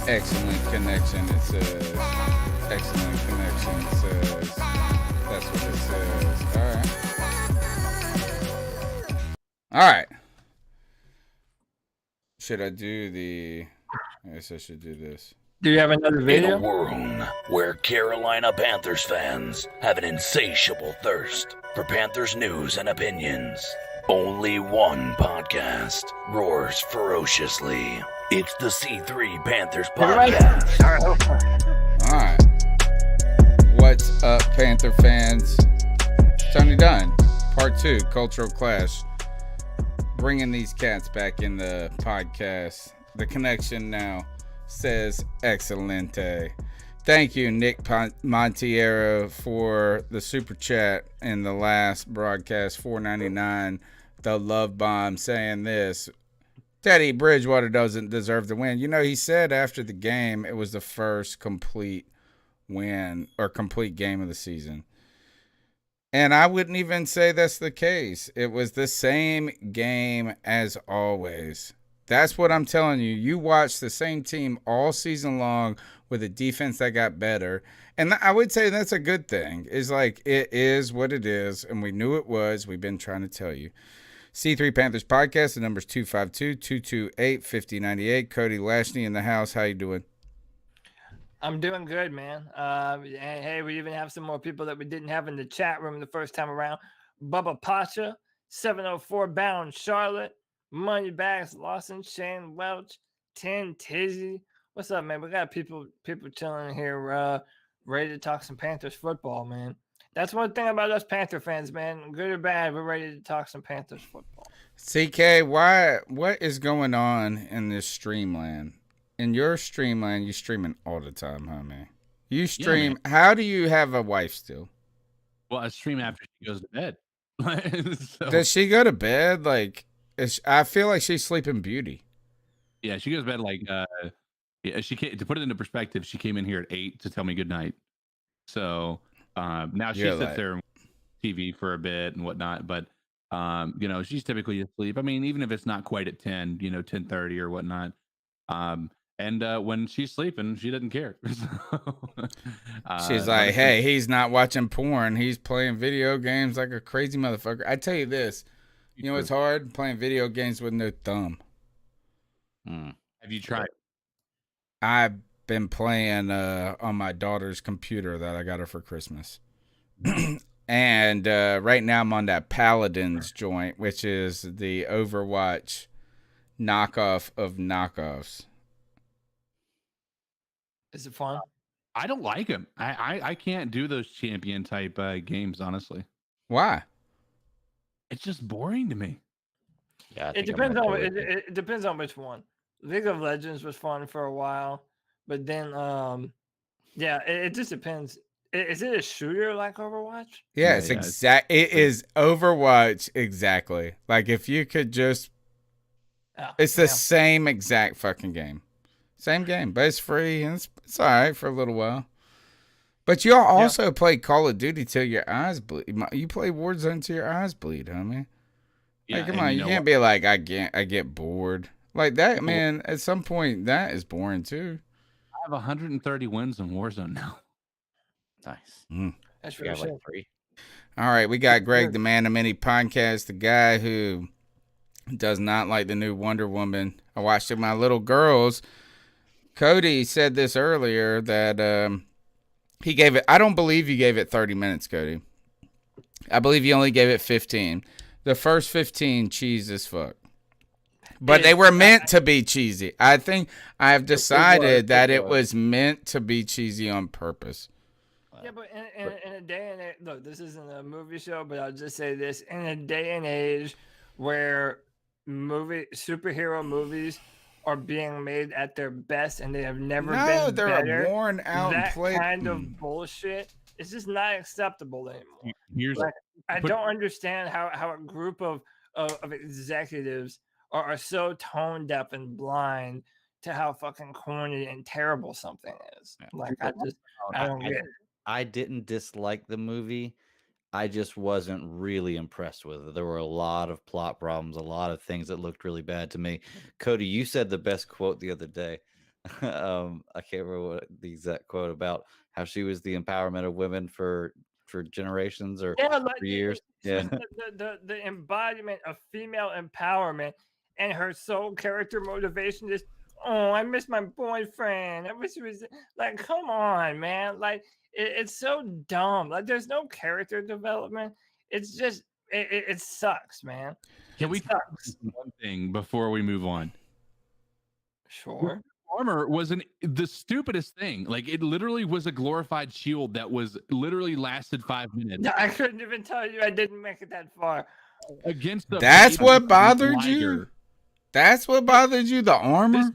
Excellent connection, it says. Excellent connection, it says. That's what it says. All right. Should I do the... I guess I should do this. Do you have another video? In a world where Carolina Panthers fans have an insatiable thirst for Panthers news and opinions, only one podcast roars ferociously. It's the C3 Panthers Podcast. All right. What's up, Panther fans? Tony Dunn, Part 2, Cultural Clash. Bringing these cats back in the podcast. The connection now says excelente. Thank you, Nick Montiero, for the super chat in the last broadcast, $4.99. The love bomb saying this: Teddy Bridgewater doesn't deserve to win. You know, he said after the game it was the first complete win or complete game of the season. And I wouldn't even say that's the case. It was the same game as always. That's what I'm telling you. You watched the same team all season long with a defense that got better. And I would say that's a good thing. It's like, it is what it is. And we knew it was. We've been trying to tell you. C3 Panthers Podcast. The number's 252-228-5098. Cody Lashney in the house. How you doing? I'm doing good, man. And hey, we even have some more people that we didn't have in the chat room the first time around. Bubba Pacha, 704 Bound Charlotte, Moneybags Lawson, Shane Welch, 10 Tizzy. What's up, man? We got people chilling here, ready to talk some Panthers football, man. That's one thing about us Panther fans, man. Good or bad, we're ready to talk some Panthers football. CK, what is going on in this streamland? In your streamland, you streaming all the time, homie. You stream. Yeah, how do you have a wife still? Well, I stream after she goes to bed. So, does she go to bed? Like, I feel like she's sleeping beauty. Yeah, she goes to bed like. Yeah, she came, to put it into perspective, she came in here at 8 to tell me good night. So now she sits there and TV for a bit and whatnot. But you know, she's typically asleep. I mean, even if it's not quite at 10, 10:30 or whatnot. And when she's sleeping, she doesn't care. She's like, hey, he's not watching porn. He's playing video games like a crazy motherfucker. I tell you this. You know, it's hard playing video games with no thumb. Have you tried? I've been playing on my daughter's computer that I got her for Christmas. And right now I'm on that Paladins joint, which is the Overwatch knockoff of knockoffs. Is it fun? I don't like them. I can't do those champion type games, honestly. Why? It's just boring to me. Yeah, it depends on it depends on which one. League of Legends was fun for a while, but then yeah, it just depends. Is it a shooter like Overwatch? Yeah, it is Overwatch exactly. Like if you could just it's the same exact fucking game. Same game, but it's free and it's all right for a little while. But you also play Call of Duty till your eyes bleed. You play Warzone till your eyes bleed, homie. Yeah, like, come on, you can't be like I get bored. Like that, man, at some point that is boring too. I have 130 wins in Warzone now. Nice. That's really like free. All right, we got Greg the Man of Many Podcast, the guy who does not like the new Wonder Woman. I watched it with my little girls. Cody said this earlier that he gave it. I don't believe you gave it 30 minutes, Cody. I believe you only gave it 15. The first 15 cheese as fuck. But they were meant to be cheesy. I think I've decided that it was meant to be cheesy on purpose. Yeah, but in a day and age, look, this isn't a movie show, but I'll just say this: in a day and age where superhero movies are being made at their best and they have never been they're better, worn out. That kind of bullshit is just not acceptable anymore. I don't understand how a group of executives are so tone deaf and blind to how fucking corny and terrible something is. Like I don't get it. I didn't dislike the movie. I just wasn't really impressed with it. There were a lot of plot problems, a lot of things that looked really bad to me. Cody, you said the best quote the other day. I can't remember what the exact quote about how she was the empowerment of women for generations or Yeah, for years. she was the embodiment of female empowerment, and her sole character motivation is, oh, I miss my boyfriend. I wish he was like, come on, man. Like, it's so dumb. Like, there's no character development. It's just, it sucks, man. Can we talk one thing before we move on? Sure. Armor was the stupidest thing. Like, it literally was a glorified shield that was literally lasted 5 minutes. No, I couldn't even tell you I didn't make it that far. Against the That's what bothered you? That's what bothered you? The armor?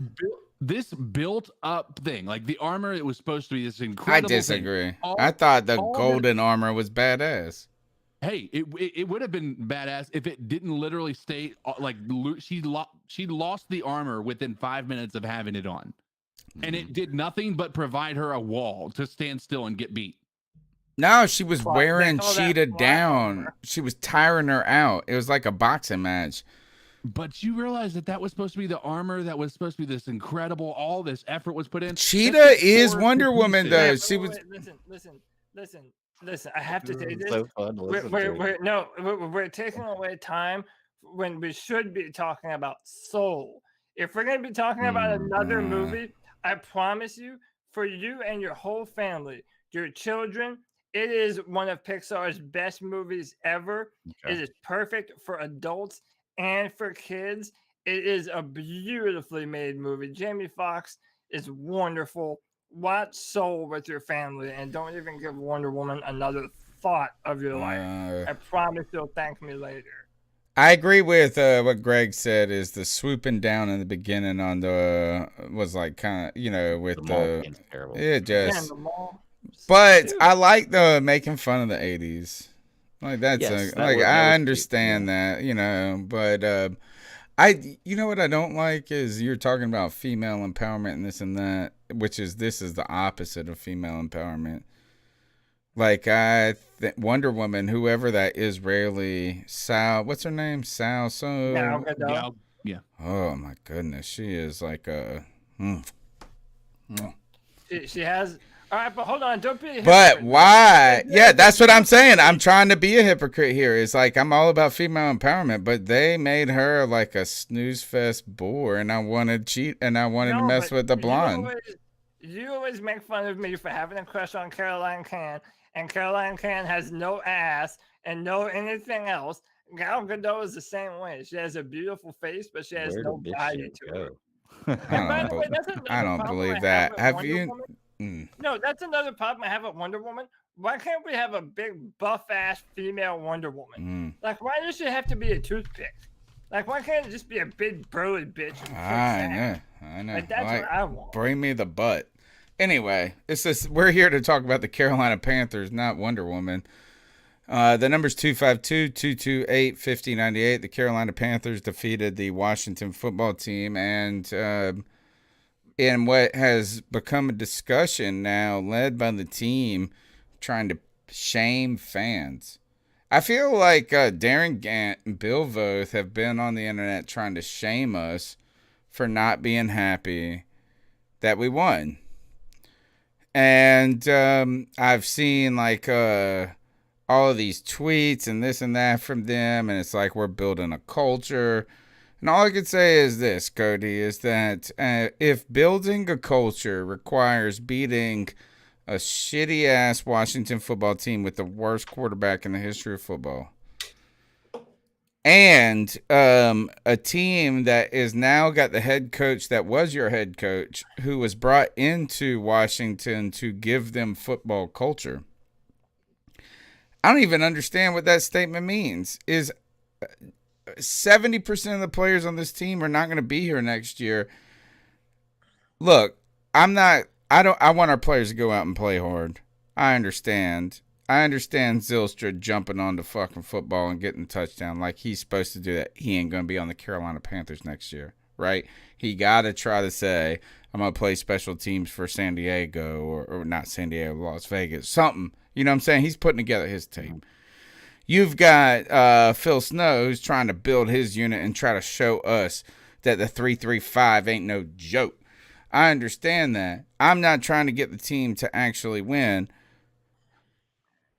This built up thing. Like, the armor, it was supposed to be this incredible I disagree. I thought the golden armor was badass. Hey, it would have been badass if it didn't literally stay like she lost the armor within 5 minutes of having it on, and it did nothing but provide her a wall to stand still and get beat. No, she was wearing Cheetah down. She was tiring her out. It was like a boxing match. But you realize that was supposed to be the armor that was supposed to be this incredible. All this effort was put in. Cheetah is Wonder Woman, though. She was. Listen, I have to say this. So fun to listen to. We're taking away time when we should be talking about Soul. If we're going to be talking about another movie, I promise you, for you and your whole family, your children, it is one of Pixar's best movies ever. Okay. It is perfect for adults and for kids. It is a beautifully made movie. Jamie Foxx is wonderful. Watch Soul with your family and don't even give Wonder Woman another thought of your life. I promise you'll thank me later. I agree with what Greg said. Is the swooping down in the beginning on the was like kind of with the it just. But I like the making fun of the 80s. Like that's I understand that, but you know what I don't like is you're talking about female empowerment and this and that, which is this is the opposite of female empowerment. Like Wonder Woman, whoever that Israeli what's her name? Yeah. Oh my goodness, she is like a. She has. All right, but hold on, don't be a hypocrite. But why? Yeah, that's what I'm saying. I'm trying to be a hypocrite here. It's like I'm all about female empowerment, but they made her like a snooze fest bore, and I wanted to mess with the blonde. You always make fun of me for having a crush on Caroline Can, and Caroline Can has no ass and no anything else. Gal Gadot is the same way. She has a beautiful face, but she has no body to her. I don't believe that. Have you? No, that's another problem I have with Wonder Woman. Why can't we have a big buff-ass female Wonder Woman? Like, why does she have to be a toothpick? Like, why can't it just be a big burly bitch? I know. Like, that's what I want. Bring me the butt. Anyway, we're here to talk about the Carolina Panthers, not Wonder Woman. The number's 252-228-5098. The Carolina Panthers defeated the Washington football team, and in what has become a discussion now led by the team trying to shame fans. I feel like Darren Gant and Bill Voth have been on the internet trying to shame us for not being happy that we won. And I've seen like all of these tweets and this and that from them, and it's like we're building a culture. And all I could say is this, Cody, is that if building a culture requires beating a shitty-ass Washington football team with the worst quarterback in the history of football, and a team that is now got the head coach that was your head coach, who was brought into Washington to give them football culture, I don't even understand what that statement means. Is 70% of the players on this team are not going to be here next year. Look, I want our players to go out and play hard. I understand Zylstra jumping onto fucking football and getting a touchdown like he's supposed to do that. He ain't going to be on the Carolina Panthers next year, right? He got to try to say, I'm going to play special teams for San Diego or not San Diego, Las Vegas, something. You know what I'm saying? He's putting together his team. You've got Phil Snow who's trying to build his unit and try to show us that the 3-3-5 ain't no joke. I understand that. I'm not trying to get the team to actually win.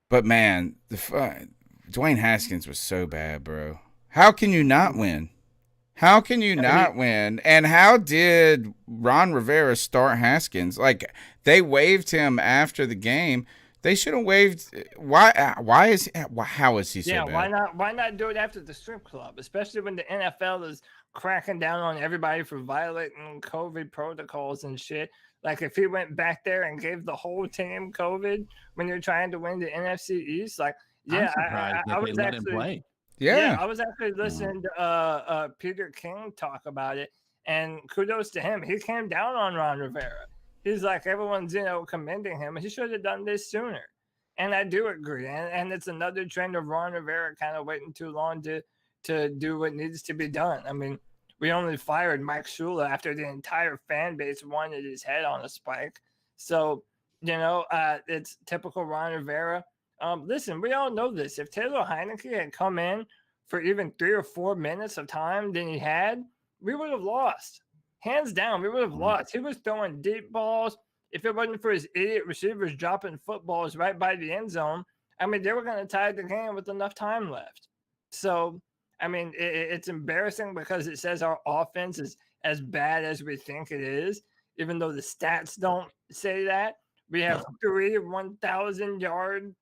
But man, Dwayne Haskins was so bad, bro. How can you not win? How can you not win? And how did Ron Rivera start Haskins? Like, they waived him after the game. They should have waived. Why is? How is he so bad? Why not do it after the strip club? Especially when the NFL is cracking down on everybody for violating COVID protocols and shit. Like, if he went back there and gave the whole team COVID when you're trying to win the NFC East, like, yeah, I was let him play. Yeah, I was actually listening to Peter King talk about it, and kudos to him. He came down on Ron Rivera. He's like, everyone's, commending him. He should have done this sooner. And I do agree. And it's another trend of Ron Rivera kind of waiting too long to do what needs to be done. I mean, we only fired Mike Shula after the entire fan base wanted his head on a spike. So, it's typical Ron Rivera. Listen, we all know this. If Taylor Heineke had come in for even 3 or 4 minutes of time than he had, we would have lost. Hands down, we would have lost. He was throwing deep balls. If it wasn't for his idiot receivers dropping footballs right by the end zone, I mean, they were going to tie the game with enough time left. So, I mean, it's embarrassing because it says our offense is as bad as we think it is, even though the stats don't say that. We have 3 1,000-yard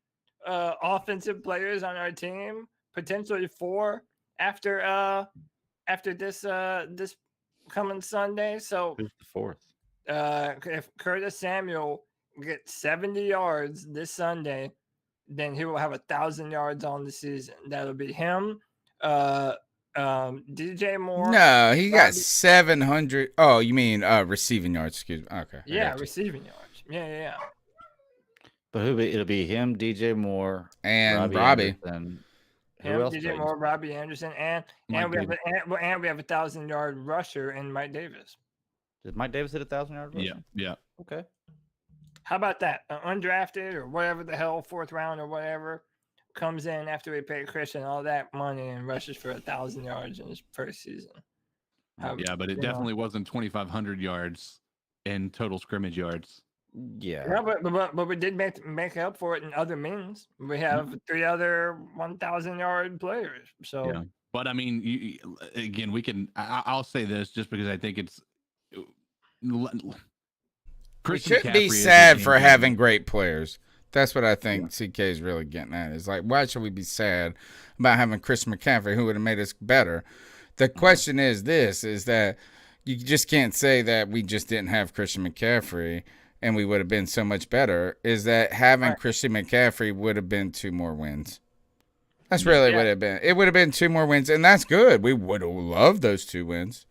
offensive players on our team, potentially 4 after this coming Sunday. So who's the fourth? If Curtis Samuel gets 70 yards this Sunday, then he will have 1,000 yards on the season. That'll be him. DJ Moore. No, he got 700. Oh, you mean receiving yards? Excuse me. Okay. Yeah, receiving yards. Yeah. But it'll be him, DJ Moore, and Robbie. Anderson. Him, DJ Moore, Robbie Anderson, and we have a 1,000-yard rusher in Mike Davis. Did Mike Davis hit 1,000-yard rusher? Yeah. Okay. How about that? Undrafted or whatever the hell, 4th round or whatever, comes in after we pay Christian all that money and rushes for 1,000 yards in his first season. Yeah, but it definitely wasn't 2,500 yards in total scrimmage yards. Yeah, but we did make up for it in other means. We have 3 other 1,000-yard players. So, yeah. But I mean, again, we can. I'll say this just because I think it's. We shouldn't be sad for having great players. That's what I think CK is really getting at. Is like, why should we be sad about having Chris McCaffrey, who would have made us better? The question is that you just can't say that we just didn't have Christian McCaffrey and we would have been so much better. Is that having Christian McCaffrey would have been 2 more wins. That's really what it would have been. It would have been 2 more wins, and that's good. We would have loved those 2 wins,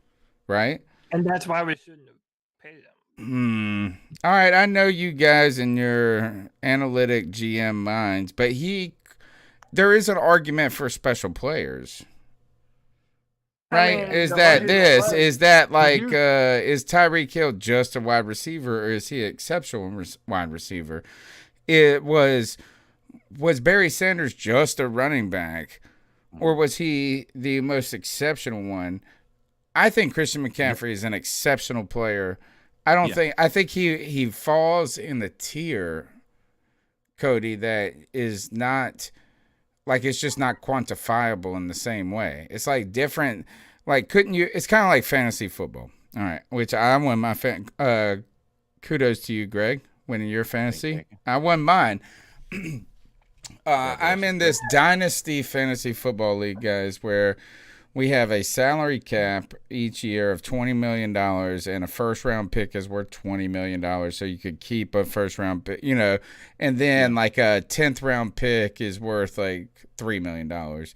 right? And that's why we shouldn't have paid him. All right, I know you guys in your analytic GM minds, but there is an argument for special players. Right? Is Tyreek Hill just a wide receiver, or is he an exceptional wide receiver? Was Barry Sanders just a running back, or was he the most exceptional one? I think Christian McCaffrey is an exceptional player. I think he falls in the tier, Cody, that is not like, it's just not quantifiable in the same way. It's like different. Like, it's kind of like fantasy football. All right. Which I won my kudos to you, Greg, winning your fantasy. I won mine. I'm in this dynasty fantasy football league, guys, where we have a salary cap each year of $20 million, and a first-round pick is worth $20 million, so you could keep a first-round pick, and then like a 10th-round pick is worth like $3 million.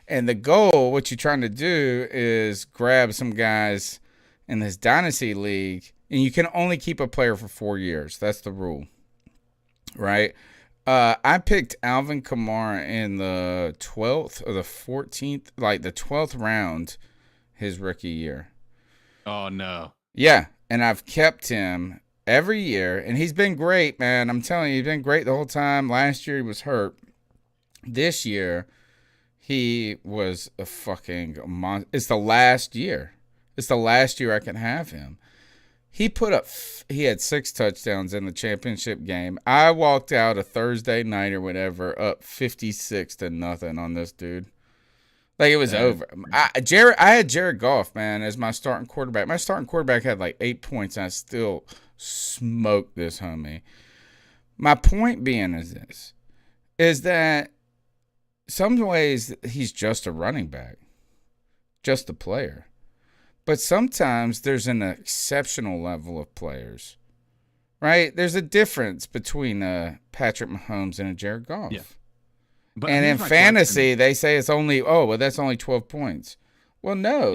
And the goal, what you're trying to do, is grab some guys in this dynasty league, and you can only keep a player for 4 years. That's the rule, right? I picked Alvin Kamara in the 12th or the 14th, like the 12th round, his rookie year. Oh, no. Yeah, and I've kept him every year, and he's been great, man. I'm telling you, he's been great the whole time. Last year, he was hurt. This year, he was a fucking monster. It's the last year. It's the last year I can have him. he had 6 touchdowns in the championship game. I walked out a Thursday night or whatever up 56-0 on this dude. Like, it was over. I had Jared Goff, man, as my starting quarterback. My starting quarterback had like 8 points, and I still smoked this homie. My point being is that some ways he's just a running back, just a player. But sometimes there's an exceptional level of players, right? There's a difference between Patrick Mahomes and a Jared Goff. Yeah. But and in fantasy, they say it's only, that's only 12 points. Well, no,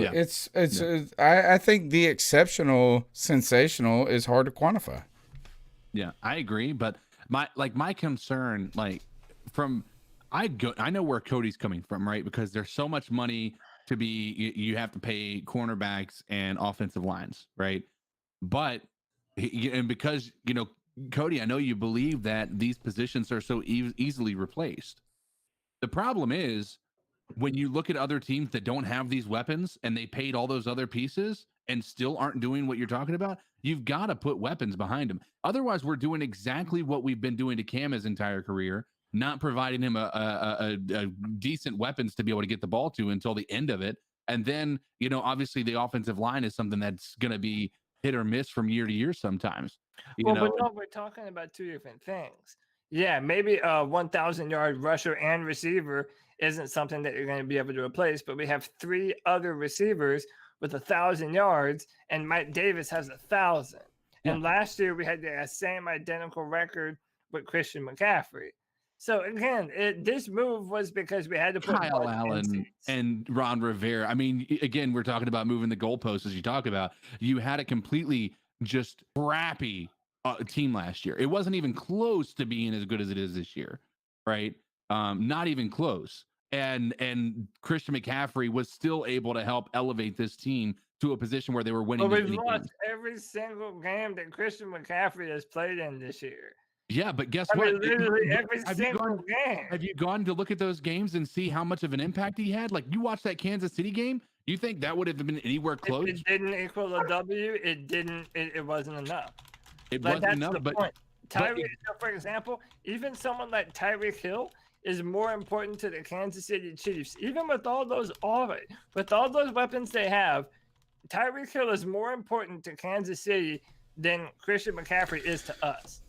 I think the exceptional, sensational is hard to quantify. Yeah, I agree. But my concern, I know where Cody's coming from, right? Because there's so much money to be, you have to pay cornerbacks and offensive lines, right? But, and because, Cody, I know you believe that these positions are so easily replaced. The problem is when you look at other teams that don't have these weapons and they paid all those other pieces and still aren't doing what you're talking about, you've got to put weapons behind them. Otherwise, we're doing exactly what we've been doing to Cam his entire career, not providing him a decent weapons to be able to get the ball to until the end of it. And then, obviously the offensive line is something that's going to be hit or miss from year to year sometimes. But no, we're talking about 2 different things. Yeah, maybe a 1,000-yard rusher and receiver isn't something that you're going to be able to replace, but we have 3 other receivers with 1,000 yards, and Mike Davis has 1,000. Yeah. And last year we had the same identical record with Christian McCaffrey. So again, this move was because we had to put Kyle Allen and Ron Rivera. I mean, again, we're talking about moving the goalposts as you talk about. You had a completely just crappy team last year. It wasn't even close to being as good as it is this year, right? Not even close. And Christian McCaffrey was still able to help elevate this team to a position where they were winning. But we've lost every single game that Christian McCaffrey has played in this year. Yeah, but guess what? Literally every single game. Have you gone to look at those games and see how much of an impact he had? Like, you watched that Kansas City game, you think that would have been anywhere close? It didn't equal a W. It wasn't enough. It wasn't enough, but Tyreek Hill, for example, even someone like Tyreek Hill is more important to the Kansas City Chiefs. Even with all those weapons they have, Tyreek Hill is more important to Kansas City than Christian McCaffrey is to us.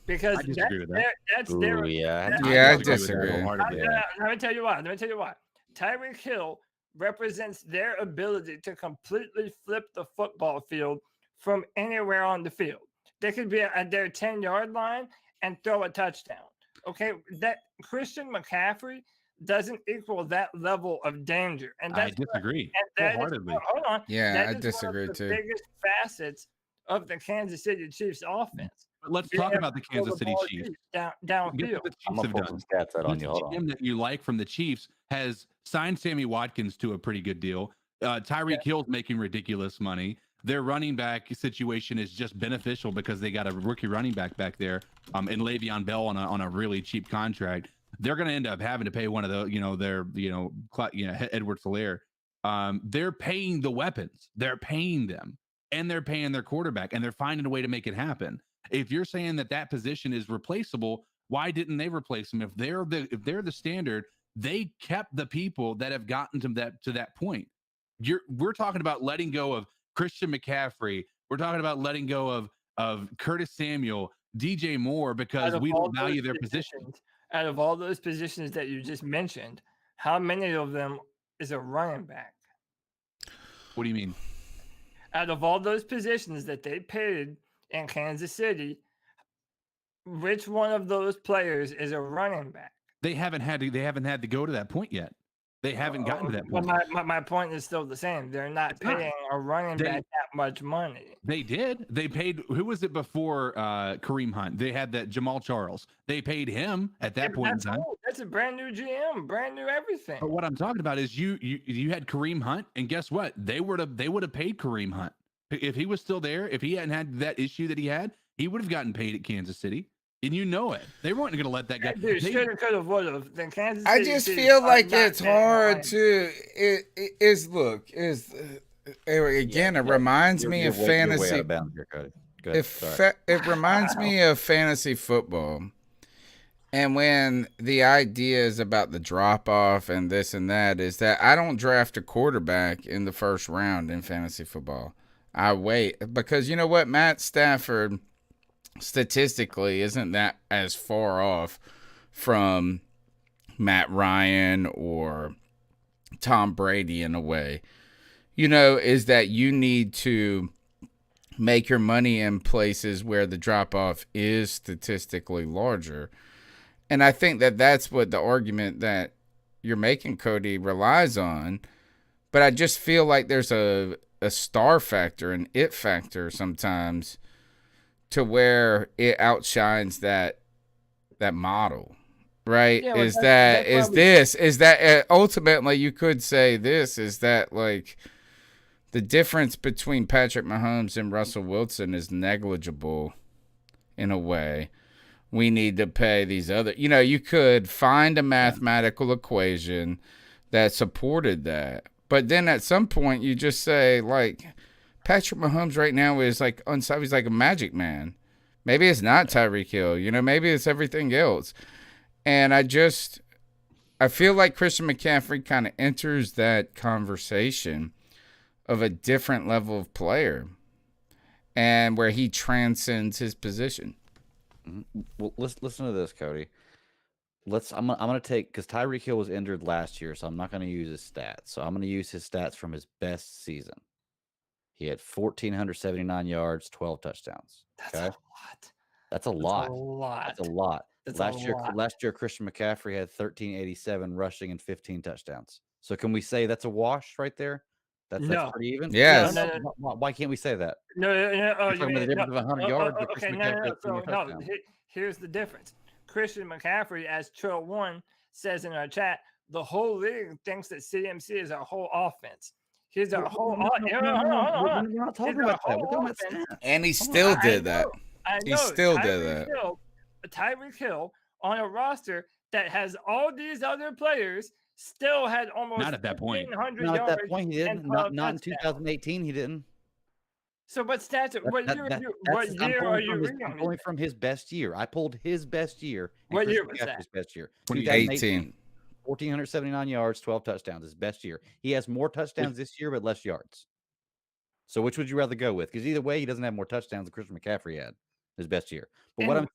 Because I disagree with that. That's their. I disagree. Let me tell you why. Tyreek Hill represents their ability to completely flip the football field from anywhere on the field. They could be at their 10-yard line and throw a touchdown. Okay, that Christian McCaffrey doesn't equal that level of danger. And that's I disagree. Wholeheartedly. Hold on. Yeah, I disagree too. Biggest facets of the Kansas City Chiefs offense. But let's talk about the Kansas City Chiefs. Downfield. I'm gonna pull some stats out on you. Hold on. The GM that you like from the Chiefs has signed Sammy Watkins to a pretty good deal. Tyreek Hill's making ridiculous money. Their running back situation is just beneficial because they got a rookie running back there, and Le'Veon Bell on a really cheap contract. They're going to end up having to pay one of the, Edwards-Helaire. They're paying the weapons. They're paying them, and they're paying their quarterback, and they're finding a way to make it happen. If you're saying that position is replaceable, why didn't they replace them? If they're the standard, they kept the people that have gotten to that point. We're talking about letting go of Christian McCaffrey. We're talking about letting go of Curtis Samuel, DJ Moore, because we don't value their positions. Out of all those positions that you just mentioned, how many of them is a running back? What do you mean? Out of all those positions that they paid in Kansas City, which one of those players is a running back? They haven't had to go to that point yet. They haven't gotten to that point. My point is still the same. They're not paying a running back that much money. They did. They paid. Who was it before Kareem Hunt? They had that Jamal Charles. They paid him at that point in time. That's a brand new GM, brand new everything. But what I'm talking about is you had Kareem Hunt, and guess what? They would have paid Kareem Hunt if he was still there. If he hadn't had that issue that he had, he would have gotten paid at Kansas City. And you know it. They weren't going to let that guy. Dude, should have, could have, would have. Then Kansas City. I just feel like it's hard to. Again, it reminds me of fantasy. You're way out of bounds here, Cody. Go ahead. It reminds me of fantasy football. And when the idea is about the drop off and this and that, is that I don't draft a quarterback in the first round in fantasy football. I wait because you know what? Matt Stafford statistically isn't that as far off from Matt Ryan or Tom Brady in a way. You know, is that you need to make your money in places where the drop off is statistically larger. And I think that that's what the argument that you're making, Cody, relies on. But I just feel like there's a star factor, an it factor sometimes to where it outshines that model, right? Yeah, ultimately you could say this is that like the difference between Patrick Mahomes and Russell Wilson is negligible in a way. We need to pay these other, you could find a mathematical equation that supported that. But then at some point you just say like Patrick Mahomes right now is like unstoppable. He's like a magic man. Maybe it's not Tyreek Hill, maybe it's everything else. And I feel like Christian McCaffrey kind of enters that conversation of a different level of player and where he transcends his position. Well, listen to this, Cody. I'm gonna take, because Tyreek Hill was injured last year, so I'm not gonna use his stats. So I'm gonna use his stats from his best season. He had 1,479 yards, 12 touchdowns. That's a lot. That's a lot. Last year, Christian McCaffrey had 1,387 rushing and 15 touchdowns. So can we say that's a wash right there? That's pretty even. Yeah. No. Why can't we say that? No. You're talking about the difference of 100 yards. Okay, no. Here's the difference. Christian McCaffrey, as Trill One says in our chat, the whole league thinks that CMC is our whole offense. He's our whole. We're not talking about that. We're talking about stats. And he still did that. He still did that. Tyreek Hill on a roster that has all these other players still had almost not at that point. Not at that point, he didn't. Not in 2018, he didn't. So what stats? What year are you reading? I'm going from his best year. I pulled his best year. What year was that? His best year. 2018. 1,479 yards, 12 touchdowns. His best year. He has more touchdowns this year, but less yards. So which would you rather go with? Because either way, he doesn't have more touchdowns than Christian McCaffrey had his best year. But what I'm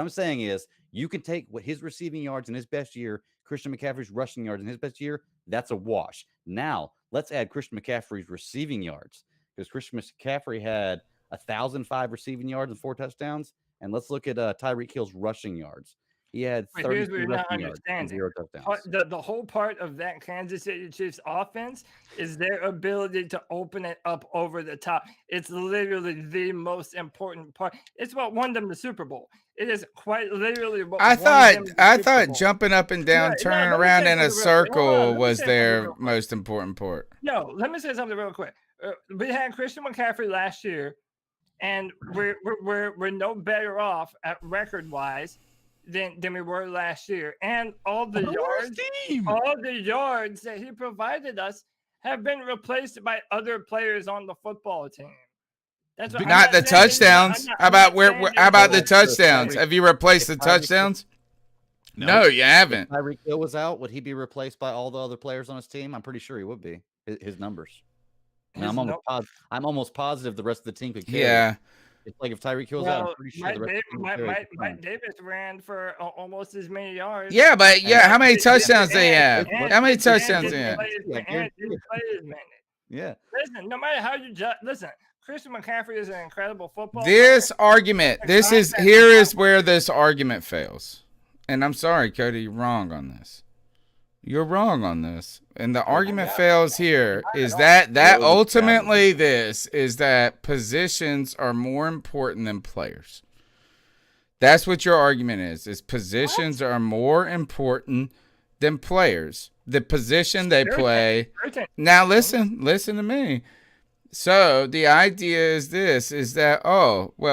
saying is, you can take what his receiving yards in his best year, Christian McCaffrey's rushing yards in his best year. That's a wash. Now let's add Christian McCaffrey's receiving yards, because Christian McCaffrey had 1,005 receiving yards and 4 touchdowns. And let's look at Tyreek Hill's rushing yards. He had 30 rushing yards and 0 touchdowns. The whole part of that Kansas City Chiefs offense is their ability to open it up over the top. It's literally the most important part. It's what won them the Super Bowl. It is quite literally what I thought jumping up and down, turning around in a circle was their most important part. No, let me say something real quick. We had Christian McCaffrey last year, and we're no better off at record-wise than we were last year. And all the yards that he provided us have been replaced by other players on the football team. That's what not the touchdowns. How about the touchdowns? Have you replaced the touchdowns? No, you haven't. If Tyreek Hill was out, would he be replaced by all the other players on his team? I'm pretty sure he would be. His numbers. I'm almost positive the rest of the team could carry. Yeah. It's like if Tyreek Hill's out, I'm pretty sure the rest of the team Mike Davis ran for almost as many yards. Yeah, but how many touchdowns they have? How many touchdowns they have? Yeah. Listen, no matter how you listen, Christian McCaffrey is an incredible football player. Here is where this argument fails. And I'm sorry, Cody, you're wrong on this. You're wrong on this. And the argument fails here is that ultimately this is that positions are more important than players. That's what your argument is positions are more important than players. The position they play. Now listen to me. So the idea is this, is that,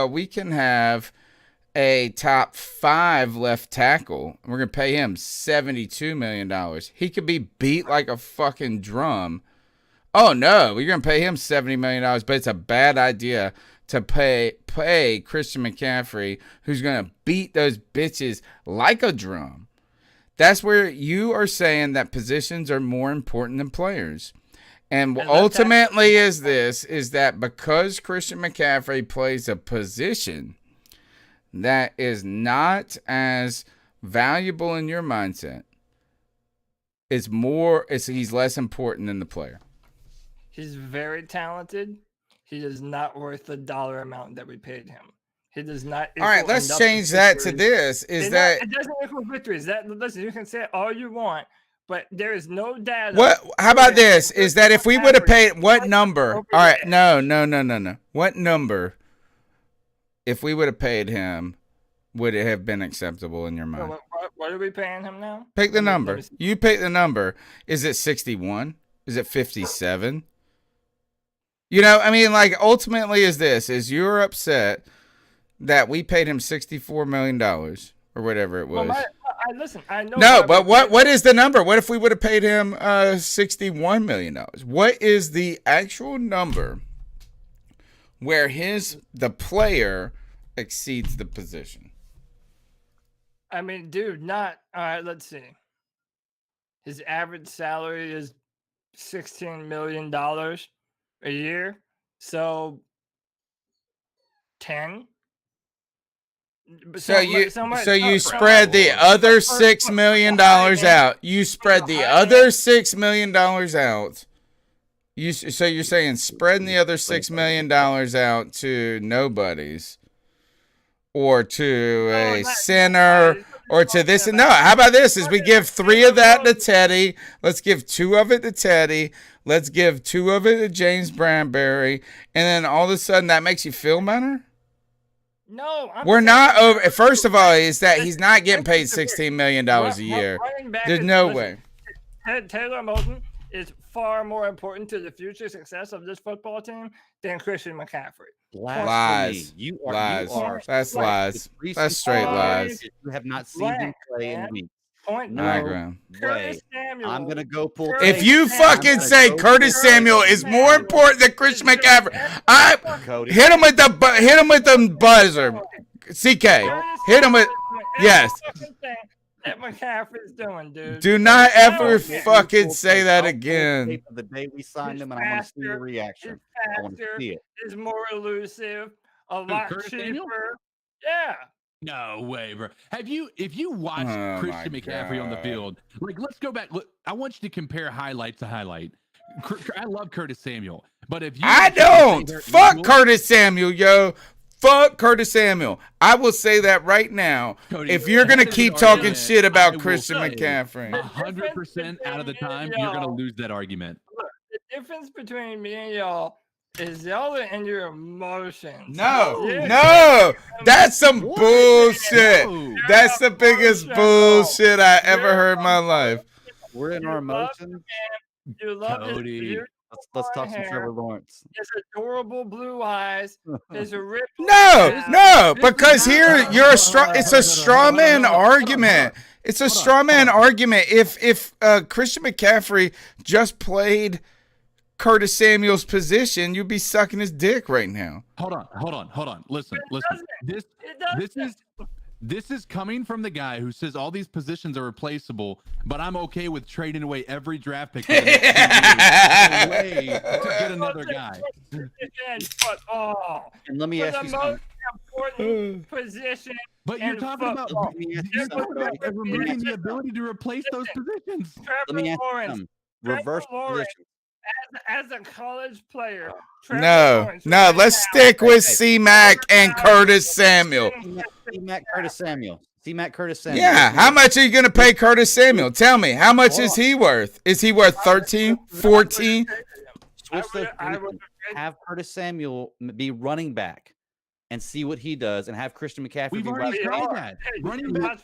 we can have a top 5 left tackle. We're going to pay him $72 million. He could be beat like a fucking drum Oh no, you're gonna pay him $70 million, but it's a bad idea to pay Christian McCaffrey, who's gonna beat those bitches like a drum. That's where you are saying that positions are more important than players. And ultimately is that because Christian McCaffrey plays a position that is not as valuable in your mindset, he's less important than the player. He's very talented. He is not worth the dollar amount that we paid him. He does not. All right, let's change that to this. It doesn't equal victories. Listen, you can say all you want, but there is no data. What? How about this? Is that if we would have paid what number? All right, no. What number? If we would have paid him, would it have been acceptable in your mind? What are we paying him now? Pick the number. You pick the number. Is it 61? Is it 57? You know, I mean, like, ultimately is you're upset that we paid him $64 million or whatever it was. Well, listen, I know. No, but what is the number? What if we would have paid him $61 million? What is the actual number where the player exceeds the position? I mean, dude, all right, let's see. His average salary is $16 million a year. So 10. So you spread the other $6 million out. You spread the other $6 million out. So you're saying spreading the other $6 million out to nobodies, or to a center, or to this. No, how about this? Is we give 3 of that to Teddy. Let's give 2 of it to Teddy. Let's give 2 of it to James Bradbury, and then all of a sudden that makes you feel better. No, we're not over. First of all, is that he's not getting paid $16 million a year. There's no way. Taylor Moton is far more important to the future success of this football team than Christian McCaffrey. Lies. You are. That's lies. That's straight lies. You have not seen him play in weeks. No way. I'm gonna go pull. If you fucking say Curtis Samuel is more important than Christian McCaffrey, hit him with the buzzer. CK, hit him with yes. That McCaffrey's doing, dude. Do not ever fucking say that again. The day we signed him, and I want to see your reaction. I want to see it. Is more elusive, a lot cheaper. Yeah. No way, bro. If you watched Christian McCaffrey on the field, like, let's go back. Look, I want you to compare highlight to highlight. I love Curtis Samuel, but if you fuck Curtis Samuel, yo. Fuck Curtis Samuel. I will say that right now. Cody, if you're going to keep talking shit about Christian McCaffrey, 100% out of the time, you're going to lose that argument. Look, the difference between me and y'all is y'all are in your emotions. No, that's some bullshit. That's the biggest bullshit I ever heard in my life. We're in our emotions. You love Cody. Let's talk some Trevor Lawrence. His adorable blue eyes. His ripped No, because here it's a straw man argument. It's a straw man argument. If Christian McCaffrey just played Curtis Samuel's position, you'd be sucking his dick right now. Hold on. Listen. This is coming from the guy who says all these positions are replaceable, but I'm okay with trading away every draft pick to get another guy. And let me ask you something. Important position. But you're talking about removing the ability to replace those positions. Let me ask you something. Reverse position. As a college player, no, let's stick with C-Mac and Curtis Samuel. C-Mac Curtis Samuel. Yeah, how much are you going to pay Curtis Samuel? Tell me, how much is he worth? Is he worth 13, 14? Have Curtis Samuel be running back and see what he does, and have Christian McCaffrey be running back. Running back.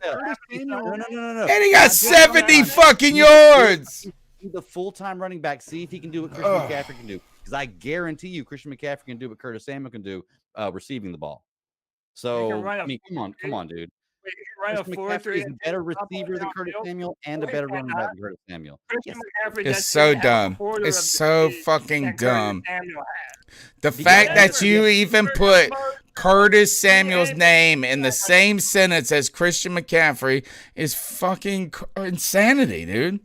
No. And he got 70 fucking yards. The full-time running back, see if he can do what Christian McCaffrey can do, because I guarantee you Christian McCaffrey can do what Curtis Samuel can do, receiving the ball. So I mean, come on, dude. run a Christian 4-3 McCaffrey is a better receiver than Curtis Samuel and a better running back than Curtis Samuel. Christian McCaffrey It's just so didn't have a dumb. quarter It's of the so speed fucking that Curtis dumb. Samuel had. The Because fact that that's- you even put Curtis Samuel's name in the same sentence as Christian McCaffrey is fucking insanity, dude.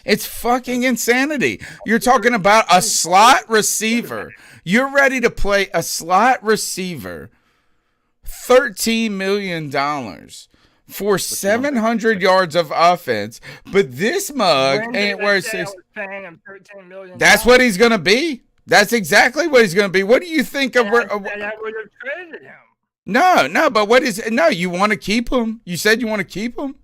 It's fucking insanity. You're talking about a slot receiver. You're ready to play a slot receiver $13 million for 700 yards of offense, but this mug When ain't did where they it say I says. was paying him $13 million? That's what he's gonna be. That's exactly what he's gonna be. What do you think of? And I would have traded him. No, but what is no? You want to keep him? You said you want to keep him.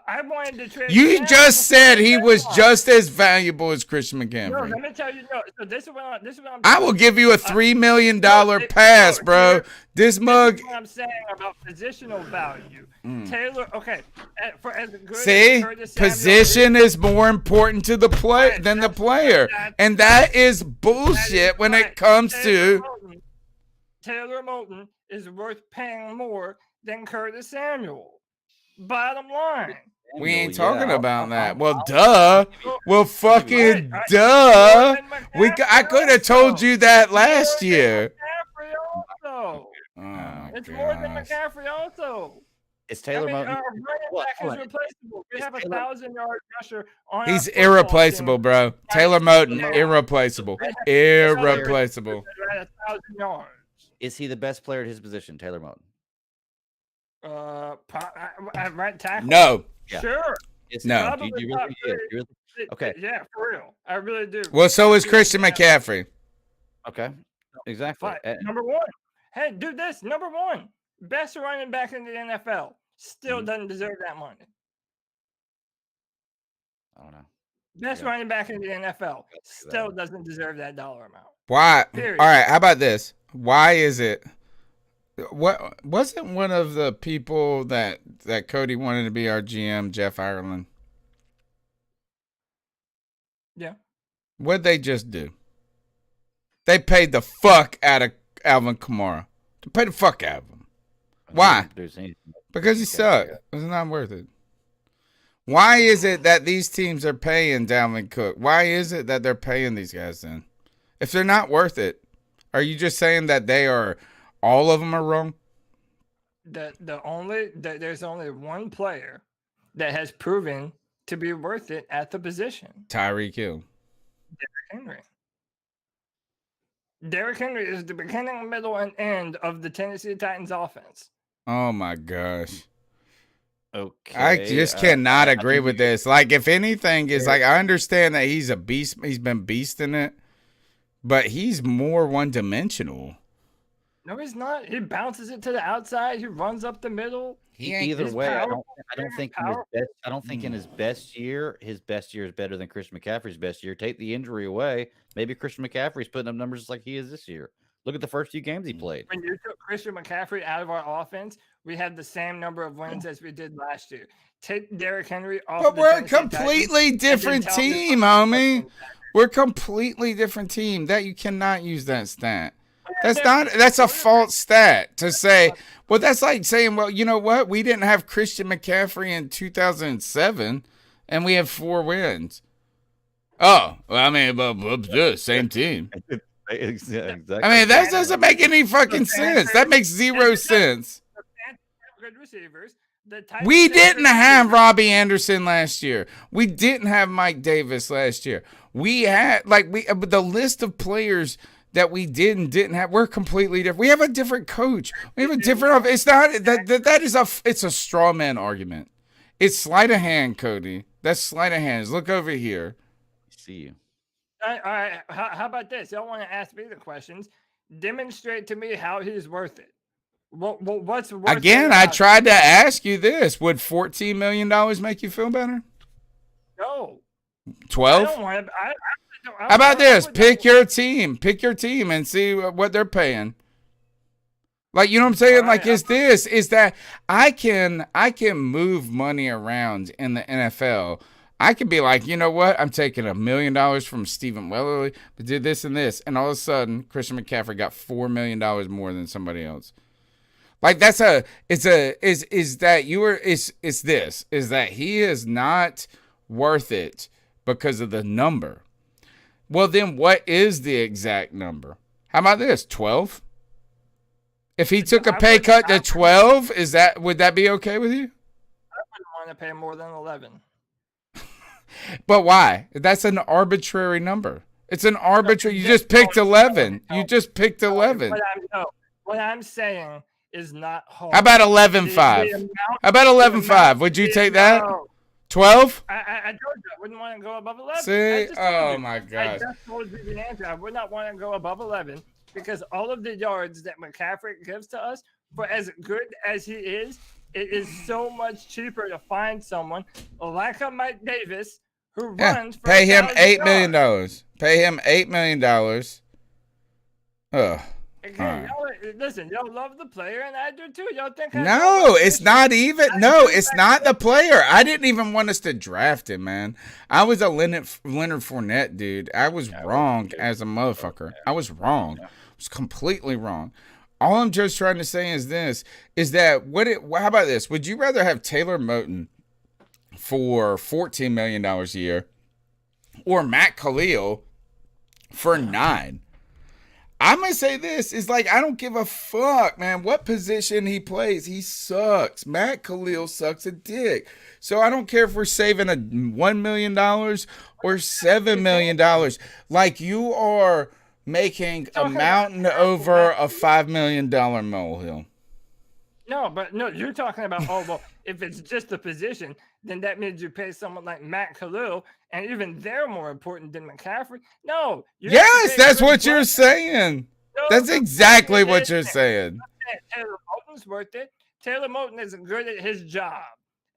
I wanted to trade. You him just before said the he was deadline. just as valuable as Christian No, McCaffrey. let me tell you. No, so this is what I'm. I will give you a $3 million No, pass, bro. here- This mug. This is what I'm saying about positional value. Taylor, okay, for as good See, as Curtis Samuel position is more important to the play Right, than the that's- player, that's- and that is that is bullshit when right. it comes to. Taylor Moton is worth paying more than Curtis Samuel. Bottom line. We ain't Samuel, talking yeah, about that. I'll- Well, duh. Well, fucking Right, duh. More than I McCaffrey could have told also. you that More last than year. McCaffrey also. Oh my It's more than gosh. McCaffrey also. Is Taylor Moton? Running What- back is what? replaceable. We Is have a Taylor- 1,000-yard rusher on He's our football irreplaceable, team. bro. Taylor Moton, irreplaceable. We have Irreplaceable. at 1,000 yards. Is he the best player at his position, Taylor Moton? At right tackle. No. Yeah. Sure. Is No. Do Probably you top really, do you three. really- Okay. Yeah, for real. I really do. Well, so is Christian McCaffrey. Okay. Exactly. But number one. Hey, do this. Number one. Best running back in the NFL. Still Mm-hmm. doesn't deserve that money. I don't know. Best Yeah. running back in the NFL. that Still one. doesn't deserve that dollar amount. Why? Period. All right. How about this? Why is it? What wasn't one of the people that Cody wanted to be our GM, Jeff Ireland? Yeah. What'd they just do? They paid the fuck out of Alvin Kamara. They paid the fuck out of him. Why? Because he sucked. It's not worth it. Why is it that these teams are paying Dalvin Cook? Why is it that they're paying these guys then? If they're not worth it, are you just saying that they are, all of them are wrong? There's only one player that has proven to be worth it at the position. Tyreek Hill. Henry. Derrick Henry is the beginning, middle, and end of the Tennessee Titans offense. Oh my gosh. Okay. I just cannot agree think with this. Like, if anything, is like, I understand that he's a beast. He's been beasting it, but he's more one-dimensional. No, he's not. He bounces it to the outside. He runs up the middle. Either He's way, I powerful, don't very think in his best. I don't think in his best year is better than Christian McCaffrey's best year. Take the injury away, maybe Christian McCaffrey's putting up numbers like he is this year. Look at the first few games he played. When you took Christian McCaffrey out of our offense, we had the same number of wins as we did last year. Take Derrick Henry off. But the we're a Tennessee Titans, completely and then different tell me team, what homie. fucking- We're a completely different team. That you cannot use that stat. That's a false stat to say. Well, that's like saying, well, you know what? We didn't have Christian McCaffrey in 2007, and we have 4 wins. Oh, well, I mean, but same team. Exactly. I mean, that doesn't make any fucking sense. That makes 0 sense. The Panthers have good receivers. The Titans We have didn't good have receivers. Robbie Anderson last year. We didn't have Mike Davis last year. We had the list of players that we didn't have. We're completely different. We have a different coach. We have a different. It's not that is it's a straw man argument. It's sleight of hand, Cody. That's sleight of hands. Look over here. See you. All right. How about this? Y'all want to ask me the questions? Demonstrate to me how he's worth it. What's worth Again, it I about- tried to ask you this. Would $14 million make you feel better? No. 12? I don't want to. How about this? Pick your team. Pick your team and see what they're paying. Like, you know what I'm saying? Like, is that I can move money around in the NFL. I could be like, you know what? I'm taking $1 million from Stephen Wellerly, but did this and this. And all of a sudden, Christian McCaffrey got $4 million more than somebody else. Like that's is that you were is that he is not worth it because of the number. Well, then what is the exact number? How about this? 12? If he took a pay cut to 12, would that be okay with you? I wouldn't want to pay more than 11. But why? That's an arbitrary number. It's an arbitrary. You just picked 11. You just picked 11. What I'm saying is not hard. How about 11.5? How about 11.5? Would you take that? 12? I told you I wouldn't want to go above 11. See? Oh my God. I just told you the answer. I would not want to go above 11 because all of the yards that McCaffrey gives to us, for as good as he is, it is so much cheaper to find someone like a Mike Davis who runs for pay him $8 million. Pay him $8 million. Ugh. Again, listen, y'all love the player, and I do too. Y'all think no, it's not even. No, it's not the player. I didn't even want us to draft him, man. I was a Leonard Fournette dude. I was wrong as a motherfucker. I was wrong. I was completely wrong. All I'm just trying to say is this: is that how about this? Would you rather have Taylor Moton for $14 million a year, or Matt Khalil for $9 million? I'm going to say this is like, I don't give a fuck, man, what position he plays. He sucks. Matt Khalil sucks a dick. So I don't care if we're saving a $1 million or $7 million. Like, you are making a mountain over a $5 million molehill. No, you're talking about, if it's just a position, then that means you pay someone like Matt Khalil, and even they're more important than McCaffrey. No. Yes, that's what you're saying. No, that's exactly what you're saying. Taylor Moton's worth it. Taylor Moton is good at his job.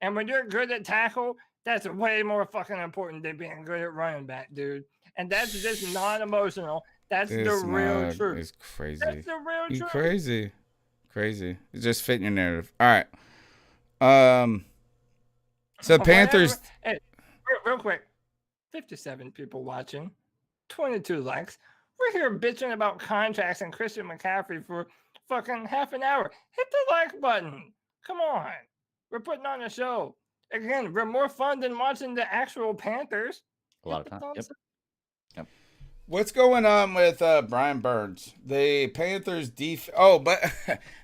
And when you're good at tackle, that's way more fucking important than being good at running back, dude. And that's just non-emotional. That's the real truth. It's crazy. That's the real truth. Crazy. It's just fitting your narrative. All right. So Panthers. Hey, real quick. 57 people watching. 22 likes. We're here bitching about contracts and Christian McCaffrey for fucking half an hour. Hit the like button. Come on. We're putting on a show. Again, we're more fun than watching the actual Panthers. A lot of time. Yep. What's going on with Brian Burns? The Panthers but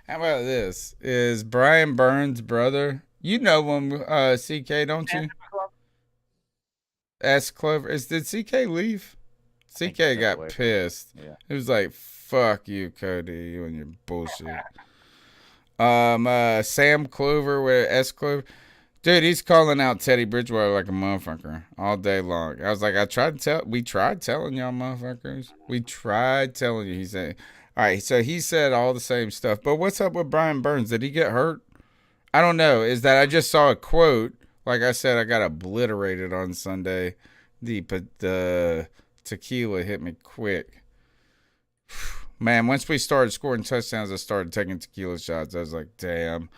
how about this? Is Brian Burns' brother? You know him, CK, don't you? S. Clover. Did CK leave? CK got pissed. Yeah. He was like, fuck you, Cody, you and your bullshit. Sam Clover with S. Clover. Dude, he's calling out Teddy Bridgewater like a motherfucker all day long. I was like, we tried telling y'all motherfuckers. We tried telling you. He said, all right, so he said all the same stuff. But what's up with Brian Burns? Did he get hurt? I don't know. Is that I just saw a quote. Like I said, I got obliterated on Sunday. The tequila hit me quick. Man, once we started scoring touchdowns, I started taking tequila shots. I was like, damn.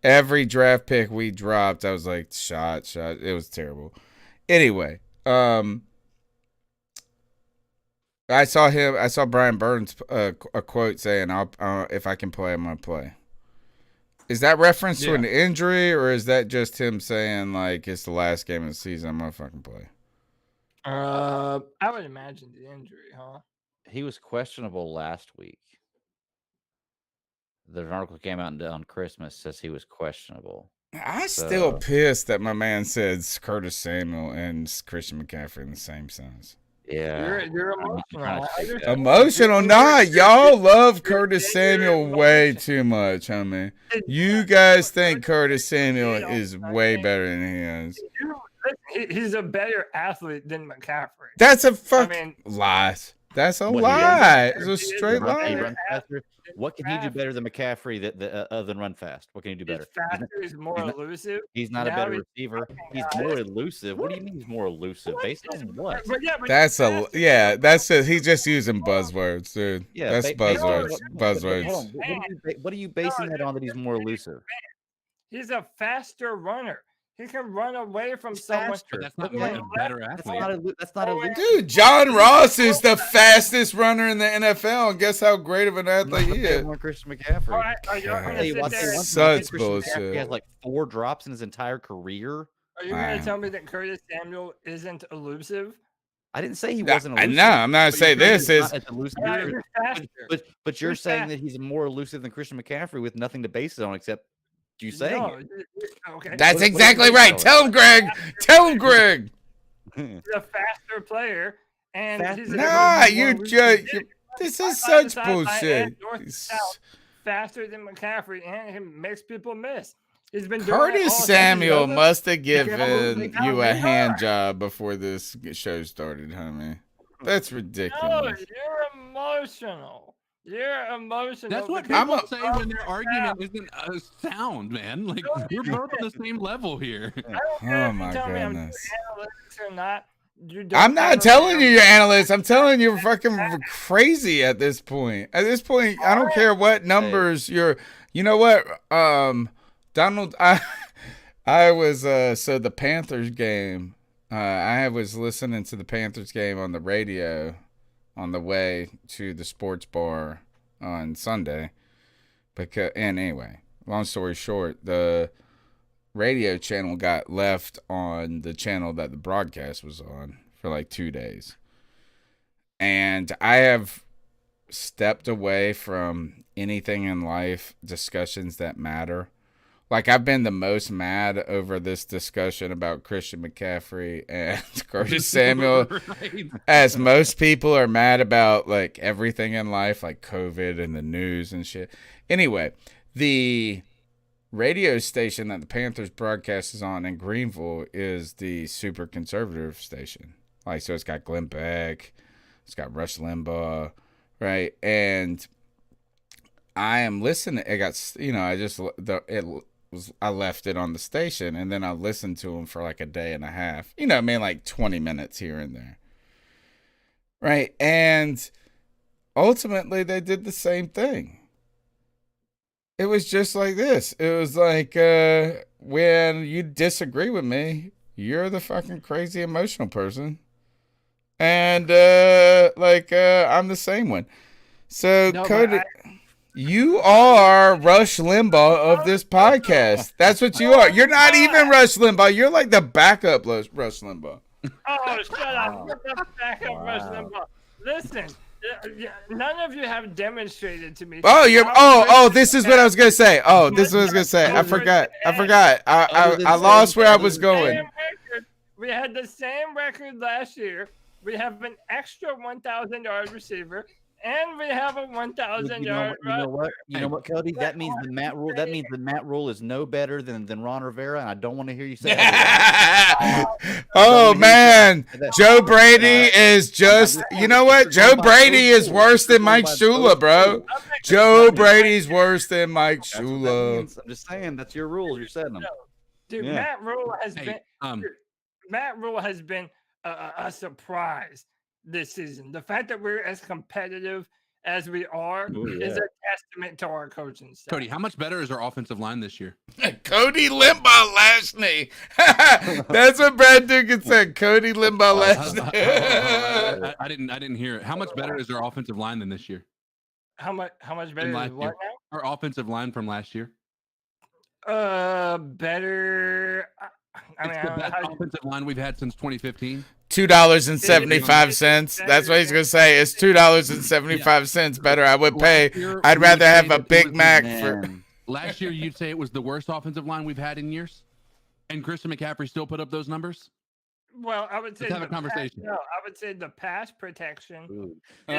Every draft pick we dropped, I was like, shot. It was terrible. Anyway, I saw Brian Burns a quote saying, if I can play, I'm going to play. Is that reference to an injury, or is that just him saying, like, it's the last game of the season, I'm going to fucking play? I would imagine the injury, huh? He was questionable last week. The article came out on Christmas, says he was questionable. I'm still pissed that my man said Curtis Samuel and Christian McCaffrey in the same sentence. Yeah. You're emotional. Emotional? Nah, y'all love Curtis Samuel way too much, homie. You guys think Curtis Samuel is way better than he is. He's a better athlete than McCaffrey. That's a fucking lie. That's a lie. It's a straight lie. What can he do better than McCaffrey other than run fast? What can he do better? He's more elusive. He's not a better receiver. He's more elusive. What do you mean he's more elusive? Based on what? That's he's just using buzzwords, dude. Yeah, that's buzzwords. What are you basing that on that he's more elusive? He's a faster runner. He can run away from He's someone. faster. But that's not Okay. a better That's athlete. not a Dude, John Ross is the fastest runner in the NFL, and guess how great of an athlete he is. Christian McCaffrey. All right, are you God, going Hey, to sit I'll tell you there? one Such thing, I think Christian bullshit. McCaffrey has like 4 drops in his entire career. Are you going Wow. to tell me that Curtis Samuel isn't elusive? I didn't say he No, wasn't I elusive. know. I'm not But saying you're this saying is. he's not as elusive Yeah, as- you're faster. but you're You're saying fast. that he's more elusive than Christian McCaffrey with nothing to base it on except you saying No, it. okay. That's What- exactly what- right. Tell him, Greg. Tell him, Greg. He's a faster player, and Fast- he's Nah, you you just. This is such bullshit. faster than McCaffrey, and he makes people miss. He's been doing it Curtis all Samuel season. must have can't given make you a out hand more. job before this show started, homie. That's No, ridiculous. you're emotional. You're emotional. That's what because people I'm a- say when their argument isn't sound, man. Like we're both on the same level here. I don't care Oh if you my tell me I'm doing goodness. analytics or not. You don't I'm not understand. telling you you're analysts. I'm telling you you're fucking crazy at this point. At this point, I don't care what numbers you're. You know what? Donald, I was so the Panthers game. I was listening to the Panthers game on the radio on the way to the sports bar on Sunday. And anyway, long story short, the radio channel got left on the channel that the broadcast was on for like 2 days. And I have stepped away from anything in life, discussions that matter. Like, I've been the most mad over this discussion about Christian McCaffrey and Curtis Samuel, Right. as most people are mad about, like, everything in life, like COVID and the news and shit. Anyway, the radio station that the Panthers broadcast is on in Greenville is the super conservative station. Like, so it's got Glenn Beck, it's got Rush Limbaugh, right? And I am listening. It got, I left it on the station, and then I listened to him for like a day and a half. You know, I mean, like 20 minutes here and there. Right? And ultimately, they did the same thing. It was just like this. It was like, when you disagree with me, you're the fucking crazy emotional person. And, I'm the same one. So, No, Cody, you are Rush Limbaugh of this podcast. That's what you are. You're not even Rush Limbaugh. You're like the backup Rush Limbaugh. Oh, shut up. Get the back up, Rush Limbaugh. Listen, none of you have demonstrated to me. Oh, this is what I was going to say. Oh, this is what I was going to say. I forgot. I lost where I was going. We had the same record last year. We have an extra 1,000-yard receiver, and we have a 1,000-yard. You know what, Cody? That means the Matt Rule. That means that Matt Rule is no better than Ron Rivera, and I don't want to hear you say that. Oh man, Joe Brady is just. You know what? Joe Brady is worse than Mike Shula, bro. Joe Brady's worse than Mike Shula. I'm just saying that's your rules. You're setting them. Dude, Yeah. Matt Rule has been a surprise this season. The fact that we're as competitive as we are is a testament to our coaching staff. Cody, how much better is our offensive line this year? Cody Limbaugh Lashney. That's what Brad Dugan said. Cody Limbaugh Lashney. I didn't hear it. How much better is our offensive line than this year? How much better is last what year. Our offensive line from last year. now? Better. It's the best offensive line we've had since 2015. $2.75. That's what he's gonna say. It's $2.75 better. I would pay. Last year, I'd we rather would have say a that it Big was Mac Man. for. Last year, you'd say it was the worst offensive line we've had in years, and Christian McCaffrey still put up those numbers. Well, I would say Let's have a conversation. I would say the pass protection Ooh. is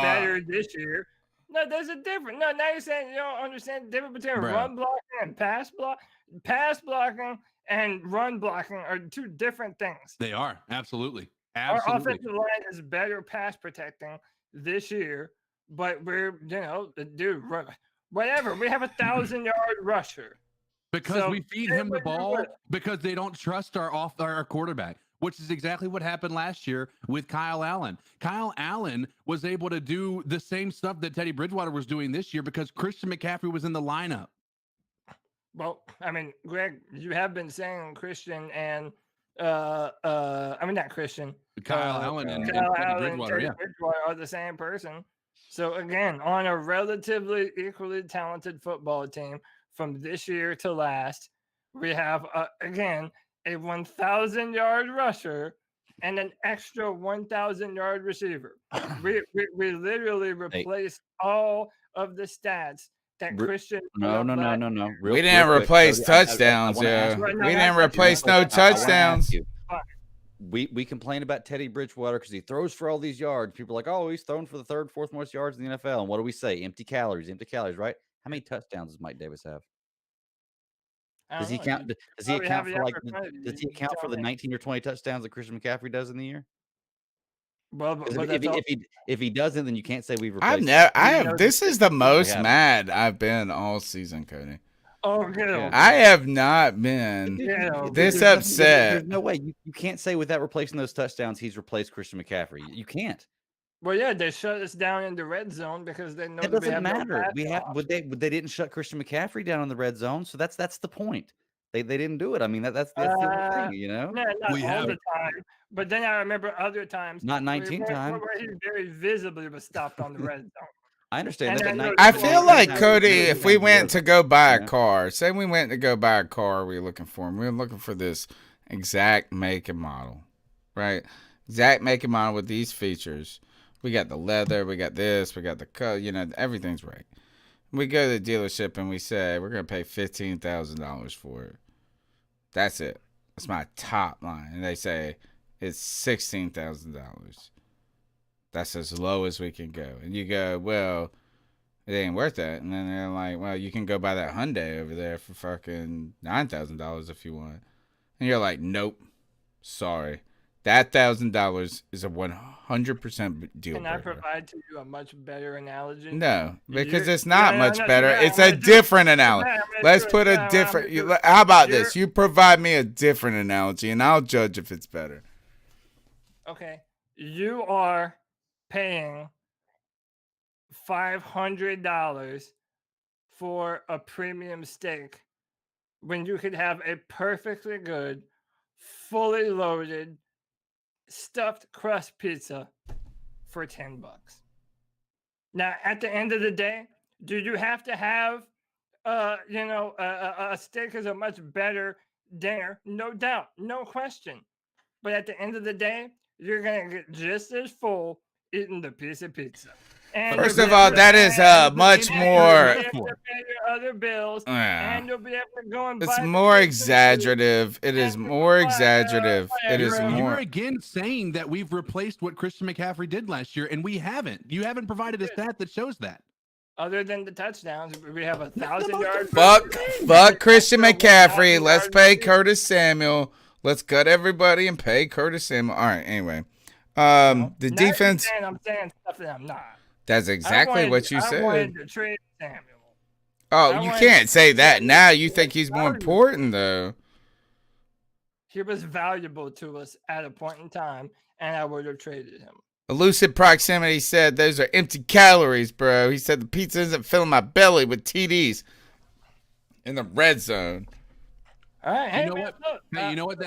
better this year. No, there's a difference. No, now you're saying you don't understand the difference between Bro. run blocking and pass block. Pass blocking and run blocking are two different things. They are absolutely. Our offensive line is better pass protecting this year, but we're whatever. We have 1,000-yard rusher. Because So, we feed him the ball because they don't trust our quarterback, which is exactly what happened last year with Kyle Allen. Kyle Allen was able to do the same stuff that Teddy Bridgewater was doing this year because Christian McCaffrey was in the lineup. Well, I mean, Greg, you have been saying Christian and I mean not Christian. Kyle Allen and Kyle Teddy Allen Bridgewater, and yeah. Teddy Bridgewater are the same person. So again, on a relatively equally talented football team from this year to last, we have again a 1,000-yard rusher and an extra 1,000-yard receiver. We literally replaced all of the stats that Christian. No. We didn't replace touchdowns, yeah. We didn't replace no touchdowns. We complain about Teddy Bridgewater because he throws for all these yards. People are like, oh, he's thrown for the third, fourth most yards in the NFL. And what do we say? Empty calories, right? How many touchdowns does Mike Davis have? Does he count? Does he account for Does he account for the 19 or 20 touchdowns that Christian McCaffrey does in the year? Well, if he doesn't, then you can't say we've replaced. This is the most mad I've been all season, Cody. Oh, yeah. I have not been this upset. There's no way you can't say without replacing those touchdowns he's replaced Christian McCaffrey. You can't. Well, yeah, they shut us down in the red zone because they know it doesn't matter. They didn't shut Christian McCaffrey down in the red zone, so that's the point. They didn't do it. I mean that's the thing, you know. No, not all the time, but then I remember other times. Not 19 times. Where he very visibly was stopped on the red zone. I understand that. I feel like, Cody, if we went to go buy a car, say we went to go buy a car, we were looking for them. We were looking for this exact make and model, right? Exact make and model with these features. We got the leather, we got this, we got the color, everything's right. We go to the dealership and we say, we're going to pay $15,000 for it. That's it. That's my top line. And they say, it's $16,000. That's as low as we can go. And you go, well, it ain't worth that. And then they're like, well, you can go buy that Hyundai over there for fucking $9,000 if you want. And you're like, nope, sorry. That $1,000 is a 100% deal breaker. Can I provide to you a much better analogy? No, because it's not much better. It's a different analogy. Let's put a different. How about this? You provide me a different analogy, and I'll judge if it's better. Okay, you are paying $500 for a premium steak when you could have a perfectly good, fully loaded, stuffed crust pizza for $10. Now, at the end of the day, do you have to have, a steak is a much better dinner? No doubt, no question. But at the end of the day, you're gonna get just as full eating the piece of pizza. And first of all, that is much more. Other bills, and you'll be able to go and it's more exaggerative. It is more exaggerative. It is more. You're again saying that we've replaced what Christian McCaffrey did last year, and we haven't. You haven't provided a stat that shows that. Other than the touchdowns, we have 1,000-yard. Fuck Christian McCaffrey. Let's pay Curtis Samuel. Let's cut everybody and pay Curtis Samuel. All right. Anyway, the defense. I'm saying stuff that I'm not. That's exactly what you said. I wanted to trade Samuel. Oh, you can't say that now. You think he's more important, though. He was valuable to us at a point in time, and I would have traded him. Elusive Proximity said those are empty calories, bro. He said the pizza isn't filling my belly with TDs in the red zone. All right, hey, you know what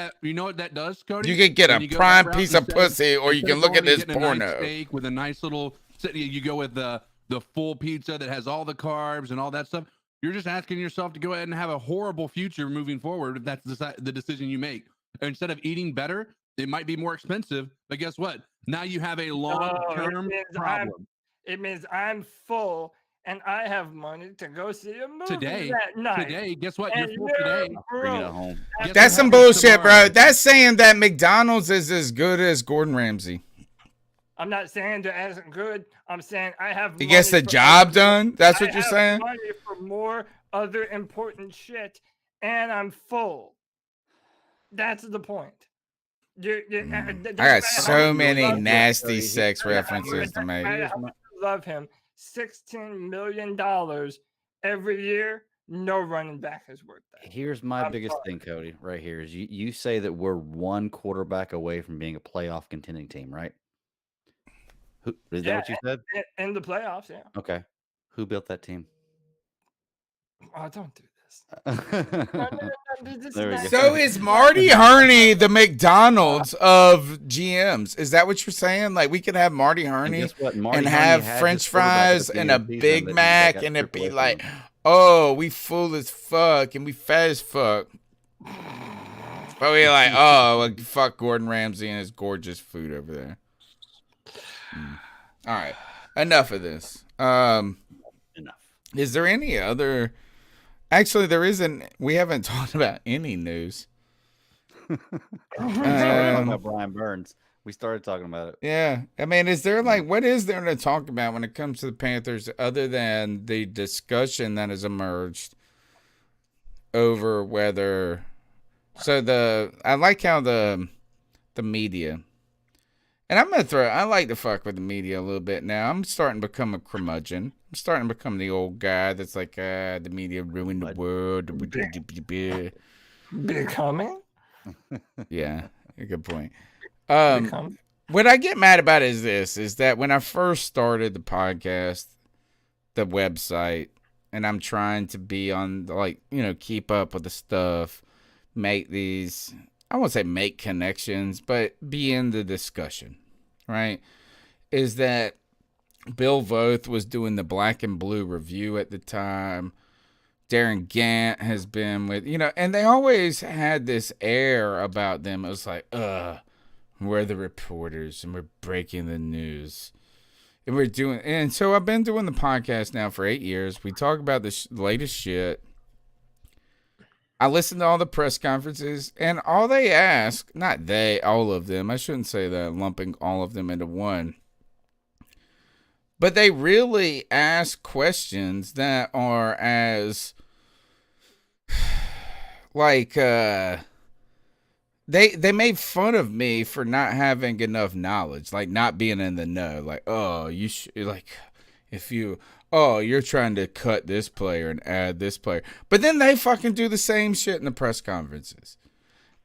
that does, Cody? You can get a prime piece of pussy, or you can look at this porno. Nice steak with a nice little. You go with the full pizza that has all the carbs and all that stuff. You're just asking yourself to go ahead and have a horrible future moving forward if that's the decision you make. Instead of eating better, it might be more expensive. But guess what? Now you have a long-term problem. It means I'm full and I have money to go see a movie that night. Today, guess what? You're full today. Bring it home. That's some bullshit, bro. That's saying that McDonald's is as good as Gordon Ramsay. I'm not saying they're as good. I'm saying I have money. He gets the job done? That's what you're saying? I have money for more other important shit, and I'm full. That's the point. I got so many nasty sex references to make. I love him. $16 million every year. No running back is worth that. Here's my biggest thing, Cody, right here is you say that we're one quarterback away from being a playoff contending team, right? Is that what you said? In the playoffs, yeah. Okay. Who built that team? Oh, don't do this. There we go. So is Marty Herney the McDonald's of GMs? Is that what you're saying? Like we could have Marty And Herney guess what? Marty and Herney have had French his quarterback at fries the and beginning a of the season, Big but that Mac, got and it'd stripped be away from like, him. oh, we full as fuck and we fat as fuck. But we like, oh, well, fuck Gordon Ramsay and his gorgeous food over there. All right, enough of this. Enough. Is there any other? Actually, there isn't. We haven't talked about any news. We started talking about Brian Burns. We started talking about it. Yeah, I mean, is there like what is there to talk about when it comes to the Panthers other than the discussion that has emerged over whether? So I like how the media, and I'm gonna I like to fuck with the media a little bit now. I'm starting to become a curmudgeon. I'm starting to become the old guy that's like, the media ruined the world. Becoming? Yeah, a good point. Becoming? What I get mad about is that when I first started the podcast, the website, and I'm trying to be on, like, keep up with the stuff, make these, I won't say make connections, but be in the discussion, right? Is that Bill Voth was doing the Black and Blue review at the time. Darren Gant has been with, and they always had this air about them. It was like, we're the reporters and we're breaking the news. And so I've been doing the podcast now for 8 years. We talk about the latest shit. I listen to all the press conferences, and all they ask, not they, all of them, I shouldn't say that, lumping all of them into one, but they really ask questions that are as, like, they made fun of me for not having enough knowledge, like not being in the know, like, oh, you're trying to cut this player and add this player. But then they fucking do the same shit in the press conferences.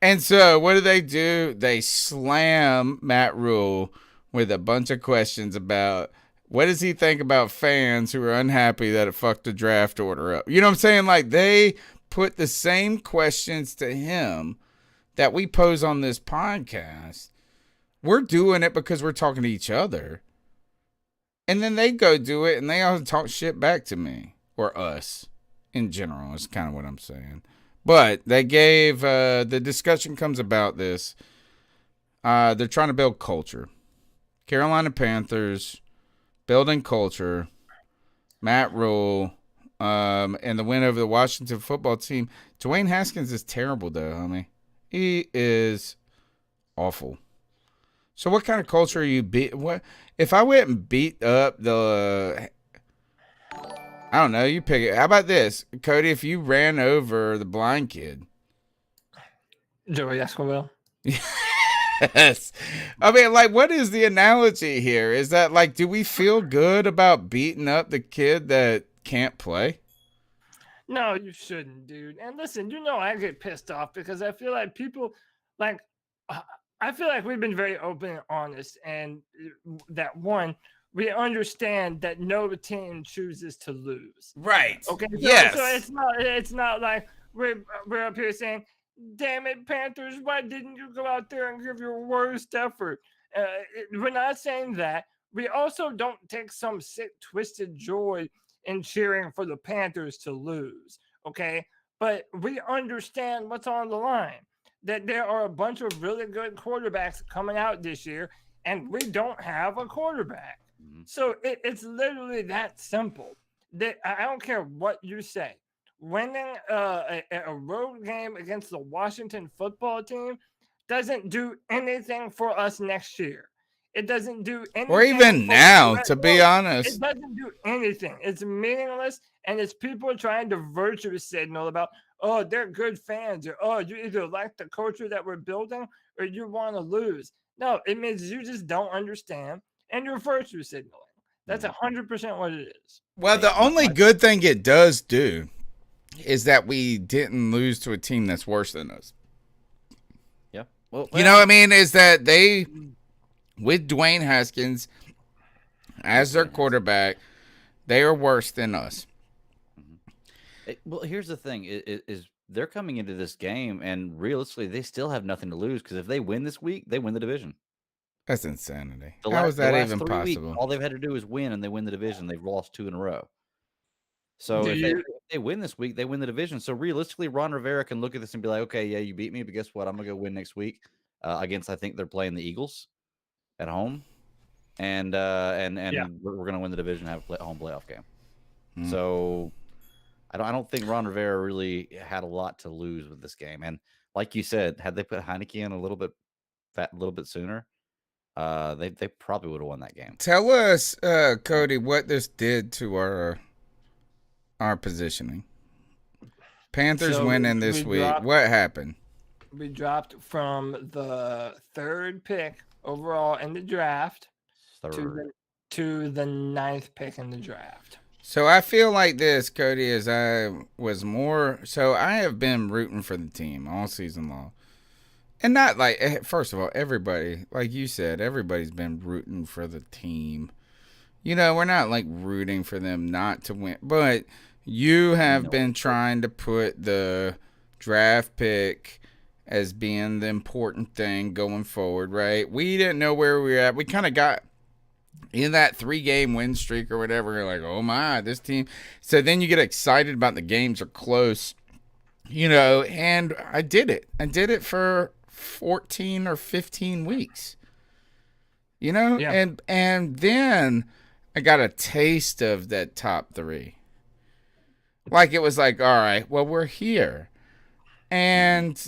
And so what do? They slam Matt Rule with a bunch of questions about what does he think about fans who are unhappy that it fucked the draft order up. You know what I'm saying? Like they put the same questions to him that we pose on this podcast. We're doing it because we're talking to each other. And then they go do it, and they all talk shit back to me. Or us, in general, is kind of what I'm saying. But they gave, the discussion comes about this. They're trying to build culture. Carolina Panthers, building culture. Matt Rule, and the win over the Washington football team. Dwayne Haskins is terrible, though, homie. He is awful. So what kind of culture are you what if I went and beat up I don't know, you pick it. How about this, Cody, if you ran over the blind kid? Joey Escobar. Yes. I mean, like, what is the analogy here? Is that, like, do we feel good about beating up the kid that can't play? No, you shouldn't, dude. And listen, I get pissed off because I feel like people, like, I feel like we've been very open and honest, and that one, we understand that no team chooses to lose. Right. Okay. So, yes. So it's not like we're up here saying, "Damn it, Panthers! Why didn't you go out there and give your worst effort?" We're not saying that. We also don't take some sick, twisted joy in cheering for the Panthers to lose. Okay, but we understand what's on the line. That there are a bunch of really good quarterbacks coming out this year, and we don't have a quarterback. Mm-hmm. So it's literally that simple. That I don't care what you say. Winning a road game against the Washington football team doesn't do anything for us next year. It doesn't do anything. Or even now, to be honest. It doesn't do anything. It's meaningless, and it's people trying to virtue signal about, oh, they're good fans, or, oh, you either like the culture that we're building or you want to lose. No, it means you just don't understand, and you're virtue signaling. That's 100% what it is. Well, the only good thing it does do is that we didn't lose to a team that's worse than us. Yeah. Well, you know what I mean? Is that they, with Dwayne Haskins as their quarterback, they are worse than us. Well, here's the thing: is they're coming into this game, and realistically, they still have nothing to lose because if they win this week, they win the division. That's insanity. The How is the that last even 3 weeks, possible? all they've had to do is win, and they win the division. They've lost 2 in a row. So Do if you? they win this week, they win the division. So realistically, Ron Rivera can look at this and be like, okay, yeah, you beat me, but guess what? I'm gonna go win next week against. I think they're playing the Eagles at home, and Yeah. we're gonna win the division, and have a home playoff game. Hmm. So I don't think Ron Rivera really had a lot to lose with this game. And like you said, had they put Heineke in a little bit sooner, they probably would have won that game. Tell us, Cody, what this did to our positioning. Panthers So winning this week. What happened? We dropped from the 3rd pick overall in the draft to the 9th pick in the draft. So I feel like this, Cody, is I was more. So I have been rooting for the team all season long. And not like, first of all, everybody, like you said, everybody's been rooting for the team. You know, we're not like rooting for them not to win. But you have been trying to put the draft pick as being the important thing going forward, right? We didn't know where we were at. We kind of got in that 3-game win streak or whatever. You're like, oh my, this team. So then you get excited about the games are close, you know, and I did it. I did it for 14 or 15 weeks, you know, and then I got a taste of that top 3. Like it was like, all right, well, we're here. And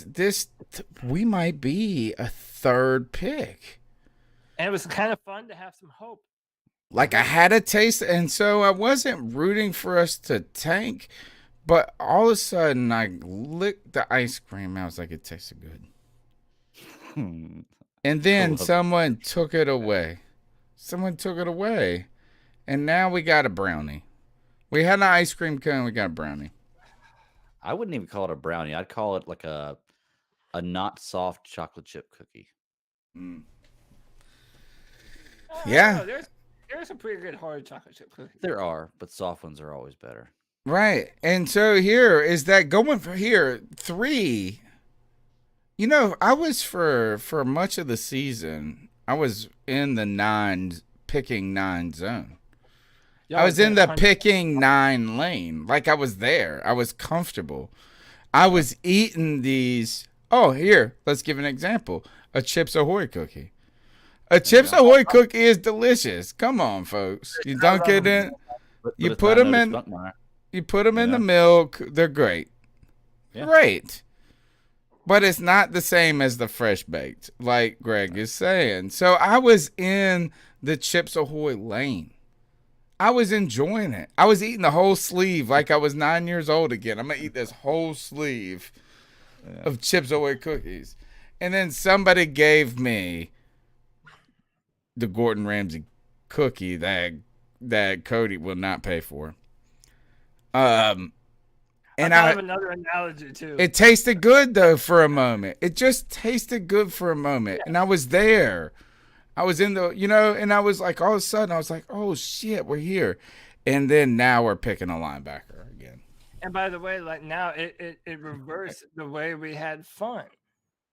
we might be a 3rd pick. And it was kind of fun to have some hope. Like I had a taste, and so I wasn't rooting for us to tank, but all of a sudden I licked the ice cream. I was like, it tasted good. And then someone took it away. Someone took it away. And now we got a brownie. We had an ice cream cone, we got a brownie. I wouldn't even call it a brownie. I'd call it like a not soft chocolate chip cookie. Yeah. There's some pretty good hard chocolate chip cookies. There are, but soft ones are always better. Right. And so here is that going for here 3. You know, I was for much of the season, I was in the picking 9 zone. I was in the picking 9 lane. Like I was there. I was comfortable. I was eating these. Oh, here, let's give an example. A Chips Ahoy cookie. A Chips Ahoy cookie is delicious. Come on, folks. You dunk it in. You put them in. You put them in the milk. They're great. Yeah. Great. But it's not the same as the fresh baked, like Greg is saying. So I was in the Chips Ahoy lane. I was enjoying it. I was eating the whole sleeve like I was 9 years old again. I'm going to eat this whole sleeve of Chips Ahoy cookies. And then somebody gave me the Gordon Ramsay cookie that Cody will not pay for. And I have another analogy too. It tasted good though for a moment. It just tasted good for a moment. And I was there. I was in the, you know, and I was like, all of a sudden, I was like, oh shit, we're here. And then now we're picking a linebacker again. And by the way, like now it reversed the way we had fun.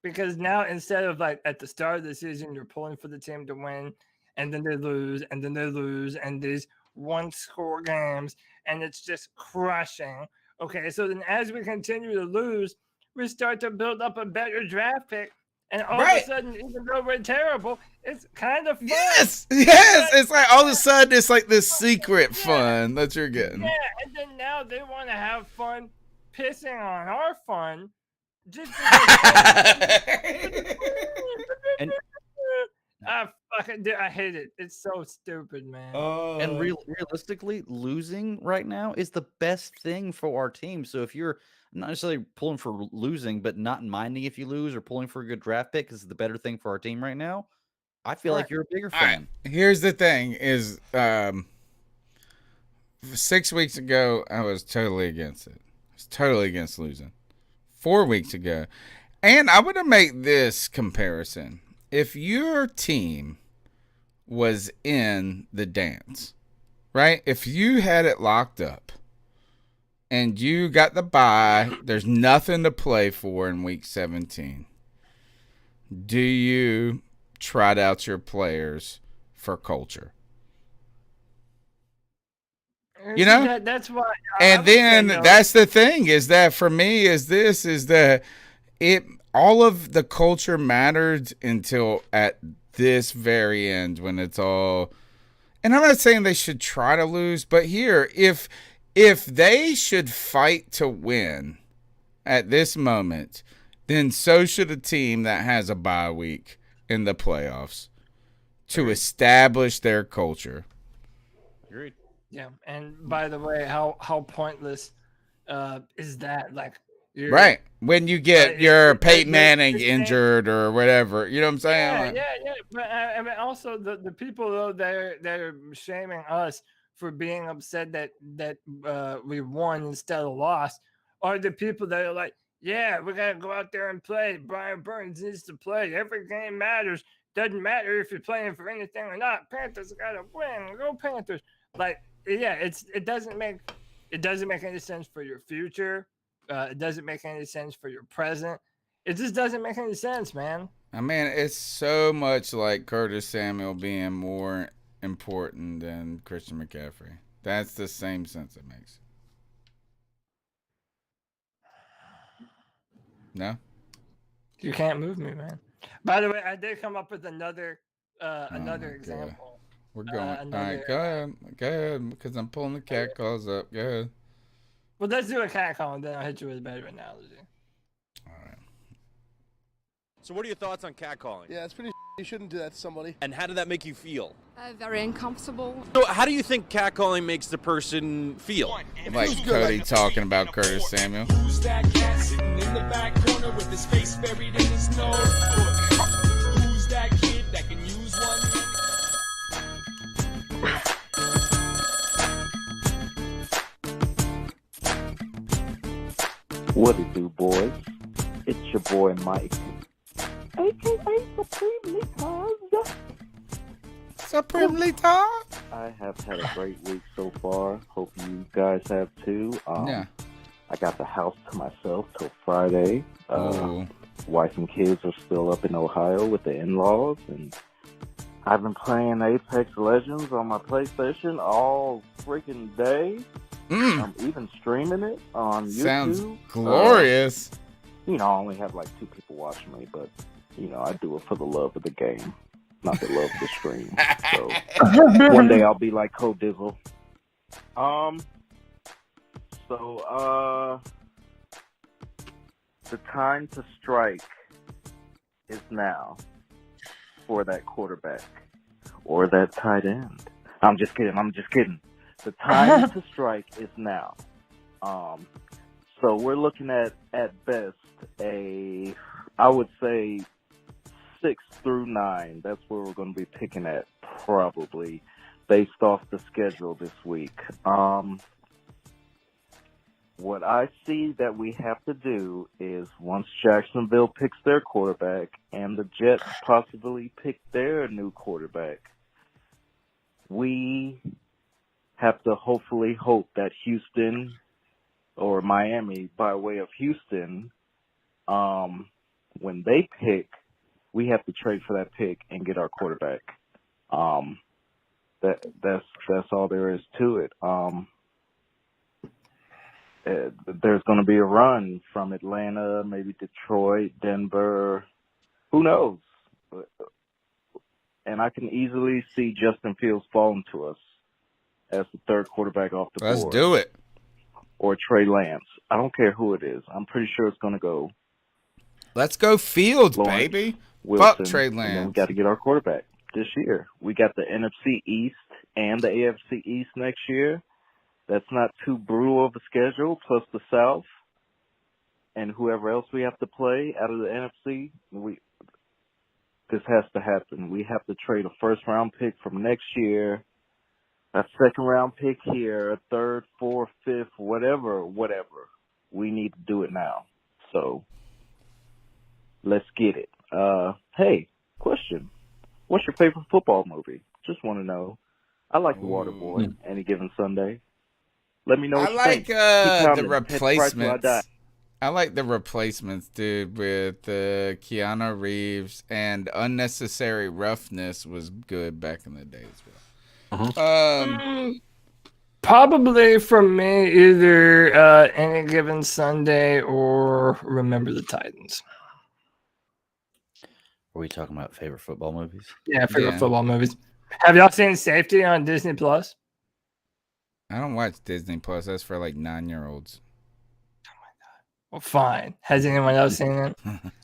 Because now instead of like at the start of the season, you're pulling for the team to win, and then they lose, and then they lose, and these 1-score games, and it's just crushing. Okay, so then as we continue to lose, we start to build up a better draft pick. And all of a sudden, even though we're terrible, it's kind of fun. Yes. It's like all of a sudden, it's like this secret fun that you're getting. Yeah, and then now they want to have fun pissing on our fun. Just and I hate it. It's so stupid, man. And realistically, losing right now is the best thing for our team. So if you're not necessarily pulling for losing, but not minding if you lose, or pulling for a good draft pick is the better thing for our team right now, I feel like you're a bigger fan. Here's the thing is 6 weeks ago, I was totally against it. I was totally against losing. 4 weeks ago. And I want to make this comparison. If your team was in the dance, right? If you had it locked up and you got the bye, there's nothing to play for in week 17. Do you trot out your players for culture? You know? That's why. And then that's the thing is that for me is that all of the culture mattered until at this very end when it's all. And I'm not saying they should try to lose, but here, if they should fight to win at this moment, then so should a team that has a bye week in the playoffs to establish their culture. Agreed. Yeah, and by the way, how pointless is that? Like, right when you get your Peyton Manning injured or whatever, you know what I'm saying? Yeah. But I mean, also the people though they're shaming us for being upset that we won instead of lost are the people that are like, yeah, we gotta go out there and play. Brian Burns needs to play. Every game matters. Doesn't matter if you're playing for anything or not. Panthers gotta win. Go Panthers! Like, yeah, it doesn't make any sense for your future. It doesn't make any sense for your present. It just doesn't make any sense, man. I mean, it's so much like Curtis Samuel being more important than Christian McCaffrey. That's the same sense it makes. No? You can't move me, man. By the way, I did come up with another example. We're going. All right, go ahead, because I'm pulling the cat calls up. Go ahead. Well, let's do a cat call, and then I'll hit you with a better analogy. All right. So what are your thoughts on catcalling? Yeah, it's pretty you shouldn't do that to somebody. And how did that make you feel? Very uncomfortable. So how do you think catcalling makes the person feel? Like Cody talking about Curtis Samuel. Who's that cat sitting in the back corner with his face buried in his nose? Who's that kid that can use one? What it do, boys? It's your boy Mike, aka Supremely Taz. Supremely Taz. I have had a great week so far. Hope you guys have too. Yeah. I got the house to myself till Friday. Wife and kids are still up in Ohio with the in-laws, and I've been playing Apex Legends on my PlayStation all freaking day. I'm even streaming it on YouTube. Sounds glorious. I only have like 2 people watching me, but I do it for the love of the game, not the love of the stream. So one day I'll be like Code Dizzle. The time to strike is now for that quarterback or that tight end. I'm just kidding. The time to strike is now. So we're looking at best I would say 6 through 9. That's where we're going to be picking at probably based off the schedule this week. What I see that we have to do is once Jacksonville picks their quarterback and the Jets possibly pick their new quarterback, we have to hopefully hope that Houston or Miami, by way of Houston, when they pick, we have to trade for that pick and get our quarterback. That's all there is to it. There's going to be a run from Atlanta, maybe Detroit, Denver, who knows? And I can easily see Justin Fields falling to us as the third quarterback off the board. Let's do it. Or Trey Lance. I don't care who it is. I'm pretty sure it's going to go. Let's go Fields, Lawrence, baby. Wilson, Fuck Trey Lance. And then we got to get our quarterback this year. We got the NFC East and the AFC East next year. That's not too brutal of a schedule, plus the South and whoever else we have to play out of the NFC. This has to happen. We have to trade a first-round pick from next year, a second-round pick here, a third, fourth, fifth, whatever. We need to do it now. So let's get it. Hey, question. What's your favorite football movie? Just want to know. I like The Waterboy, Any Given Sunday. Let me know I what you like think. Keep commenting. the Hit the price till I replacements. die. I like the replacements, dude, with Keanu Reeves, and Unnecessary Roughness was good back in the day as well. Probably for me, either Any Given Sunday or Remember the Titans. Are we talking about favorite football movies? Yeah, favorite football movies. Have y'all seen Safety on Disney Plus? I don't watch Disney Plus. That's for like 9-year-olds. Well, fine. Has anyone else seen it?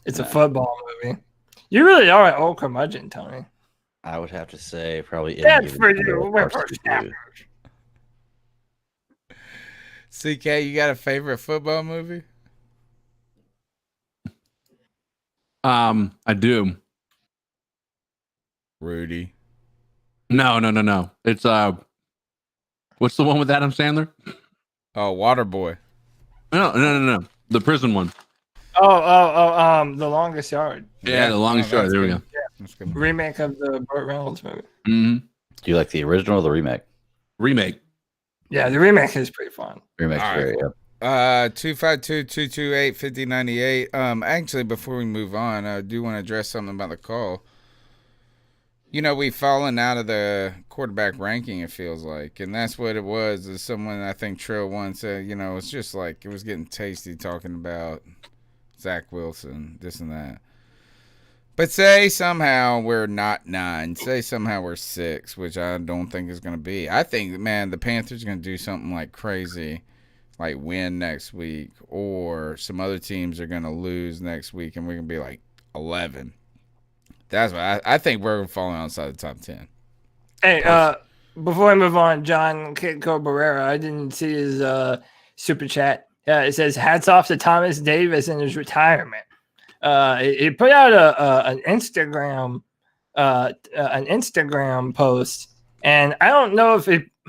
It's a football movie. You really are an old curmudgeon, Tony. I would have to say probably. That's for you. We're first CK, you got a favorite football movie? I do. Rudy. No. It's what's the one with Adam Sandler? Oh, Waterboy. No. The prison one. The Longest Yard. Yeah, The Longest Yard. There we go. Yeah. Remake of the Burt Reynolds movie. Mm-hmm. Do you like the original or the remake? Remake. Yeah, the remake is pretty fun. Remake's great. Yeah. 252-228-5098. Actually, before we move on, I do want to address something about the call. You know, we've fallen out of the quarterback ranking, it feels like. And that's what it was. Is someone, I think Trill once said, you know, it's just like, it was getting tasty talking about Zach Wilson, this and that. But say somehow we're not 9. Say somehow we're 6, which I don't think is going to be. I think, man, the Panthers are going to do something like crazy, like win next week, or some other teams are going to lose next week, and we're going to be like 11. That's what I think we're falling outside the top 10. Hey, before we move on, John Kitco Barrera, I didn't see his super chat. It says, hats off to Thomas Davis in his retirement. He put out an Instagram post, and I don't know if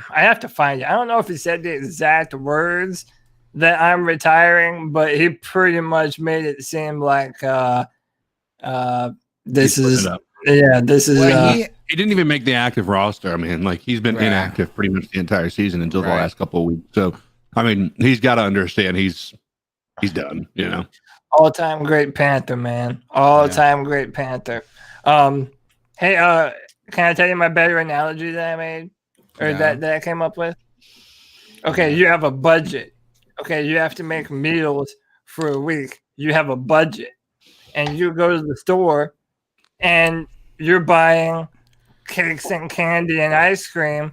I have to find it. I don't know if he said the exact words that I'm retiring, but he pretty much made it seem like this is. Well, he didn't even make the active roster. I mean, like he's been inactive pretty much the entire season until the last couple of weeks. So, I mean, he's got to understand he's done. You know. All-time great Panther, man. All-time great Panther. Hey, can I tell you my better analogy that I made? Or that I came up with? Okay, you have a budget. Okay, you have to make meals for a week. You have a budget. And you go to the store and you're buying cakes and candy and ice cream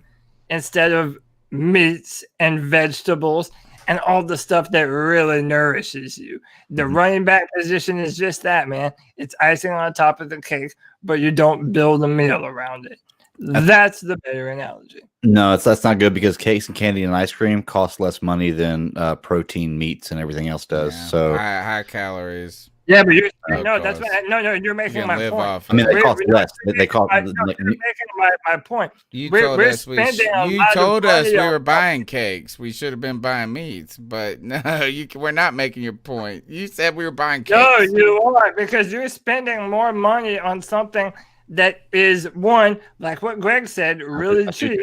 instead of meats and vegetables and all the stuff that really nourishes you. The running back position is just that, man. It's icing on top of the cake, but you don't build a meal around it. That's the better analogy. No, that's not good because cakes and candy and ice cream cost less money than protein, meats, and everything else does. So high calories. Yeah, but you're that's what you're making my point. I mean, they cost less. They cost. You're making my point. You told us we were buying cakes. We should have been buying meats, but no, we're not making your point. You said we were buying cakes. No, you are, because you're spending more money on something that is, one, like what Greg said, really cheap,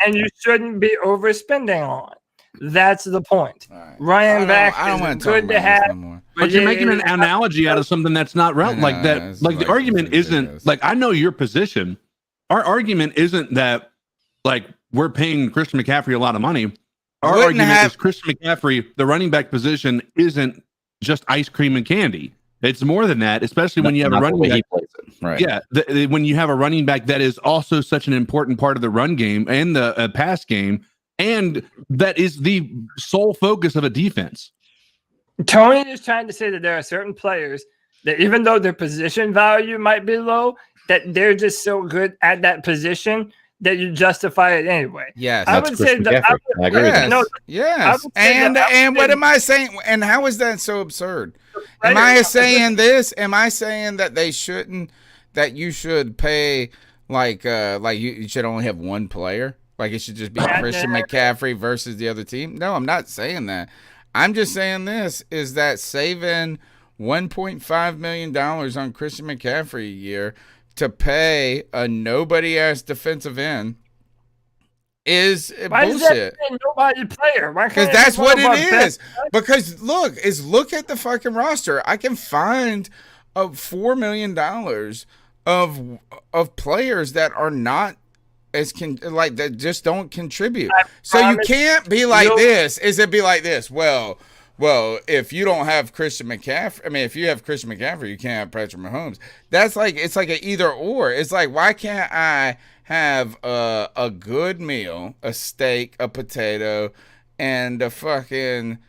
and you shouldn't be overspending on. That's the point. Right. Running back is good to have. But you're making an analogy out of something that's not relevant. Like that. Like the argument isn't like, I know your position. Our argument isn't that like we're paying Christian McCaffrey a lot of money. Our argument is Christian McCaffrey, the running back position, isn't just ice cream and candy. It's more than that, especially when you have a running back. Right. Yeah, when you have a running back that is also such an important part of the run game and the pass game. And that is the sole focus of a defense. Tony is trying to say that there are certain players that even though their position value might be low, that they're just so good at that position that you justify it anyway. Yes. I would say that. I agree with that. Yes. And what am I saying? And how is that so absurd? Am I saying this? Am I saying that they shouldn't, that you should pay like you should only have one player? Like it should just be Christian McCaffrey versus the other team? No, I'm not saying that. I'm just saying this is that saving $1.5 million on Christian McCaffrey a year to pay a nobody-ass defensive end is Why bullshit. Is that nobody player? Why Because can't that's what it is. best- Because look at the fucking roster. I can find $4 million of players that are not that just don't contribute. So you can't be like this. Is it be like this? Well, if you don't have Christian McCaffrey, I mean, if you have Christian McCaffrey, you can't have Patrick Mahomes. That's like, it's like an either or. It's like, why can't I have a good meal, a steak, a potato, and a fucking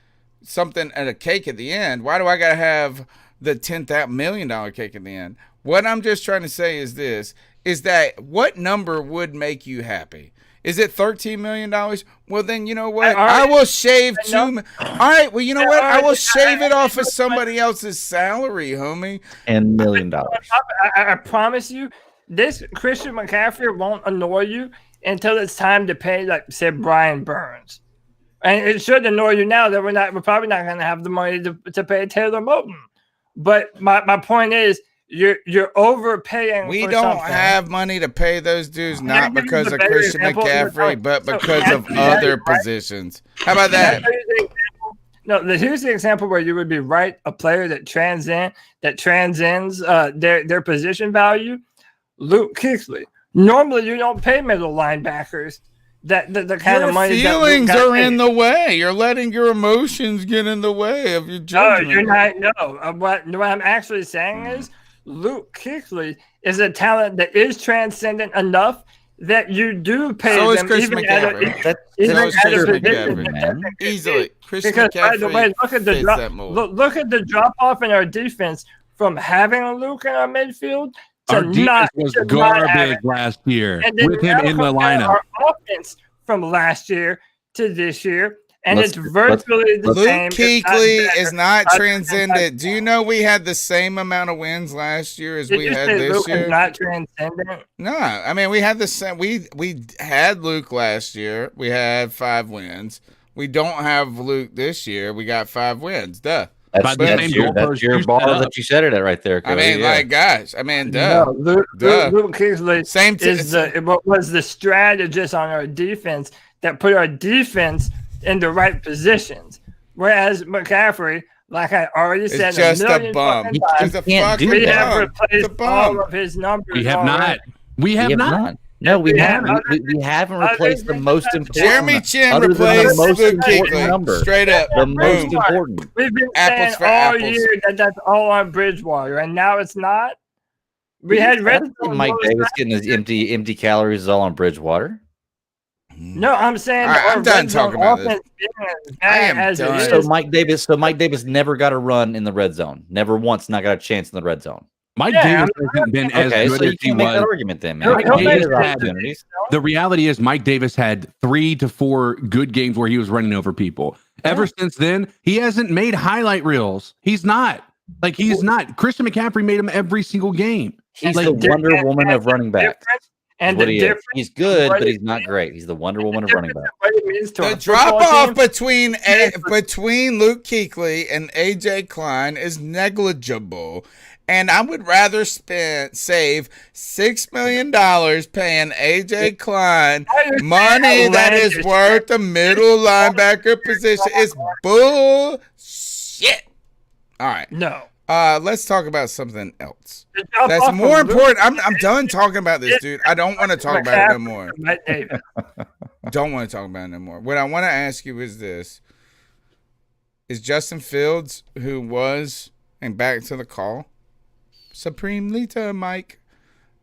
something and a cake at the end? Why do I gotta have the $10 million cake at the end? What I'm just trying to say is this: is that what number would make you happy? Is it $13 million? Well, then you know what? I will shave All right. Well, you know what? I will shave it off of somebody else's salary, homie. $10 million. I promise you, this Christian McCaffrey won't annoy you until it's time to pay, like, say, Brian Burns. And it should annoy you now that we're probably not going to have the money to pay Taylor Moton. But my point is, you're overpaying. We don't have money to pay those dudes, not because of Christian McCaffrey, but because of other positions. How about that? No, here's the example where you would be right. A player that transcends their position value. Luke Kuechly. Normally, you don't pay middle linebackers the kind of money. Your feelings are in the way. You're letting your emotions get in the way of your judgment. No, you're not. No, what I'm actually saying is, Luke Kuechly is a talent that is transcendent enough that you do pay so them. Is Chris McCaffrey. Easily. Chris McCaffrey, by the way, look at the drop off in our defense from having Luke in our midfield. Our defense was garbage last year with him in the lineup. Our offense from last year to this year. And it's virtually the same. Luke Kuechly is not transcendent. Do you know we had the same amount of wins last year as we had this Luke year? Is not transcendent. No, I mean we had the same. We had Luke last year. We had 5 wins. We don't have Luke this year. We got 5 wins. Duh. That's your bar that you said it at right there, Cody. I mean, like, guys. I mean, duh. No, Luke Kuechly was the strategist on our defense that put our defense in the right positions, whereas McCaffrey, like I already said, it's just a bum. He's a fucking we bum. have replaced all of his numbers. We have not. We have not. No, we haven't. We haven't replaced the most important. Jeremy Chin replaced Luke Kuechly. Straight up, the most important. We've been saying all year that's all on Bridgewater, and now it's not. We had Mike Davis getting his empty calories is all on Bridgewater. No, I'm saying I'm done talking about this. I am done. So Mike Davis never got a run in the red zone. Never once not got a chance in the red zone. Mike Davis hasn't been as good as he was. Argument then, man. The reality is Mike Davis had 3 to 4 good games where he was running over people. Ever since then, he hasn't made highlight reels. He's not. Christian McCaffrey made him every single game. He's the Wonder Woman of running back. And he's good, but he's not great. He's the Wonder Woman of running back. The drop off between Luke Kuechly and AJ Klein is negligible, and I would rather save $6 million paying AJ Klein money that is worth a middle linebacker position. It's bullshit. All right, no. Let's talk about something else. That's more important. I'm done talking about this, dude. I don't want to talk about it no more. Don't want to talk about it no more. What I want to ask you is this. Is Justin Fields, who was, and back to the call, Supreme Lita Mike,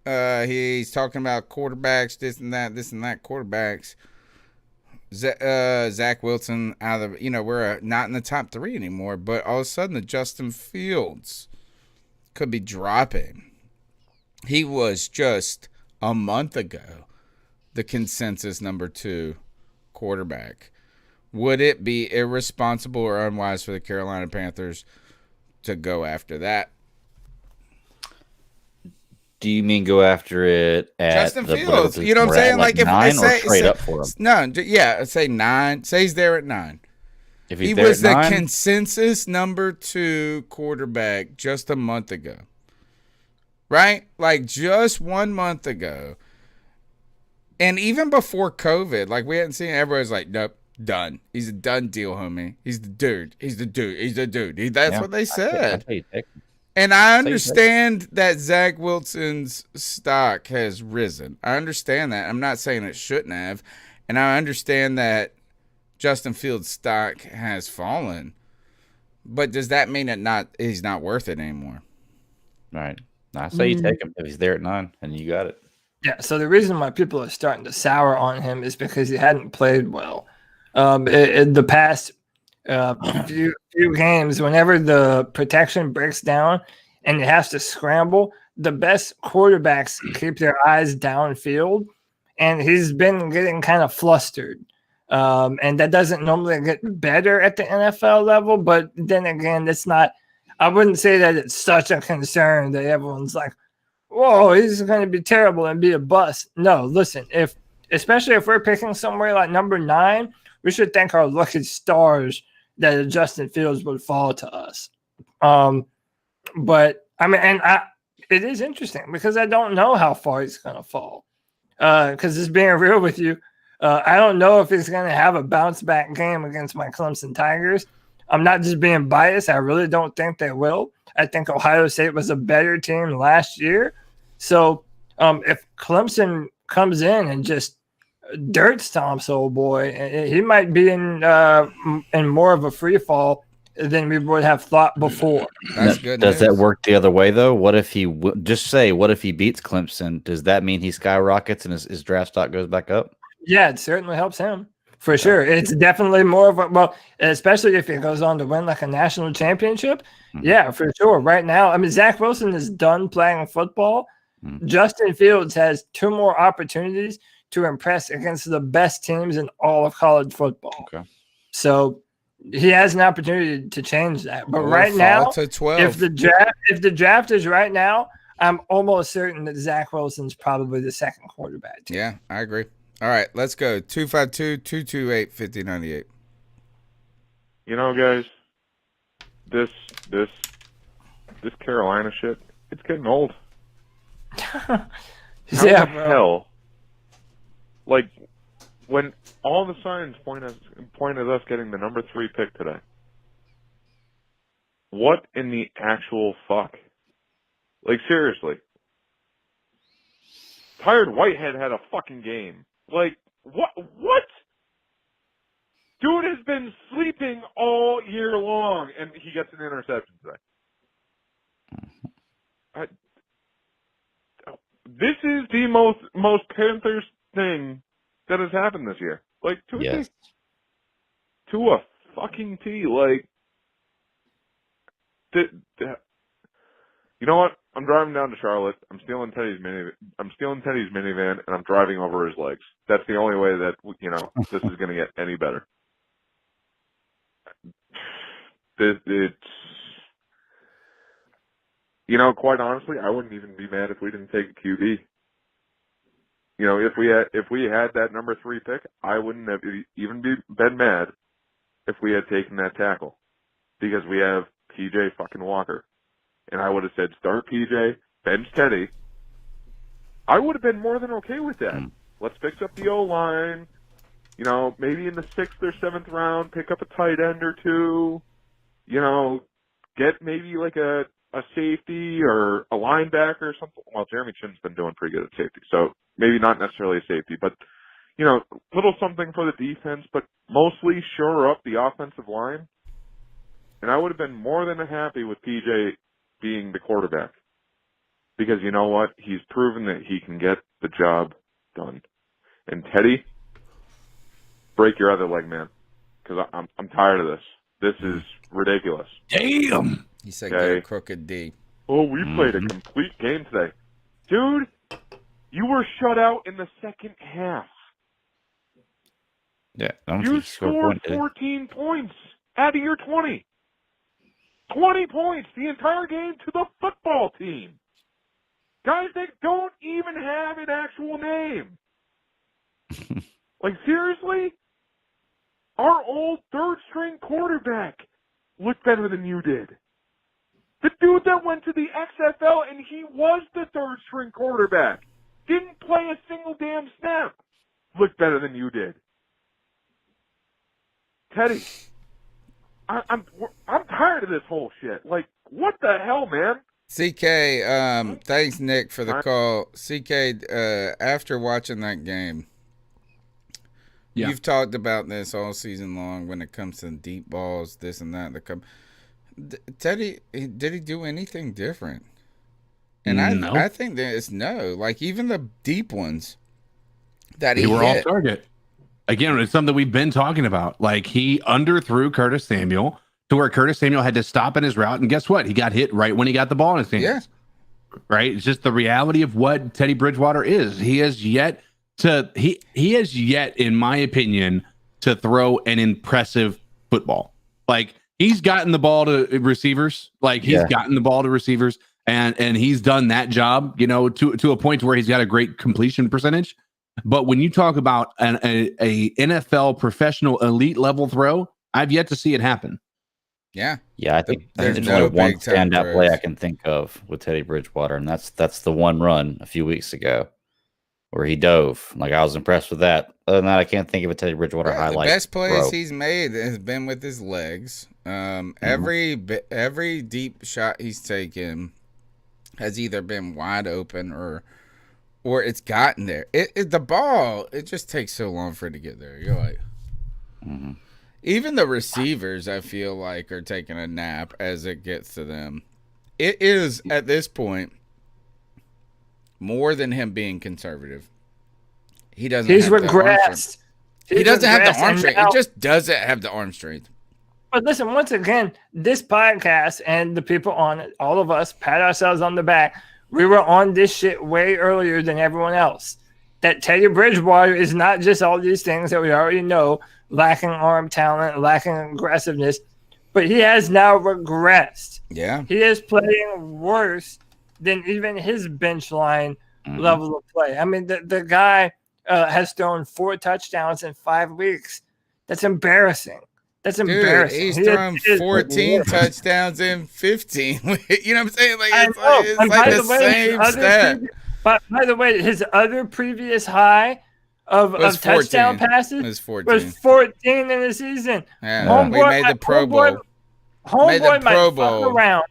he's talking about quarterbacks, this and that quarterbacks. Zach Wilson out of we're not in the top 3 anymore, but all of a sudden the Justin Fields could be dropping. He was just a month ago the consensus number 2 quarterback. Would it be irresponsible or unwise for the Carolina Panthers to go after that? Do you mean go after it at Justin Fields? You know what I'm saying? Like if 9 or trade up for him? No, yeah, say 9. Say he's there at 9. If he was the consensus number 2 quarterback just a month ago, right? Like just 1 month ago. And even before COVID, like we hadn't seen, everybody's like, nope, done. He's a done deal, homie. He's the dude. He's the dude. He's the dude. That's what they said. And I understand that Zach Wilson's stock has risen. I understand that. I'm not saying it shouldn't have. And I understand that Justin Fields' stock has fallen. But does that mean he's not worth it anymore? Right. I say you take him if he's there at 9, and you got it. Yeah, so the reason why people are starting to sour on him is because he hadn't played well. In the past few games, whenever the protection breaks down and it has to scramble, the best quarterbacks keep their eyes downfield, and he's been getting kind of flustered. And that doesn't normally get better at the NFL level, but then again, it's not – I wouldn't say that it's such a concern that everyone's like, whoa, he's going to be terrible and be a bust. No, listen, especially if we're picking somewhere like number 9, we should thank our lucky stars that Justin Fields would fall to us. But I mean, it is interesting because I don't know how far he's going to fall. Because just being real with you, I don't know if he's going to have a bounce back game against my Clemson Tigers. I'm not just being biased. I really don't think they will. I think Ohio State was a better team last year. So if Clemson comes in and just dirt stomps old boy, he might be in more of a free fall than we would have thought before. That's good. Does that work the other way, though? What if he what if he beats Clemson? Does that mean he skyrockets and his draft stock goes back up? Yeah, it certainly helps him. For sure. It's definitely more of a, especially if he goes on to win like a national championship. Mm-hmm. Yeah, for sure. Right now, I mean, Zach Wilson is done playing football. Mm-hmm. Justin Fields has 2 more opportunities to impress against the best teams in all of college football. Okay. So he has an opportunity to change that. But right now, to 12. if the draft is right now, I'm almost certain that Zach Wilson's probably the second quarterback team. Yeah, I agree. All right, let's go. 252-228-5098. You know, guys, this Carolina shit, it's getting old. How the hell? Like, when all the signs point at us getting the number 3 pick today, what in the actual fuck? Like, seriously. Tired Whitehead had a fucking game. Like, what? Dude has been sleeping all year long, and he gets an interception today. This is the most Panthers thing that has happened this year. Like, to a fucking T. Like, you know what? I'm driving down to Charlotte. I'm stealing Teddy's minivan, and I'm driving over his legs. That's the only way that this is going to get any better. Quite honestly, I wouldn't even be mad if we didn't take a QB. If we had that number 3 pick, I wouldn't have even been mad if we had taken that tackle, because we have PJ fucking Walker. And I would have said, start PJ, bench Teddy. I would have been more than okay with that. Let's fix up the O-line. Maybe in the 6th or 7th round, pick up a tight end or 2. Get maybe like a safety or a linebacker or something. Well, Jeremy Chin's been doing pretty good at safety, so maybe not necessarily a safety, but, little something for the defense, but mostly shore up the offensive line. And I would have been more than happy with PJ being the quarterback, because you know what? He's proven that he can get the job done. And Teddy, break your other leg, man, because I'm tired of this. This is ridiculous. Damn. He said, "Get a crooked D." Oh, we played a complete game today, dude. You were shut out in the second half. Yeah, you scored 14 points out of your 20. 20 points the entire game to the football team. Guys that don't even have an actual name. Like, seriously? Our old third-string quarterback looked better than you did. The dude that went to the XFL and he was the third-string quarterback didn't play a single damn snap. looked better than you did. Teddy, I'm tired of this whole shit. Like, what the hell, man? CK, thanks Nick for the call. CK, after watching that game, you've talked about this all season long when it comes to deep balls, this and that. Teddy, did he do anything different? And I think that it's no. Like, even the deep ones that he were hit. off target. Again, it's something we've been talking about. Like, he underthrew Curtis Samuel to where Curtis Samuel had to stop in his route. And guess what? He got hit right when he got the ball in his hands. Yeah. Right? It's just the reality of what Teddy Bridgewater is. He has yet, in my opinion, to throw an impressive football. Like, he's gotten the ball to receivers. And he's done that job, to a point where he's got a great completion percentage. But when you talk about a NFL professional elite level throw, I've yet to see it happen. Yeah, I think there's only one standout play I can think of with Teddy Bridgewater, and that's the one run a few weeks ago where he dove. Like, I was impressed with that. Other than that, I can't think of a Teddy Bridgewater highlight. The best plays he's made has been with his legs. Every deep shot he's taken has either been wide open or it's gotten there. The ball, it just takes so long for it to get there. You're like, even the receivers, I feel like, are taking a nap as it gets to them. It is, at this point, more than him being conservative. He's regressed. He doesn't have the arm strength. He just doesn't have the arm strength. But listen, once again, this podcast and the people on it, all of us, pat ourselves on the back. We were on this shit way earlier than everyone else. That Teddy Bridgewater is not just all these things that we already know, lacking arm talent, lacking aggressiveness, but he has now regressed. Yeah. He is playing worse than even his bench line level of play. I mean, the guy has thrown 4 touchdowns in 5 weeks. That's embarrassing. That's embarrassing. He's thrown 14 touchdowns in 15. You know what I'm saying? Like, it's like the same stat. By the way, his other previous high of touchdown passes was 14 in the season. Yeah, we made the Pro Bowl. Homeboy might fuck around.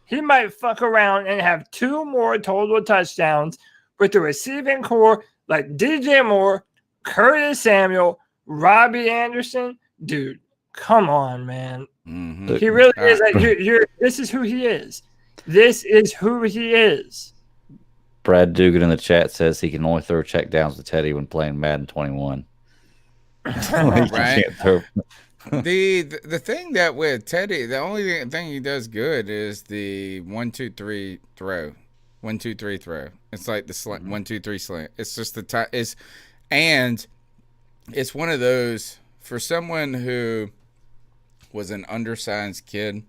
He might fuck around and have 2 more total touchdowns with the receiving core like DJ Moore, Curtis Samuel, Robbie Anderson. Dude, come on, man. He really is. Like, this is who he is. This is who he is. Brad Dugan in the chat says he can only throw checkdowns to Teddy when playing Madden 21. Right. The thing that with Teddy, the only thing he does good is the 1-2-3 throw. 1-2-3 throw. It's like the 1-2-3 slant. It's just the and it's one of those for someone who was an undersized kid.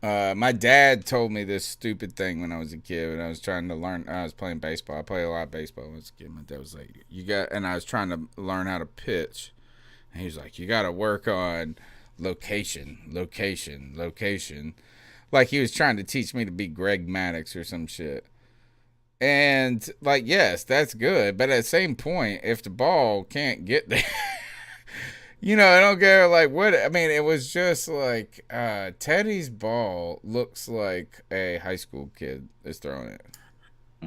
My dad told me this stupid thing when I was a kid, when I was trying to learn. I was playing baseball. I played a lot of baseball when I was a kid. My dad was like, and I was trying to learn how to pitch. And he was like, you got to work on location. Like, he was trying to teach me to be Greg Maddux or some shit. And, like, yes, that's good. But at the same point, if the ball can't get there, I don't care, like, what. I mean, it was just like Teddy's ball looks like a high school kid is throwing it.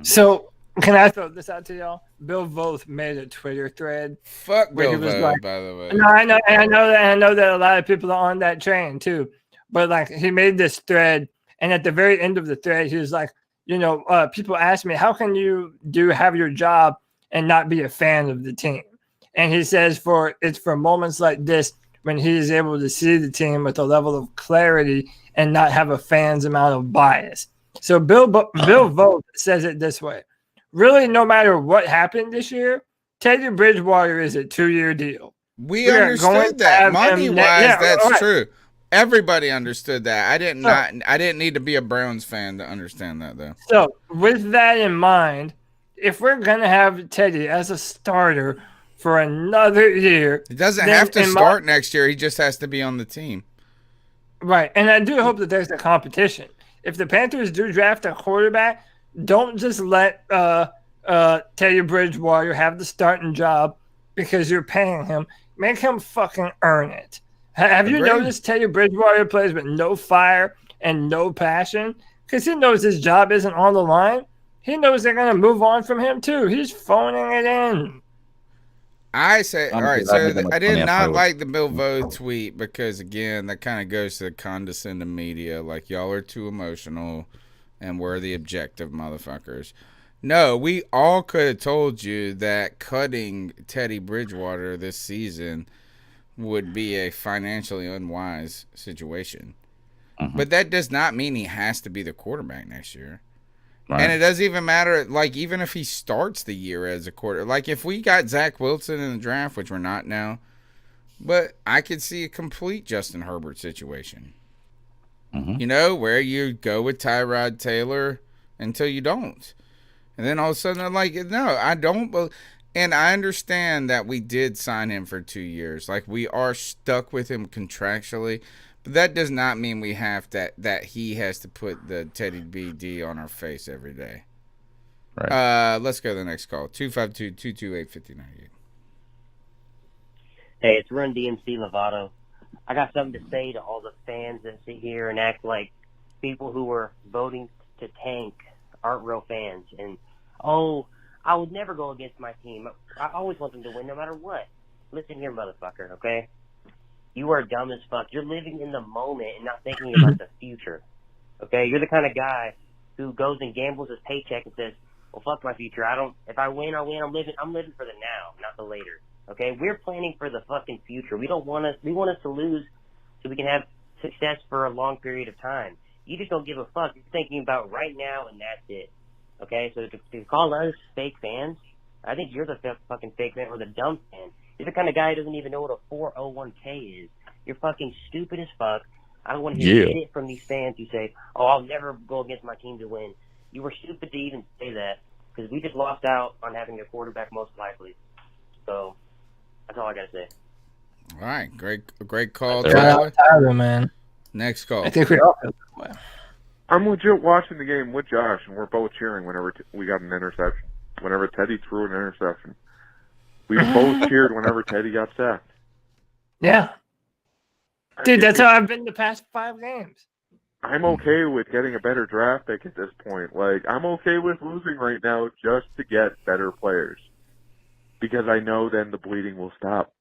So, can I throw this out to y'all? Bill Voth made a Twitter thread. Fuck Bill Voth, by the way. No, I know that a lot of people are on that train too. But, like, he made this thread, and at the very end of the thread, he was like, people ask me, how can you have your job and not be a fan of the team? And he says it's for moments like this when he is able to see the team with a level of clarity and not have a fan's amount of bias. So Bill Vogt says it this way. Really, no matter what happened this year, Teddy Bridgewater is a 2-year deal. We understood that. Money-wise, that's true. Everybody understood that. I didn't need to be a Browns fan to understand that, though. So with that in mind, if we're gonna have Teddy as a starter for another year, he doesn't have to start next year. He just has to be on the team. Right, and I do hope that there's a competition. If the Panthers do draft a quarterback, don't just let Teddy Bridgewater have the starting job because you're paying him. Make him fucking earn it. Have you noticed Teddy Bridgewater plays with no fire and no passion? Because he knows his job isn't on the line. He knows they're going to move on from him, too. He's phoning it in. I say, all right, so I did not like the Bill Vo tweet because, again, that kind of goes to the condescending media. Like, y'all are too emotional and we're the objective motherfuckers. No, we all could have told you that cutting Teddy Bridgewater this season would be a financially unwise situation. But that does not mean he has to be the quarterback next year. Right. And it doesn't even matter, like, even if he starts the year as a quarter. Like, if we got Zach Wilson in the draft, which we're not now, but I could see a complete Justin Herbert situation. You know, where you go with Tyrod Taylor until you don't. And then all of a sudden they're like, no, I don't. And I understand that we did sign him for 2 years. Like, we are stuck with him contractually. But that does not mean we have that he has to put the Teddy BD on our face every day. Right. Let's go to the next call. 252-228-5098. Hey, it's Run DMC Lovato. I got something to say to all the fans that sit here and act like people who were voting to tank aren't real fans. And, I would never go against my team. I always want them to win no matter what. Listen here, motherfucker, okay? You are dumb as fuck. You're living in the moment and not thinking about the future, okay? You're the kind of guy who goes and gambles his paycheck and says, well, fuck my future. If I win, I win. I'm living for the now, not the later, okay? We're planning for the fucking future. We want us to lose so we can have success for a long period of time. You just don't give a fuck. You're thinking about right now and that's it. Okay, so to call us fake fans, I think you're the fucking fake fan or the dumb fan. You're the kind of guy who doesn't even know what a 401k is. You're fucking stupid as fuck. I don't want to hear shit from these fans who say, I'll never go against my team to win. You were stupid to even say that because we just lost out on having a quarterback most likely. So that's all I got to say. All right, great call, Tyler, man. Next call. I think we all feel that way. I'm legit watching the game with Josh, and we're both cheering whenever we got an interception. Whenever Teddy threw an interception. We both cheered whenever Teddy got sacked. Yeah. Dude, that's how I've been the past 5 games. I'm okay with getting a better draft pick at this point. Like, I'm okay with losing right now just to get better players. Because I know then the bleeding will stop.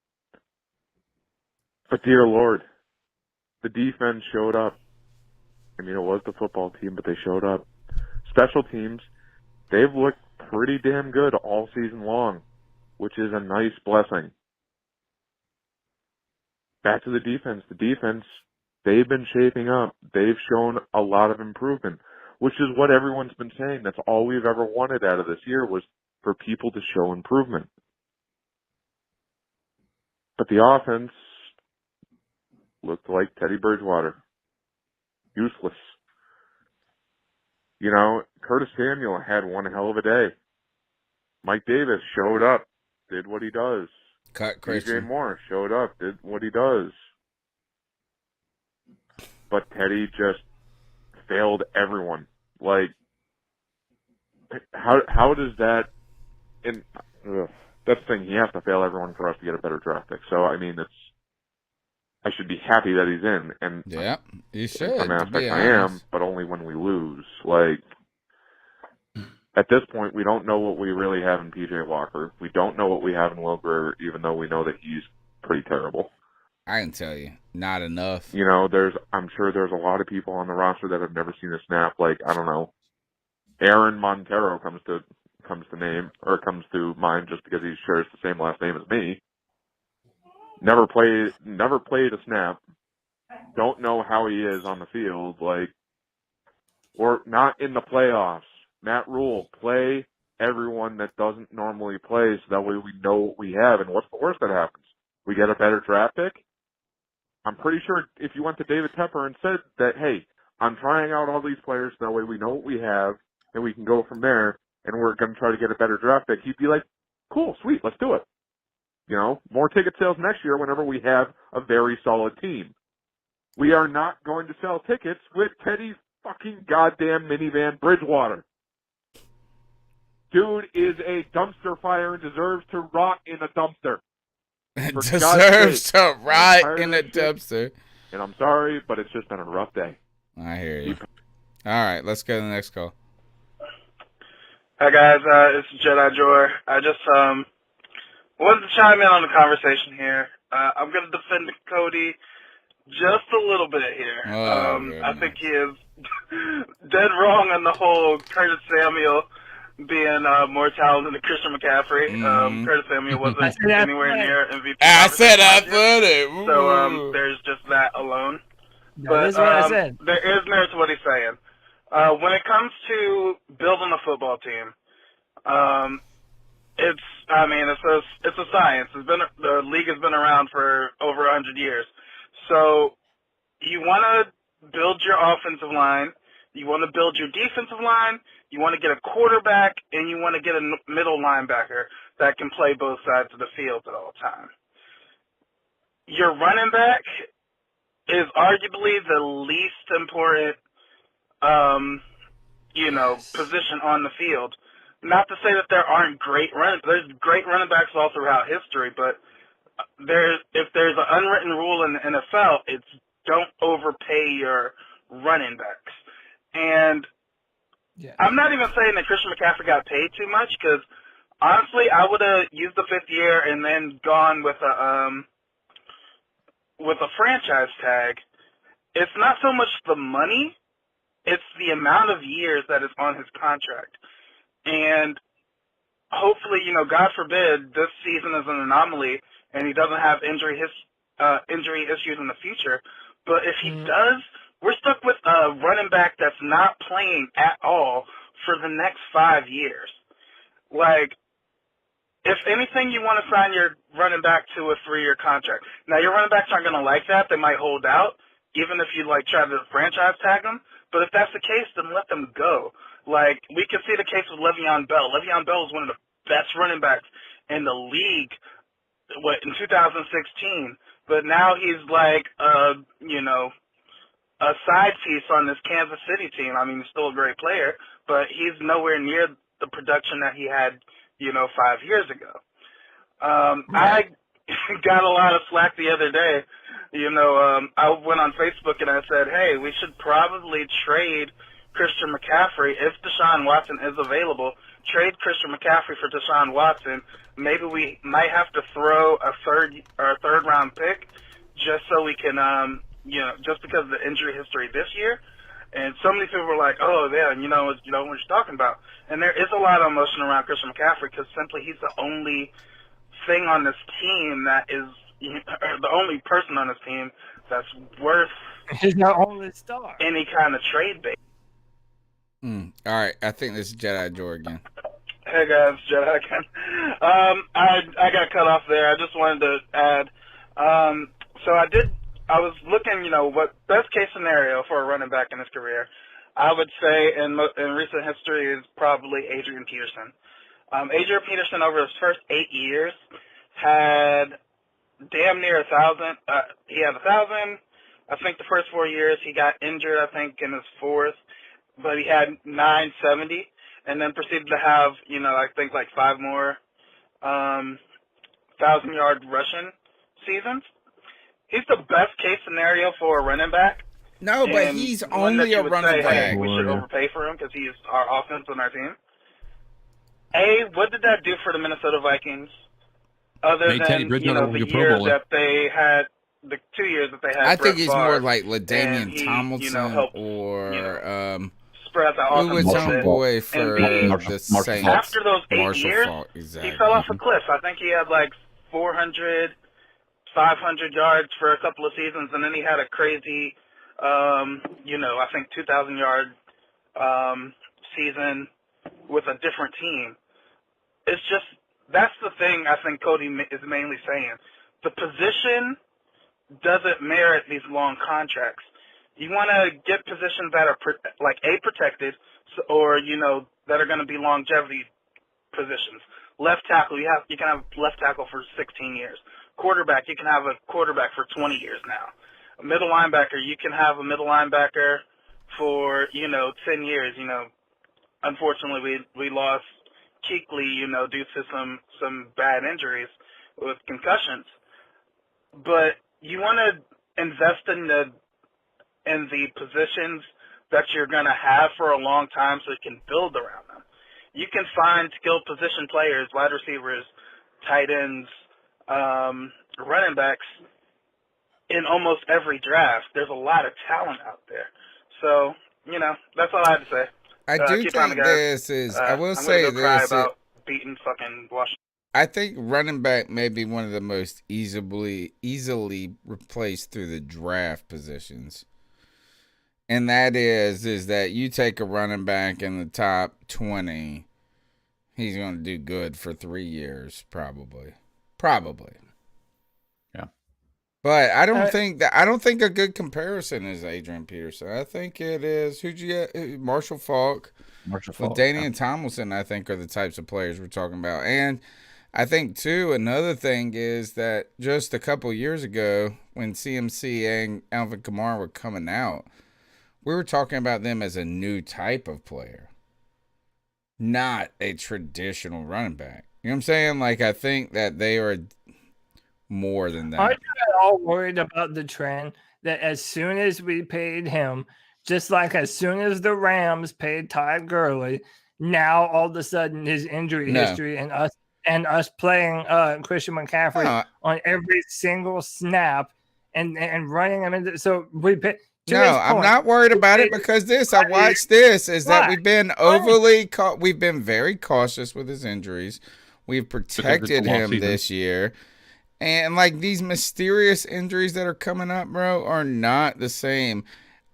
But dear Lord, the defense showed up. I mean, it was the football team, but they showed up. Special teams, they've looked pretty damn good all season long, which is a nice blessing. Back to the defense. The defense, they've been shaping up. They've shown a lot of improvement, which is what everyone's been saying. That's all we've ever wanted out of this year was for people to show improvement. But the offense looked like Teddy Bridgewater. Useless. You know, Curtis Samuel had one hell of a day. Mike Davis showed up, did what he does. DJ Moore showed up, did what he does. But Teddy just failed everyone. Like, how does that? And that's the thing. He has to fail everyone for us to get a better draft pick. So I mean, I should be happy that he's in, and yeah, you should. In some aspects, I am, but only when we lose. Like, at this point, we don't know what we really have in P.J. Walker. We don't know what we have in Will Greer, even though we know that he's pretty terrible. I can tell you, not enough. You know, I'm sure there's a lot of people on the roster that have never seen a snap. Like, I don't know, Aaron Montero comes to mind just because he shares the same last name as me. Never played a snap. Don't know how he is on the field, like, or not in the playoffs. Matt Rule, play everyone that doesn't normally play so that way we know what we have. And what's the worst that happens? We get a better draft pick? I'm pretty sure if you went to David Tepper and said that, hey, I'm trying out all these players so that way we know what we have and we can go from there and we're going to try to get a better draft pick, he'd be like, cool, sweet, let's do it. You know, more ticket sales next year whenever we have a very solid team. We are not going to sell tickets with Teddy fucking goddamn minivan Bridgewater. Dude is a dumpster fire and deserves to rot in a dumpster. For God's Deserves sake. to I'm rot tired in of a this shit, dumpster. and I'm sorry, but it's just been a rough day. I hear you. All right, let's go to the next call. Hi guys, it's Jedi Joy. I just wanted to chime in on the conversation here. I'm going to defend Cody just a little bit here. I think he is dead wrong on the whole Curtis Samuel being more talented than Christian McCaffrey. Curtis Samuel wasn't anywhere near MVP. I said athletic. So there's just that alone. That is what I said. There is merit to what he's saying. When it comes to building a football team, it's a science. The league has been around for over 100 years. So you want to build your offensive line, you want to build your defensive line, you want to get a quarterback, and you want to get a middle linebacker that can play both sides of the field at all times. Your running back is arguably the least important, position on the field. Not to say that there aren't there's great running backs all throughout history, but if there's an unwritten rule in the NFL, it's don't overpay your running backs. And I'm not even saying that Christian McCaffrey got paid too much, because honestly, I would have used the 5th year and then gone with a franchise tag. It's not so much the money, it's the amount of years that is on his contract. And hopefully, God forbid, this season is an anomaly and he doesn't have injury issues in the future. But if he does, we're stuck with a running back that's not playing at all for the next 5 years. Like, if anything, you want to sign your running back to a 3-year contract. Now, your running backs aren't going to like that. They might hold out, even if you, try to franchise tag them. But if that's the case, then let them go. Like, we can see the case with Le'Veon Bell. Le'Veon Bell is one of the best running backs in the league, in 2016. But now he's a side piece on this Kansas City team. I mean, he's still a great player, but he's nowhere near the production that he had, 5 years ago. I got a lot of slack the other day. I went on Facebook and I said, hey, we should probably trade Christian McCaffrey if Deshaun Watson is available. Trade Christian McCaffrey for Deshaun Watson. Maybe we might have to throw a third round pick just so we can, just because of the injury history this year. And so many people were like, oh, yeah, you know what you're talking about. And there is a lot of emotion around Christian McCaffrey because simply he's the only thing on this team that is the only person on this team that's worth He's the only star. Any kind of trade bait. All right, I think this is Jedi Joe again. Hey guys, Jedi again. I got cut off there. I just wanted to add. So I was looking, what best case scenario for a running back in his career. I would say in recent history is probably Adrian Peterson. Adrian Peterson over his first 8 years had damn near 1,000. He had 1,000. I think the first 4 years he got injured, I think, in his fourth, but he had 970 and then proceeded to have, I think like 5 more 1,000-yard rushing seasons. He's the best case scenario for a running back. No, but he's only a running back. Hey, we should overpay for him because he's our offense on our team. What did that do for the Minnesota Vikings? Other than the years that they had, the 2 years that they had. I think he's more Favre, like LaDainian Tomlinson helped, or spread the who was offense homeboy for the Saints? After those 8 years, exactly. he fell off a cliff. I think he had like 400, 500 yards for a couple of seasons, and then he had a crazy, I think 2,000-yard season with a different team. It's just, that's the thing I think Cody is mainly saying. The position doesn't merit these long contracts. You want to get positions that are protected, or that are going to be longevity positions. Left tackle, you can have left tackle for 16 years. Quarterback, you can have a quarterback for 20 years now. A middle linebacker, you can have a middle linebacker for 10 years. Unfortunately, we lost Kuechly, due to some bad injuries with concussions. But you want to invest in the positions that you're going to have for a long time so you can build around them. You can find skilled position players, wide receivers, tight ends, running backs in almost every draft. There's a lot of talent out there. So, that's all I have to say. I do keep on, think guys. this is, I will I'm say gonna go cry this. about beating fucking Washington. I think running back may be one of the most easily replaced through the draft positions. And that is that you take a running back in the top 20, he's going to do good for 3 years, probably. Yeah. But I don't think a good comparison is Adrian Peterson. I think it is Marshall Faulk. With Danny and Tomlinson, I think, are the types of players we're talking about. And I think, too, another thing is that just a couple years ago when CMC and Alvin Kamara were coming out, we were talking about them as a new type of player, not a traditional running back. You know what I'm saying? Like, I think that they are more than that. Aren't you at all worried about the trend that as soon as we paid him, just like as soon as the Rams paid Todd Gurley, now all of a sudden his injury history and us playing Christian McCaffrey on every single snap and running him into, so we pay. I'm not worried about it because I watched this, is that we've been we've been very cautious with his injuries. We've protected him this year. And like these mysterious injuries that are coming up, bro, are not the same.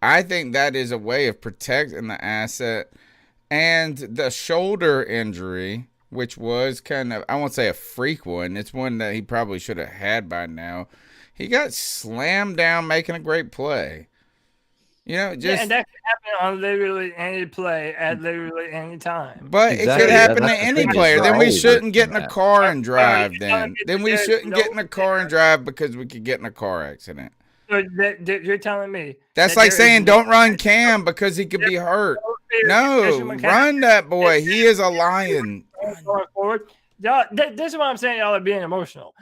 I think that is a way of protecting the asset. And the shoulder injury, which was kind of, I won't say a freak one, it's one that he probably should have had by now. He got slammed down making a great play. And that can happen on literally any play at literally any time. But it could happen to any player. Then we shouldn't get in a car and drive. Then we shouldn't get in a car and drive because we could get in a car accident. So you're telling me that's like saying don't run Cam because he could be hurt. No, run that boy. He is a lion. Going forward, this is what I'm saying. Y'all are being emotional.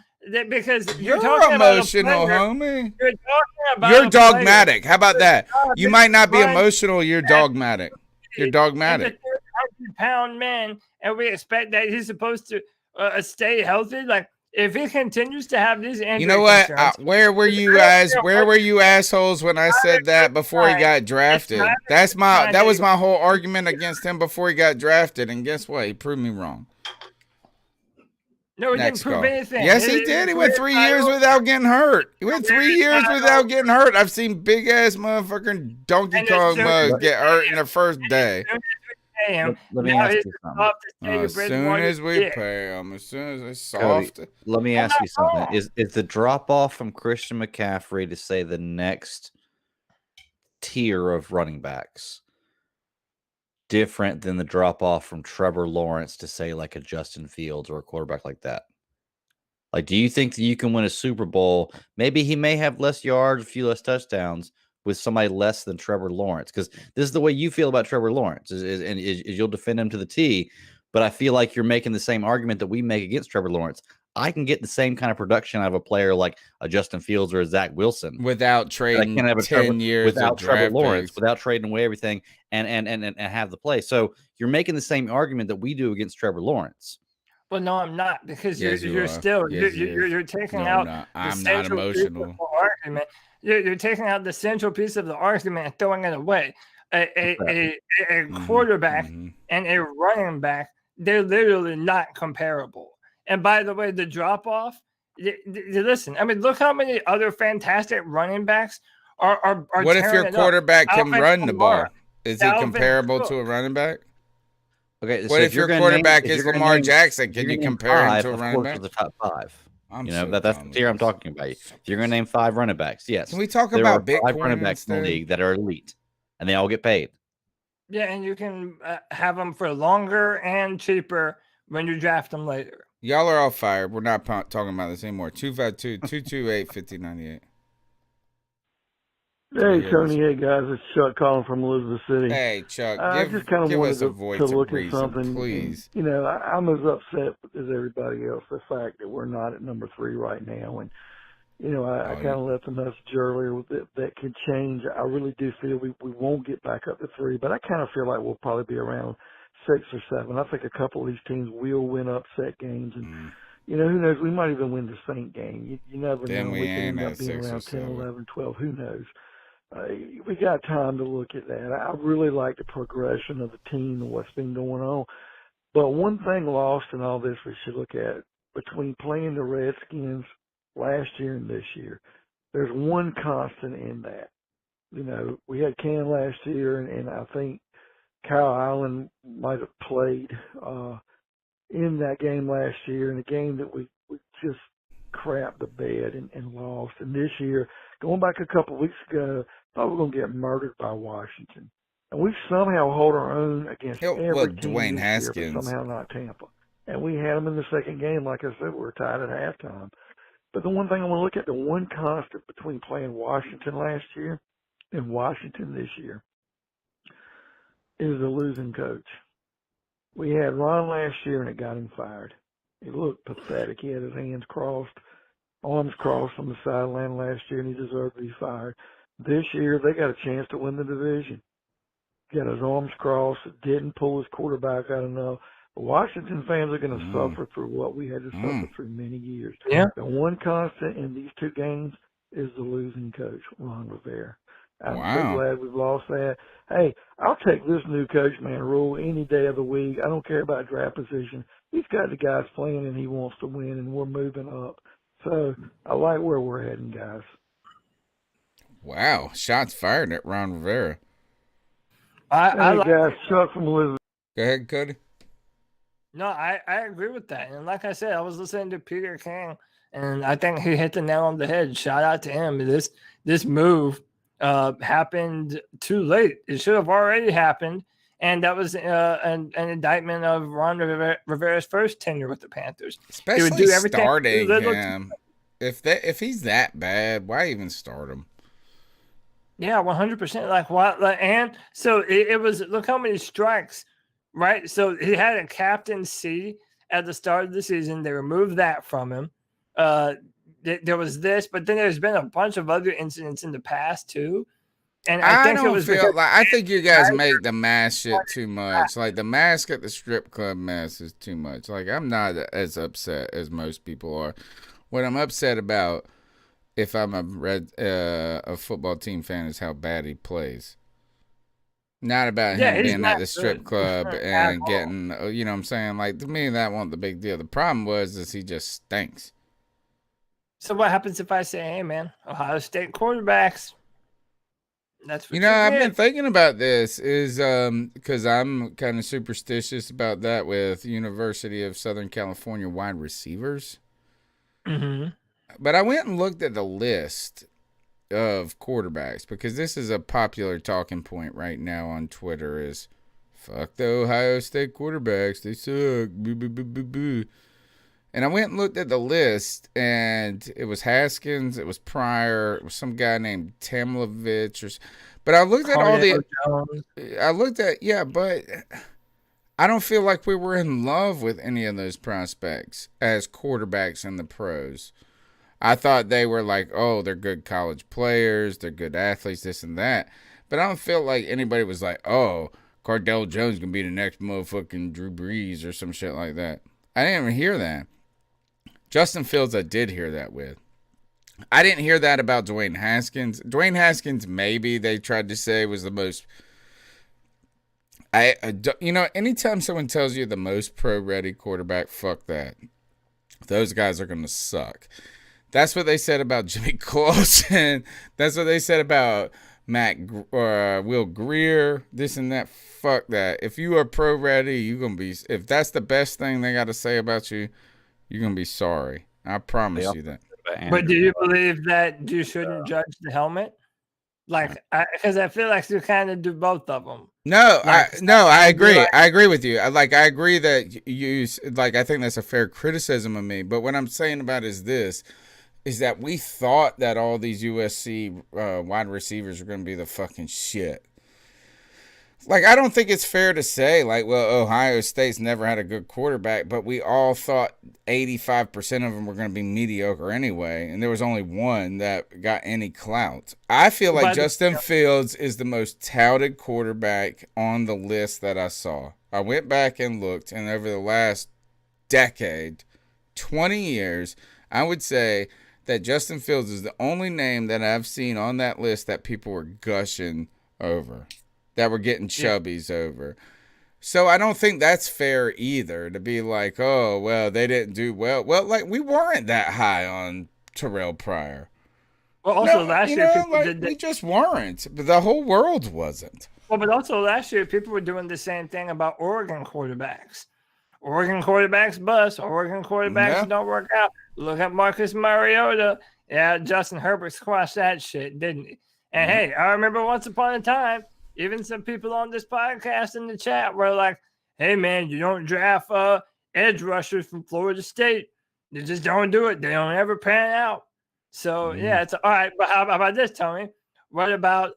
Because you're emotional, homie. You're dogmatic. How about that? You might not be emotional. You're dogmatic. You're dogmatic. 100-pound man, and we expect that he's supposed to stay healthy. Like if he continues to have these injuries, you know what? Where were you guys? Where were you assholes when I said that before he got drafted? That was my whole argument against him before he got drafted. And guess what? He proved me wrong. No, he didn't prove anything. Yes, he did. He went 3 years without getting hurt. He went 3 years without getting hurt. I've seen big ass motherfucking Donkey Kong mugs get hurt in the first day. Let me ask you something. As soon as we pay them, as soon as it's soft. Cody, let me ask you something. Is the drop off from Christian McCaffrey to say the next tier of running backs different than the drop off from Trevor Lawrence to say like a Justin Fields or a quarterback like that? Like, do you think that you can win a Super Bowl? Maybe he may have less yards, a few less touchdowns with somebody less than Trevor Lawrence, because this is the way you feel about Trevor Lawrence is you'll defend him to the T. But I feel like you're making the same argument that we make against Trevor Lawrence. I can get the same kind of production out of a player like a Justin Fields or a Zach Wilson without trading 10 years without Trevor Lawrence, without trading away everything and have the play. So you're making the same argument that we do against Trevor Lawrence. Well, no, I'm not, because yes, you're still you're taking out. I'm not emotional. Argument. You're taking out the central piece of the argument and throwing it away. A quarterback and a running back, they're literally not comparable. And by the way, the drop off. Listen, I mean, look how many other fantastic running backs are. What if your quarterback can run the ball? Is he comparable to a running back? Okay. What if your quarterback is Lamar Jackson? Can you compare him to a running back? The top five. That's the tier I'm talking about. If you're going to name 5 running backs, yes. Can we talk about Bitcoin 5 running backs in the league that are elite, and they all get paid? Yeah, and you can have them for longer and cheaper when you draft them later. Y'all are all fired. We're not talking about this anymore. 252-228-5098. Hey, Tony. Hey, guys. It's Chuck calling from Elizabeth City. Hey, Chuck. I just kind of wanted us a to voice look of at reason, something. please. And, I'm as upset as everybody else, the fact that we're not at number 3 right now. And, I kind of left a message earlier that could change. I really do feel we won't get back up to 3, but I kind of feel like we'll probably be around 6 or 7. I think a couple of these teams will win upset games. And, who knows? We might even win the Saint game. You never know. We can end up being around 10, 11, 12. Who knows? We got time to look at that. I really like the progression of the team and what's been going on. But one thing lost in all this we should look at between playing the Redskins last year and this year. There's one constant in that. We had Cam last year, and I think Kyle Allen might have played in that game last year, in a game that we just crapped the bed and lost. And this year, going back a couple of weeks ago, I thought we were going to get murdered by Washington. And we somehow hold our own against every team Dwayne this Haskins. year, but somehow not Tampa. And we had them in the second game. Like I said, we were tied at halftime. But the one thing I want to look at, the one constant between playing Washington last year and Washington this year is the losing coach. We had Ron last year, and it got him fired. He looked pathetic. He had his hands crossed, arms crossed on the sideline last year, and he deserved to be fired. This year, they got a chance to win the division. Got his arms crossed, didn't pull his quarterback out enough. Washington fans are going to suffer through what we had to suffer through many years. Yeah. The one constant in these two games is the losing coach, Ron Rivera. I'm so glad we've lost that. Hey, I'll take this new coach, man, Rule, any day of the week. I don't care about draft position. He's got the guys playing, and he wants to win, and we're moving up. So I like where we're heading, guys. Wow, shots fired at Ron Rivera. I like guys, Chuck from Elizabeth. Go ahead, Cody. No, I agree with that. And like I said, I was listening to Peter King, and I think he hit the nail on the head. Shout out to him. This move happened too late. It should have already happened. And that was an indictment of Ron Rivera's first tenure with the Panthers. Especially he would do everything starting him. If he's that bad, why even start him? Yeah, 100%. Like what? And so it was. Look how many strikes, right? So he had a captaincy at the start of the season. They removed that from him. There was this, but then there's been a bunch of other incidents in the past too. And I think you guys make the mask shit too much. Like the mask at the strip club mask is too much. Like I'm not as upset as most people are. What I'm upset about, if I'm a football team fan, is how bad he plays. Not about him being at the strip club and getting, you know what I'm saying? Like, to me, that wasn't the big deal. The problem is he just stinks. So what happens if I say, hey, man, Ohio State quarterbacks? That's what I've been thinking about this is because I'm kind of superstitious about that with University of Southern California wide receivers. Mm-hmm. But I went and looked at the list of quarterbacks because this is a popular talking point right now on Twitter is fuck the Ohio State quarterbacks. They suck. Boo, boo, boo, boo, boo. And I went and looked at the list, and it was Haskins, it was Pryor, it was some guy named Tamlovich, but I looked at but I don't feel like we were in love with any of those prospects as quarterbacks in the pros. I thought they were like, oh, they're good college players, they're good athletes, this and that. But I don't feel like anybody was like, oh, Cardell Jones can be the next motherfucking Drew Brees or some shit like that. I didn't even hear that. Justin Fields, I did hear that with. I didn't hear that about Dwayne Haskins. Dwayne Haskins, maybe they tried to say was the most. Anytime someone tells you the most pro-ready quarterback, fuck that. Those guys are going to suck. That's what they said about Jimmy Clausen. That's what they said about Will Greer, this and that. Fuck that. If you are pro-ready, you're going to be. If that's the best thing they got to say about you, you're going to be sorry. I promise you that. But do you believe that you shouldn't judge the helmet? Like, because I feel like you kind of do both of them. No, I agree. I agree with you. I agree that I think that's a fair criticism of me. But what I'm saying about is this. is that we thought that all these USC wide receivers were going to be the fucking shit. Like, I don't think it's fair to say, like, well, Ohio State's never had a good quarterback, but we all thought 85% of them were going to be mediocre anyway, and there was only one that got any clout. I feel like Justin Fields is the most touted quarterback on the list that I saw. I went back and looked, and over the last decade, 20 years, I would say that Justin Fields is the only name that I've seen on that list that people were gushing over, that were getting chubbies over. So I don't think that's fair either, to be like, oh, well, they didn't do well. Well, like, we weren't that high on Terrell Pryor. Well, also last year, we just weren't. But the whole world wasn't. Well, but also last year, people were doing the same thing about Oregon quarterbacks. Oregon quarterbacks bust. Oregon quarterbacks don't work out. Look at Marcus Mariota. Yeah, Justin Herbert squashed that shit, didn't he? And hey, I remember once upon a time, even some people on this podcast in the chat were like, hey, man, you don't draft edge rushers from Florida State. You just don't do it. They don't ever pan out. So, yeah, it's all right. But how about this, Tony? What about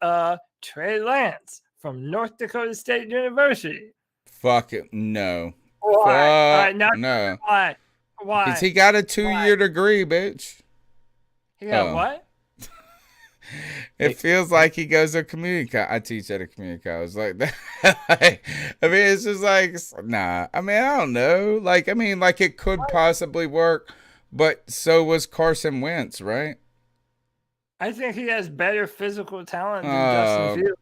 Trey Lance from North Dakota State University? Fuck it. No. Why? No. Why? Because he got a 2-year degrey, bitch. He got what? It feels like he goes to a community college. I teach at a community college. Like that. I mean, it's just like, nah. I mean, I don't know. Like, I mean, like it could possibly work, but so was Carson Wentz, right? I think he has better physical talent than Justin Fields.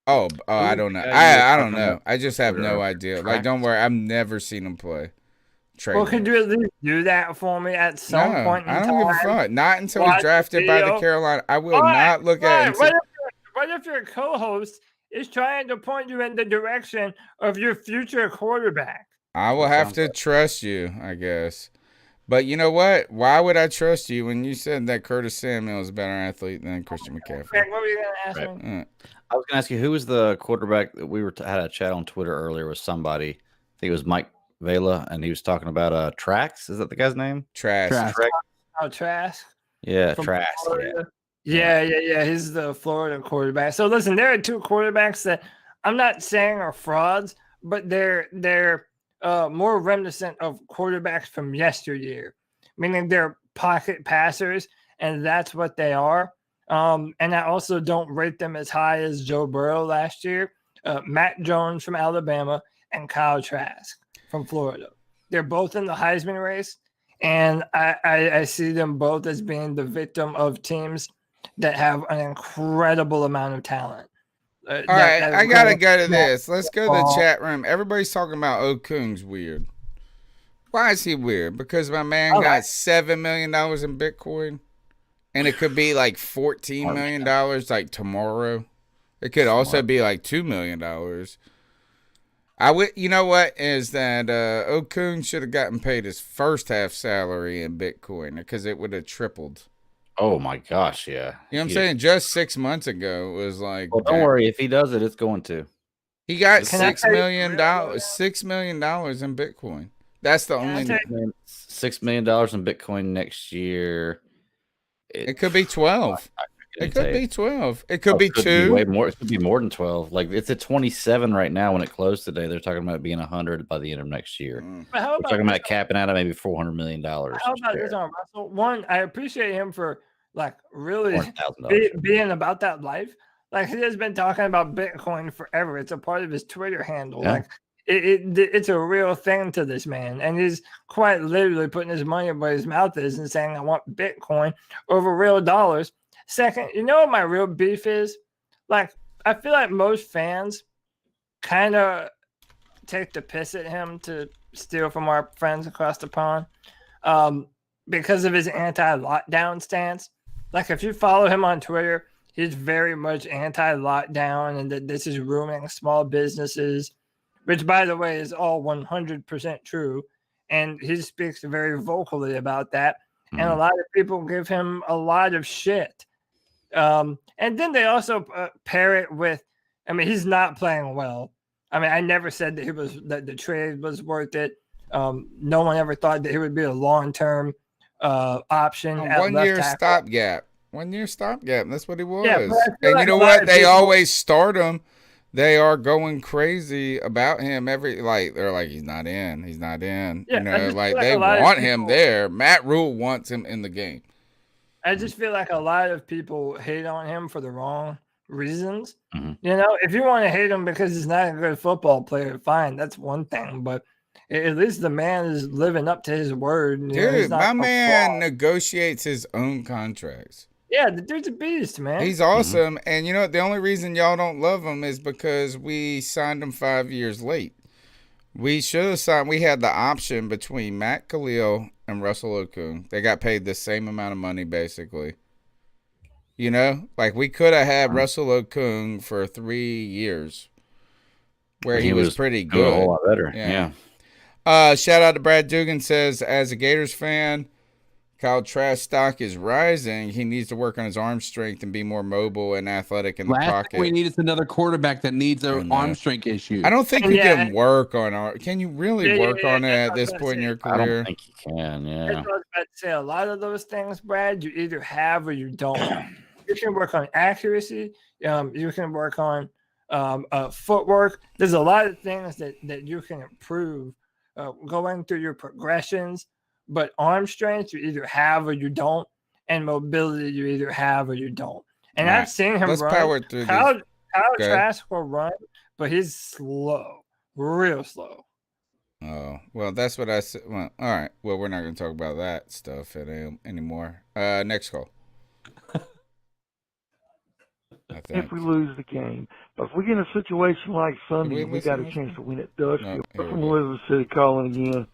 Oh, I don't know. I don't know. I just have no idea. Like, don't worry. I've never seen him play. Well, could you at least do that for me at some point in time? I don't give a fuck. Not until he's drafted by the Carolina. I will not look at it. What if your co-host is trying to point you in the direction of your future quarterback? I will have to trust you, I guess. But you know what? Why would I trust you when you said that Curtis Samuel is a better athlete than Christian McCaffrey? What were you going to ask me? I was going to ask you, who was the quarterback that we had a chat on Twitter earlier with somebody? I think it was Mike Vela, and he was talking about Trax. Is that the guy's name? Trask. Oh, Trask. Yeah, Trask. Yeah. He's the Florida quarterback. So listen, there are two quarterbacks that I'm not saying are frauds, but they're more reminiscent of quarterbacks from yesteryear, meaning they're pocket passers, and that's what they are. And I also don't rate them as high as Joe Burrow last year, Matt Jones from Alabama, and Kyle Trask from Florida. They're both in the Heisman race, and I see them both as being the victim of teams that have an incredible amount of talent. All right, I got to go to this. Let's go to the chat room. Everybody's talking about Okung's weird. Why is he weird? Because my man got $7 million in Bitcoin, and it could be like $14 million like tomorrow. It could also be like $2 million. You know what is that? Okung should have gotten paid his first half salary in Bitcoin because it would have tripled. Oh my gosh, yeah. You know what I'm saying? Just 6 months ago, it was like. Well, don't worry. If he does it, it's going to. He got $6 million in Bitcoin. That's the only. $6 million in Bitcoin next year. It could be 12. It could be 12. It could be 2. Way more. It could be more than 12. Like it's at 27 right now when it closed today. They're talking about it being 100 by the end of next year. But how about We're talking about capping out at maybe $400 million. How about this on Russell? One, I appreciate him for like really being about that life. Like he has been talking about Bitcoin forever. It's a part of his Twitter handle. Yeah. Like it's a real thing to this man, and he's quite literally putting his money where his mouth is and saying, "I want Bitcoin over real dollars." Second, you know what my real beef is? Like, I feel like most fans kind of take the piss at him to steal from our friends across the pond because of his anti-lockdown stance. Like, if you follow him on Twitter, he's very much anti-lockdown and that this is ruining small businesses, which, by the way, is all 100% true. And he speaks very vocally about that. And a lot of people give him a lot of shit. And then they also pair it with, I mean, he's not playing well. I mean, I never said that the trade was worth it. No one ever thought that he would be a long-term option A at left 1 year tackle. stopgap. 1 year stopgap. That's what he was. Yeah, but I feel and like you know a lot what? of They people- always start him. They are going crazy about him. They're like, he's not in. He's not in. Yeah, you I know, just like feel like they a lot of want him people- there. Matt Rule wants him in the game. I just feel like a lot of people hate on him for the wrong reasons. Mm-hmm. You know, if you want to hate him because he's not a good football player, fine, that's one thing. But at least the man is living up to his word. You know, he's Dude, not my a man fraud. negotiates his own contracts. Yeah, the dude's a beast, man. He's awesome. And you know, the only reason y'all don't love him is because we signed him 5 years late. We should have signed. We had the option between Matt Khalil and Russell Okung. They got paid the same amount of money, basically. You know, like we could have had Russell Okung for 3 years, where he was pretty doing good. a whole lot better. Yeah. Shout out to Brad Dugan says, as a Gators fan, Kyle Trask stock is rising. He needs to work on his arm strength and be more mobile and athletic in the Last pocket. thing we need is another quarterback that needs an arm strength issue. I don't think you can work on Can you really work on it at this that's point in your I career? don't think you can. That's Yeah. what I was about to say. A lot of those things, Brad, you either have or you don't. You can work on accuracy. You can work on footwork. There's a lot of things that you can improve going through your progressions. But arm strength, you either have or you don't. And mobility, you either have or you don't. And All right, I've seen him let's run. power through Kyle these. Go ahead. Trask will run, but he's slow, real slow. Oh, well, that's what I said. Well, all right. Well, we're not going to talk about that stuff anymore. Next call. If we lose the game, but if we get in a situation like Sunday and we got a chance to win at Dutchfield, from Elizabeth City calling again.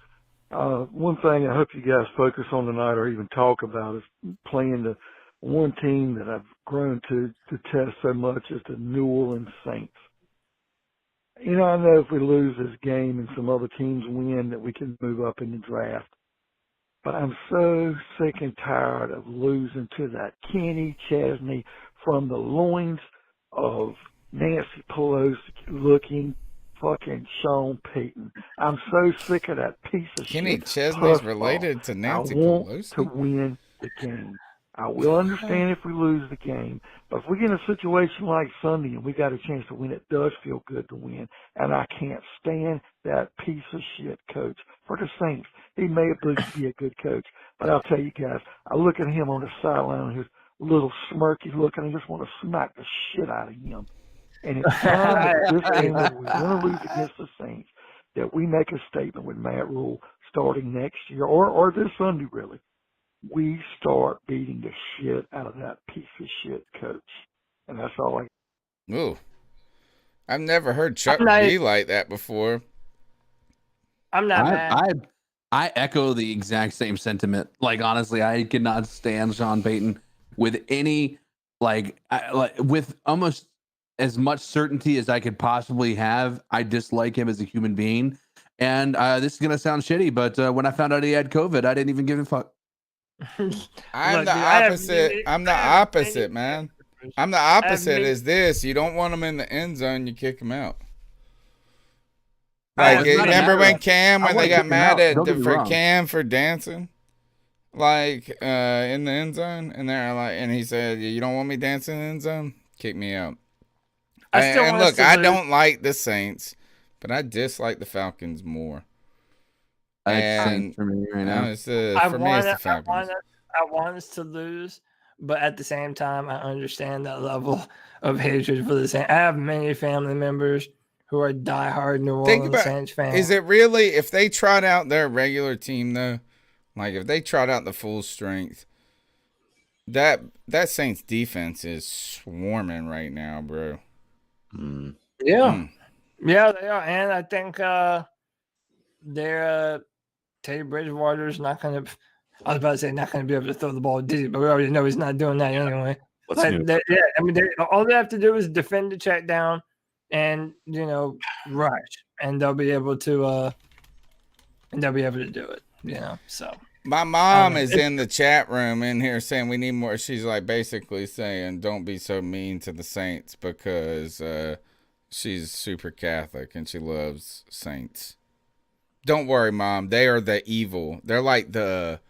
One thing I hope you guys focus on tonight or even talk about is playing the one team that I've grown to detest so much is the New Orleans Saints. You know, I know if we lose this game and some other teams win that we can move up in the draft. But I'm so sick and tired of losing to that Kenny Chesney from the loins of Nancy Pelosi looking fucking Sean Payton. I'm so sick of that piece of Kenny shit. Chesney's puffball. related to Nancy I want Pelosi. to win the game. I will understand if we lose the game, but if we get in a situation like Sunday and we got a chance to win, it does feel good to win. And I can't stand that piece of shit coach for the Saints. He may be a good coach, but I'll tell you guys, I look at him on the sideline, his little smirky look, and I just want to smack the shit out of him. And it's time that this game that we're going to lose against the Saints, that we make a statement with Matt Rule starting next year or this Sunday, really. We start beating the shit out of that piece of shit coach. And that's all I. Ooh. I've never heard Chuck be like that before. I'm not mad. I echo the exact same sentiment. Like, honestly, I cannot stand Sean Payton with any, with almost as much certainty as I could possibly have. I dislike him as a human being. And this is going to sound shitty, but when I found out he had COVID, I didn't even give a fuck. I'm the opposite. I'm the opposite, man. I'm the opposite. Is this? You don't want him in the end zone, you kick him out. Like, remember when Cam, when they got mad at Cam for dancing, like in the end zone, and they're like, and he said, "You don't want me dancing in the end zone? Kick me out." And look, I don't like the Saints, but I dislike the Falcons more. And for me right now, for me, it's the Falcons. I want us to lose, but at the same time, I understand that level of hatred for the Saints. I have many family members who are diehard New Orleans Saints fans. Is it really, if they trot out their regular team, though, like if they trot out the full strength, that Saints defense is swarming right now, bro. Yeah. Yeah, they are. And I think they're Teddy Bridgewater's not going to. I was about to say not going to be able to throw the ball, did he? But we already know he's not doing that anyway. All they have to do is defend the check down and rush, and they'll be able to do it. So my mom is in the chat room in here saying we need more. She's like basically saying don't be so mean to the Saints because she's super Catholic and she loves Saints. Don't worry, Mom. They are the evil. They're like the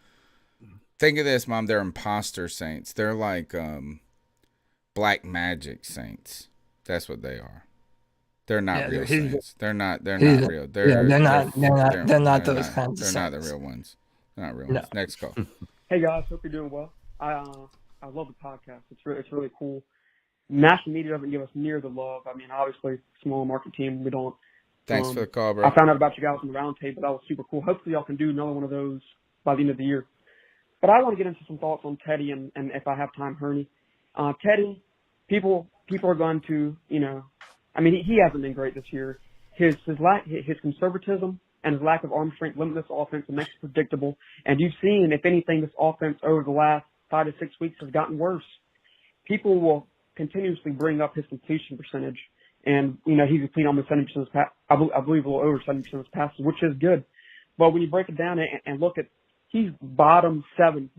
Think of this, Mom. They're imposter saints. They're like black magic saints. That's what they are. They're not real saints. They're not real. They're not those kinds of They're not the saints. real ones. They're not real No. ones. Next call. Hey guys, hope you're doing well. I love the podcast. It's really cool. National media doesn't give us near the love. I mean, obviously, small market team, we don't. Thanks for the call, bro. I found out about you guys on the round table. That was super cool. Hopefully, y'all can do another one of those by the end of the year. But I want to get into some thoughts on Teddy and if I have time, Herney. Teddy, people are going to, I mean, he hasn't been great this year. His conservatism and his lack of arm strength limit this offense and makes it predictable. And you've seen, if anything, this offense over the last 5 to 6 weeks has gotten worse. People will continuously bring up his completion percentage. And, he's completing almost 70% of his passes. I believe a little over 70% of his passes, which is good. But when you break it down and look at, he's bottom 8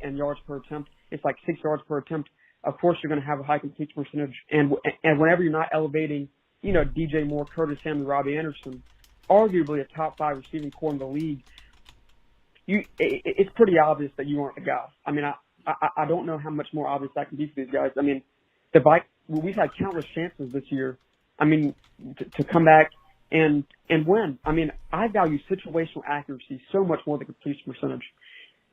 in yards per attempt. It's like 6 yards per attempt. Of course, you're going to have a high completion percentage. And whenever you're not elevating, DJ Moore, Curtis Samuel, Robbie Anderson, arguably a top 5 receiving core in the league, it's pretty obvious that you aren't the guy. I mean, I don't know how much more obvious that can be for these guys. I mean, we've had countless chances this year. I mean, to come back and win. I mean, I value situational accuracy so much more than completion percentage.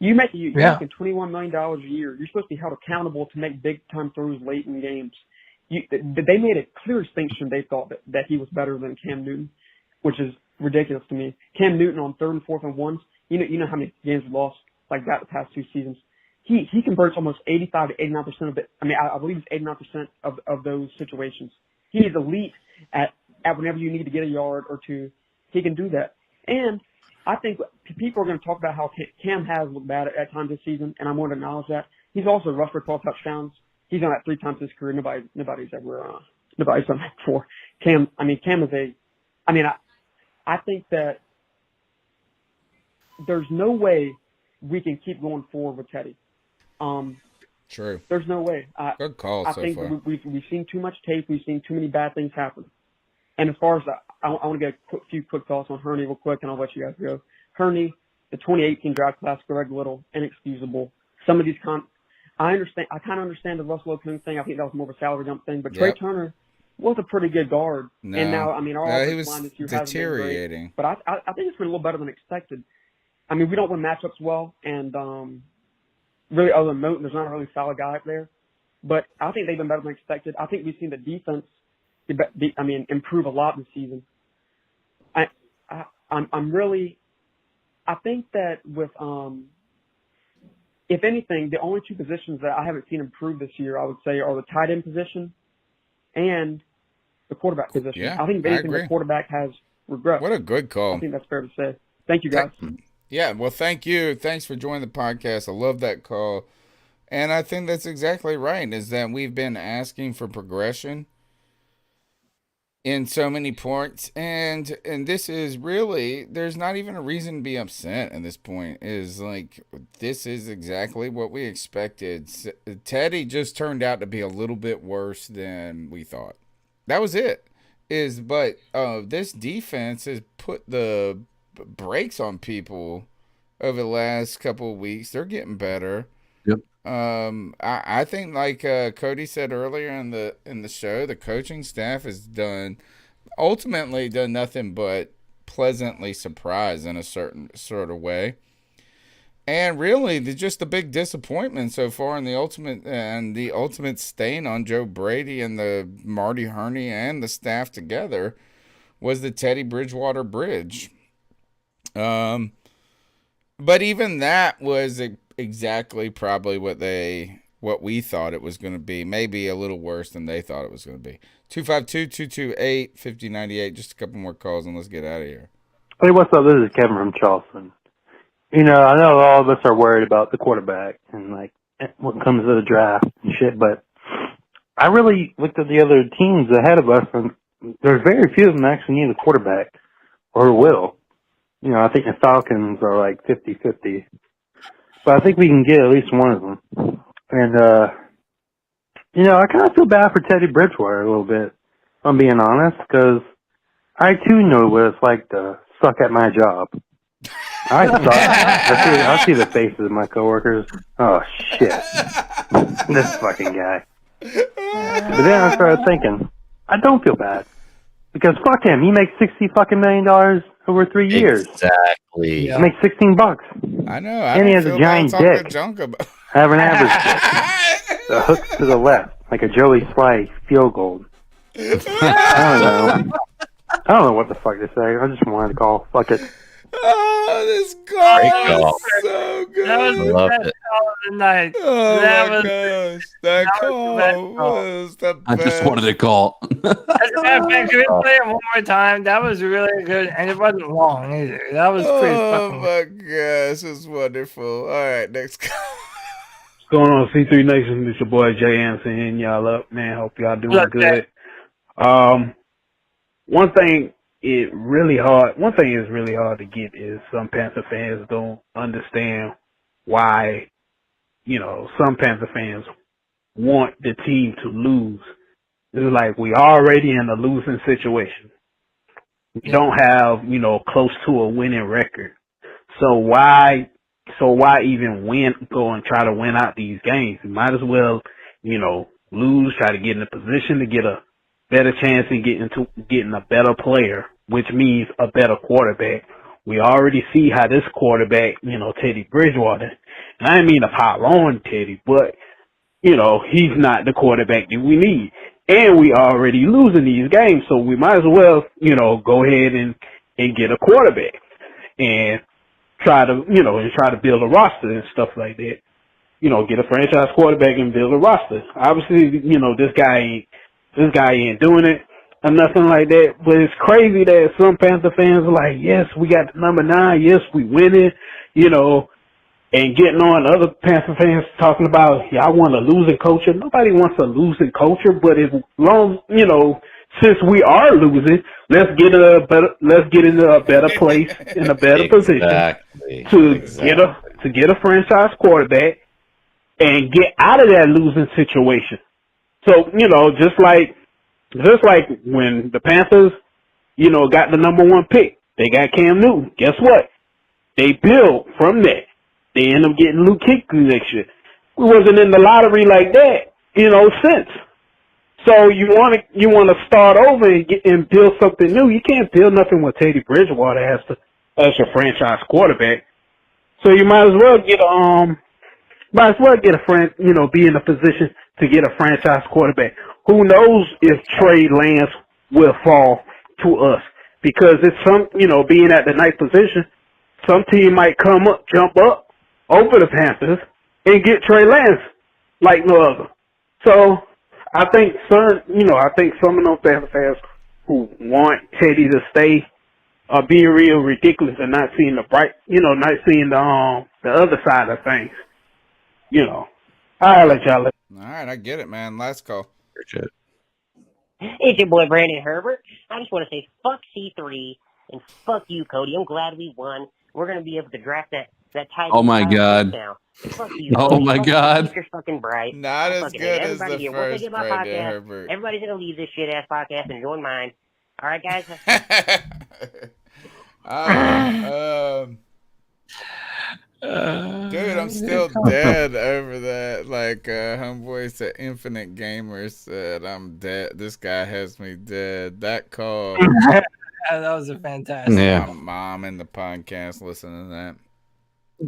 You're making $21 million a year. You're supposed to be held accountable to make big time throws late in games. They made a clear distinction. They thought that he was better than Cam Newton, which is ridiculous to me. Cam Newton on 3rd and 4th and 1s. You know how many games we lost like that the past 2 seasons. He converts almost 85 to 89% of it. I mean, I believe it's 89% of those situations. He is elite at whenever you need to get a yard or two. He can do that. And I think people are going to talk about how Cam has looked bad at times this season, and I'm going to acknowledge that. He's also rushed for 12 touchdowns. He's done that 3 times in his career. Nobody's done that before. Cam is I think that there's no way we can keep going forward with Teddy. True. There's no way. Good call. I think we've seen too much tape. We've seen too many bad things happen. And as far as I want to get a few quick thoughts on Herney real quick, and I'll let you guys go. Herney, the 2018 draft class, Greg Little, inexcusable. Some of these I understand. I kind of understand the Russell Okung thing. I think that was more of a salary jump thing. But Trey Turner was a pretty good guard. No. And now, I mean, our he was line this year deteriorating. But I think it's been a little better than expected. I mean, we don't win matchups well, and really, other than Moten, there's not a really solid guy up there. But I think they've been better than expected. I think we've seen the defense, improve a lot this season. I think that with, if anything, the only 2 positions that I haven't seen improve this year, I would say, are the tight end position and the quarterback position. Yeah, I think if anything, the quarterback has regressed. What a good call. I think that's fair to say. Thank you, guys. Yeah, well, thank you. Thanks for joining the podcast. I love that call. And I think that's exactly right, is that we've been asking for progression in so many points. And this is really, there's not even a reason to be upset at this point. Is like, this is exactly what we expected. Teddy just turned out to be a little bit worse than we thought. That was it. But this defense has put the brakes on people over the last couple of weeks. They're getting better. Yep. I think, like Cody said earlier in the show, the coaching staff has ultimately done nothing but pleasantly surprise in a certain sort of way. And really, just the big disappointment so far, and the ultimate stain on Joe Brady and the Marty Herney and the staff together was the Teddy Bridgewater bridge. But even that was exactly probably what we thought it was going to be. Maybe a little worse than they thought it was going to be. 252-228-5098. Just a couple more calls and let's get out of here. Hey, what's up? This is Kevin from Charleston. I know all of us are worried about the quarterback and like what comes to the draft and shit, but I really looked at the other teams ahead of us, and there's very few of them actually need a quarterback or will. I think the Falcons are like 50-50. But I think we can get at least one of them. And, I kind of feel bad for Teddy Bridgewater a little bit, if I'm being honest, because I too know what it's like to suck at my job. I see the faces of my coworkers. Oh shit, this fucking guy. But then I started thinking, I don't feel bad because fuck him. He makes $60 million over 3 years. Exactly. He makes $16. I know. And he has a giant dick. Have an average dick. The hooks to the left, like a Joey Sly field goal. I don't know what the fuck to say. I just wanted to call. Fuck it. Oh, this call call. is so good. That was the Loved best it. call of the night. Oh That my was- gosh, that call was the I best. just wanted to call. As a matter of fact, can we play it one more time? That was really good, and it wasn't long either. That was pretty Oh fucking. my gosh, it's wonderful. All right, next call. What's going on, C3 Nation? It's your boy Jay Anson. Y'all up, man. Hope y'all doing Look, good. One thing is really hard to get is some Panther fans don't understand why, some Panther fans want the team to lose. It's like we already in a losing situation. We don't have, close to a winning record. So why even go and try to win out these games? You might as well, lose, try to get in a position to get a better chance in getting a better player, which means a better quarterback. We already see how this quarterback, Teddy Bridgewater, and I didn't mean to pile on Teddy, but, he's not the quarterback that we need. And we already losing these games, so we might as well, go ahead and get a quarterback and try to build a roster and stuff like that. Get a franchise quarterback and build a roster. Obviously, this guy ain't doing it or nothing like that. But it's crazy that some Panther fans are like, yes, we got the number 9. Yes, we winning, and getting on other Panther fans talking about, I want a losing culture. Nobody wants a losing culture, but as long, since we are losing, let's get into a better place in a better position to get a franchise quarterback and get out of that losing situation. So, just like when the Panthers, got the number 1 pick, they got Cam Newton. Guess what? They built from that. They end up getting Luke Kuechly next year. We wasn't in the lottery like that, since. So you want to start over and build something new. You can't build nothing with Teddy Bridgewater as your franchise quarterback. So you might as well get a friend, be in a position to get a franchise quarterback. Who knows if Trey Lance will fall to us? Because it's being at the 9th position, some team might jump up over the Panthers and get Trey Lance like no other. So I think some of those Panther fans who want Teddy to stay are being real ridiculous and not seeing not seeing the other side of things. I'll let y'all. All right, I get it, man. Last call. Appreciate it. It's your boy Brandon Herbert. I just want to say fuck C3 and fuck you, Cody. I'm glad we won. We're gonna be able to draft that tight. Oh my God. Now. Fuck you. Oh Cody. my Fuck God. You're fucking bright. Not as fucking good hate as the everybody here. Once I first get my Brandon podcast, Herbert. everybody's gonna leave this shit ass podcast and join mine. All right, guys. Dude, I'm still dead over that. Like, homeboy said, Infinite Gamer said, I'm dead. This guy has me dead. That call. That was a fantastic. My mom in the podcast listening to that.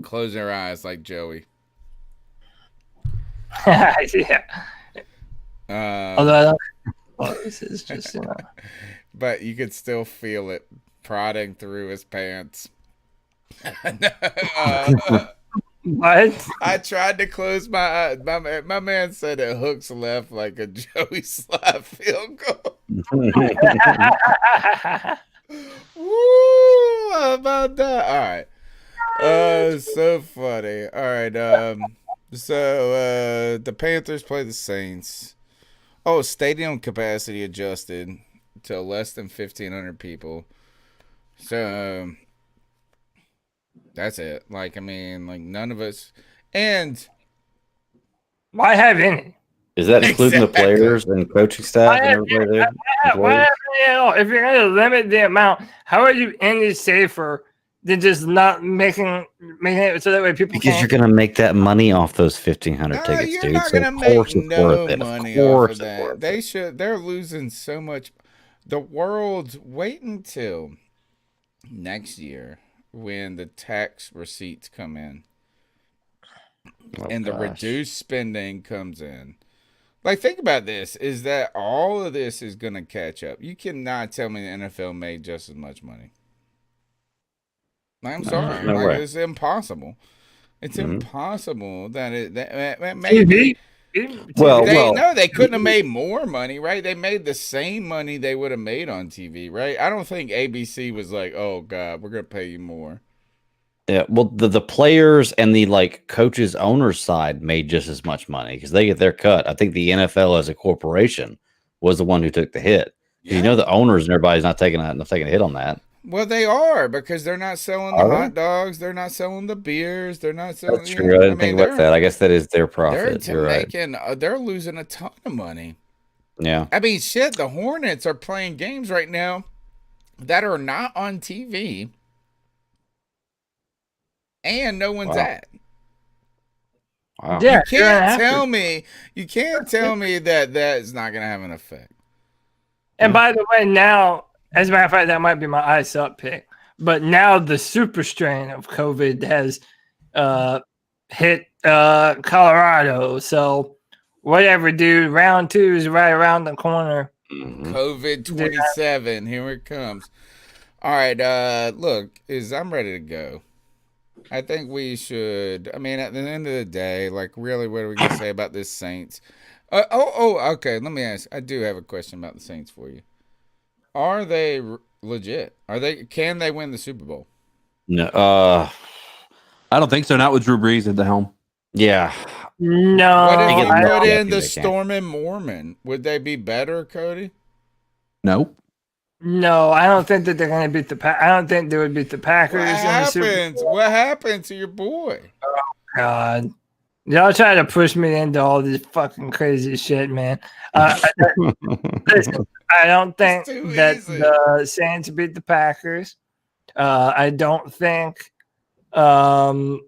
Close your eyes like Joey. Yeah. Although this is just, But you could still feel it prodding through his pants. What? I tried to close my eyes. My man said it hooks left like a Joey Slide field goal. Woo! How about that? All right. So funny. All right. So the Panthers play the Saints. Oh, stadium capacity adjusted to less than 1,500 people. So that's it. Like, I mean, like none of us. And why have any? Is that including the players and coaching staff and everybody there? Why have any at all? If you're going to limit the amount, how are you any safer than just not making it so that way people Because can't. you're gonna make that money off those 1,500 tickets, You're dude. not So gonna of make course it's no worth it. money Of off course of it's that. worth They it. should. They're losing so much. The world's wait until next year when the tax receipts come in and the reduced spending comes in. Like, think about this: is that all of this is gonna catch up? You cannot tell me the NFL made just as much money. I'm sorry. No like, way. it's impossible. It's Mhm. impossible that maybe. Well, They couldn't have made more money, right? They made the same money they would have made on TV, right? I don't think ABC was like, "Oh God, we're gonna pay you more." Yeah, well, the players and the coaches, owners side made just as much money because they get their cut. I think the NFL as a corporation was the one who took the hit. You know, the owners and everybody's not taking a hit on that. Well, they are because they're not selling the Are they? hot dogs, they're not selling the beers, they're not selling. That's true. I didn't think about that. I guess that is their profit. You're right. They're losing a ton of money. Yeah. I mean, shit. The Hornets are playing games right now that are not on TV, and no one's at. Wow. Yeah, you can't tell me that is not going to have an effect. And by the way, now, as a matter of fact, that might be my ice up pick. But now the super strain of COVID has hit Colorado. So whatever, dude. Round 2 is right around the corner. COVID 27. Here it comes. All right. Look, I'm ready to go. I think we should. I mean, at the end of the day, really, what are we going to say about this Saints? Okay. Let me ask. I do have a question about the Saints for you. Are they legit? Can they win the Super Bowl? No. I don't think so. Not with Drew Brees at the helm. Yeah. No. What if you put in the Stormin' Mormon? Would they be better, Cody? Nope. No, I don't think that they're going to beat I don't think they would beat the Packers. What happened to your boy? Oh, God. Y'all try to push me into all this fucking crazy shit, man. Listen, I don't think that the Saints beat the Packers. I don't think, even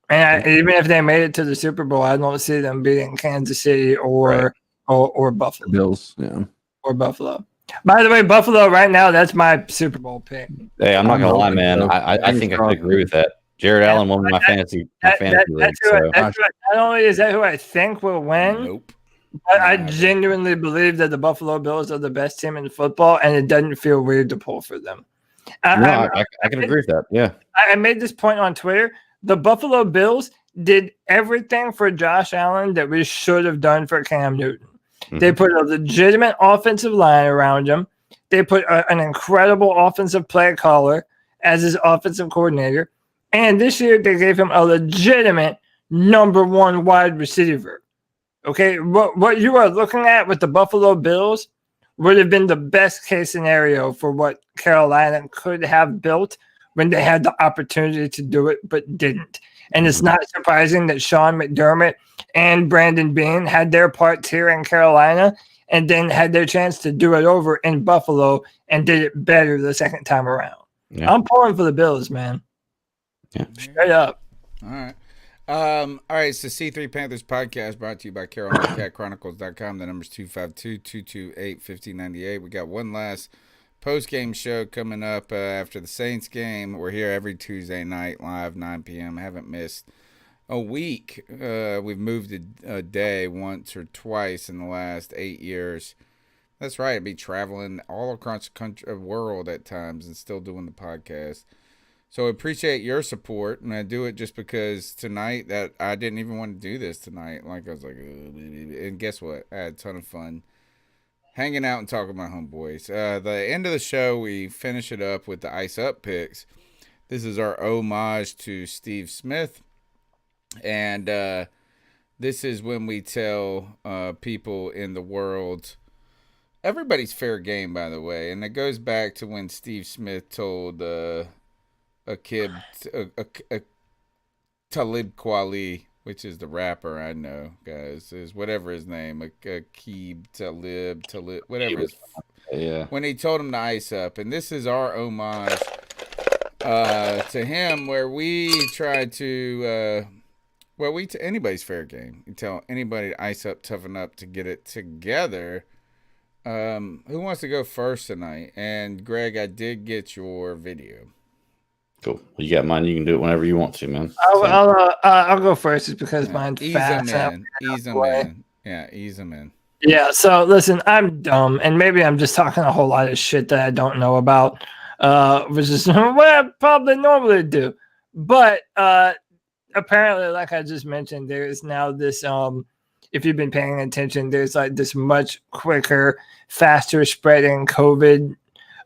if they made it to the Super Bowl, I don't see them beating Kansas City or Buffalo. Bills, yeah, or Buffalo. By the way, Buffalo right now, that's my Super Bowl pick. Hey, I'm not gonna lie, man. I think I could agree with that. Jared Allen won my fantasy league. Not only is that who I think will win, but I genuinely believe that the Buffalo Bills are the best team in football, and it doesn't feel weird to pull for them. I can agree with that. Yeah, I made this point on Twitter. The Buffalo Bills did everything for Josh Allen that we should have done for Cam Newton. They put a legitimate offensive line around him. They put an incredible offensive play caller as his offensive coordinator. And this year, they gave him a legitimate number 1 wide receiver. Okay, what you are looking at with the Buffalo Bills would have been the best case scenario for what Carolina could have built when they had the opportunity to do it, but didn't. And it's not surprising that Sean McDermott and Brandon Beane had their parts here in Carolina and then had their chance to do it over in Buffalo and did it better the second time around. Yeah. I'm pulling for the Bills, man. Yeah. Straight up. All right. All right, it's the C3 Panthers podcast brought to you by CarolinaCatChronicles.com. The number's 252-228-1598. We got one last post-game show coming up after the Saints game. We're here every Tuesday night, live, 9 p.m. I haven't missed a week. We've moved a day once or twice in the last 8 years. That's right. I'd be traveling all across the country, world at times and still doing the podcast. So I appreciate your support, and I do it just because tonight that I didn't even want to do this tonight. I was like, and guess what? I had a ton of fun hanging out and talking with my homeboys. The end of the show, we finish it up with the Ice Up picks. This is our homage to Steve Smith, and this is when we tell people in the world, everybody's fair game, by the way, and it goes back to when Steve Smith told a kid, Talib Kweli, which is the rapper I know, guys, is whatever his name, Aqib Talib, whatever his, yeah. when he told him to ice up, and this is our homage to him where we try to anybody's fair game. You tell anybody to ice up, toughen up to get it together. Who wants to go first tonight? And Greg, I did get your video. Cool. Well, you got mine. You can do it whenever you want to, man. I'll go first just because mine's fast. Ease them in. Yeah, ease them in. Yeah, so listen, I'm dumb, and maybe I'm just talking a whole lot of shit that I don't know about, which is what I probably normally do. But apparently, like I just mentioned, there is now this, if you've been paying attention, there's like this much quicker, faster spreading COVID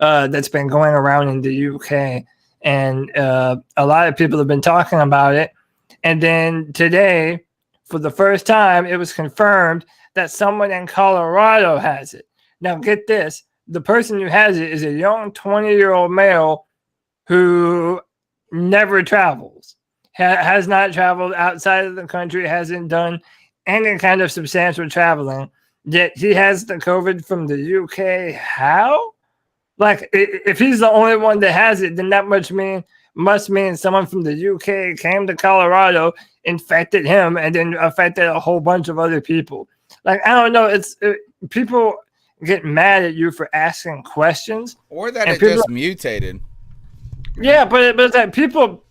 that's been going around in the UK. And a lot of people have been talking about it. And then today, for the first time, it was confirmed that someone in Colorado has it. Now, get this. The person who has it is a young 20-year-old male who never travels, has not traveled outside of the country, hasn't done any kind of substantial traveling, yet he has the COVID from the UK. How? Like, if he's the only one that has it, then that must mean someone from the UK came to Colorado, infected him, and then affected a whole bunch of other people. Like, I don't know. People get mad at you for asking questions, or that it just mutated. Yeah, but it's like people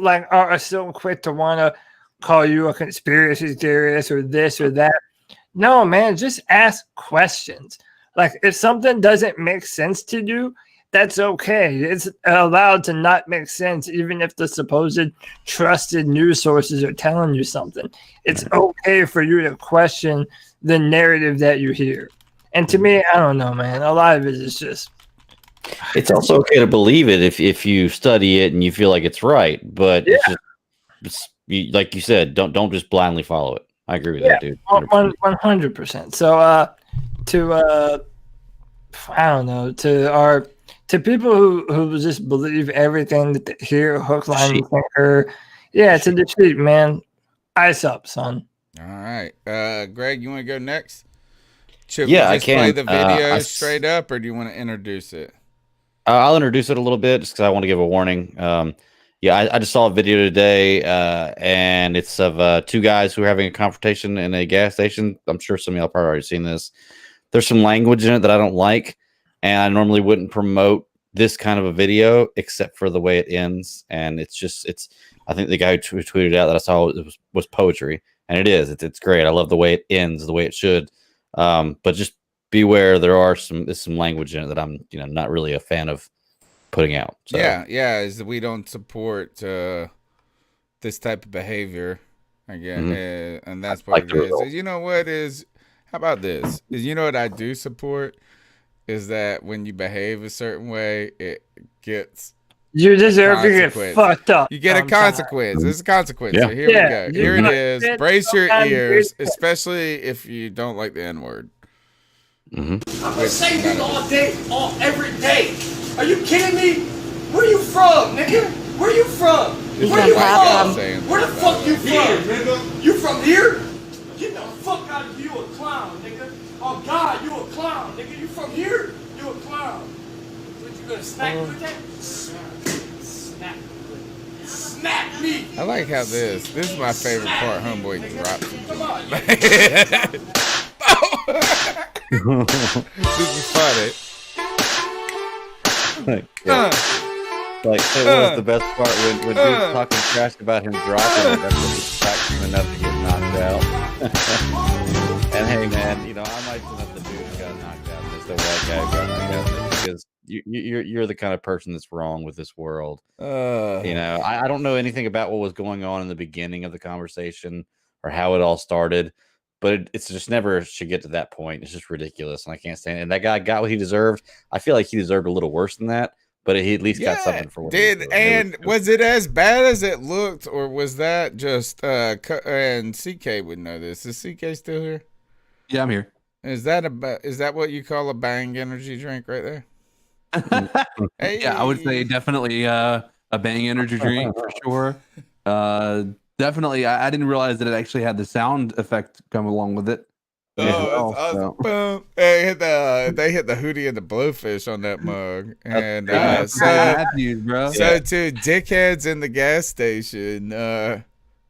like are so quick to want to call you a conspiracy theorist or this or that. No, man, just ask questions. Like, if something doesn't make sense to you, that's okay. It's allowed to not make sense, even if the supposed trusted news sources are telling you something. It's okay for you to question the narrative that you hear. And to me, I don't know, man. A lot of it is just. It's also okay to believe it if you study it and you feel like it's right, but like you said, don't just blindly follow it. I agree with that, dude. 100%. So I don't know, to people who just believe everything that they hear, hook, line, and sinker. Yeah, to the sheep, man. Ice up, son. All right, Greg, you want to go next? Should we just I can play the video straight up, or do you want to introduce it? I'll introduce it a little bit just because I want to give a warning. I just saw a video today, and it's of two guys who are having a confrontation in a gas station. I'm sure some of y'all probably already seen this. There's some language in it that I don't like, and I normally wouldn't promote this kind of a video except for the way it ends. And I think the guy who tweeted out that I saw was poetry, and it is. It's great. I love the way it ends, the way it should. But just beware, there are some language in it that I'm not really a fan of putting out. So. Yeah, is that we don't support this type of behavior again, and that's what it is. You know what is? How about this? You know what I do support is that when you behave a certain way, it gets. You deserve to get fucked up. You get a consequence. There's a consequence. Yeah. So here we go. Here it is. Brace your ears, especially if you don't like the N-word. I'm gonna say nigga every day. Are you kidding me? Where you from, nigga? Where you from? Where you from? Where the fuck you from, nigga? You from here? Get the fuck out of here, you a clown, nigga. Oh God, you a clown, nigga. You from here? You a clown. What, you gonna smack me with that? Smack me. I like how this is my favorite part. Homeboy drops it. Come on. This is funny. It was the best part when dude's talking trash about him dropping it. That's what distracts him enough to get knocked out. And hey, man, I might have the dude who got knocked out as the white guy who got knocked out because you're the kind of person that's wrong with this world. I don't know anything about what was going on in the beginning of the conversation or how it all started. But it's just never should get to that point. It's just ridiculous, and I can't stand it. And that guy got what he deserved. I feel like he deserved a little worse than that, but he at least got something for what he did. And was it as bad as it looked, or was that just? And CK would know this. Is CK still here? Yeah, I'm here. Is that what you call a Bang energy drink right there? Hey. Yeah, I would say definitely a Bang energy drink for sure. Definitely, I didn't realize that it actually had the sound effect come along with it. Oh, it's awesome. Boom. They hit the Hootie and the Blowfish on that mug. And Matthews, bro. So to dickheads in the gas station,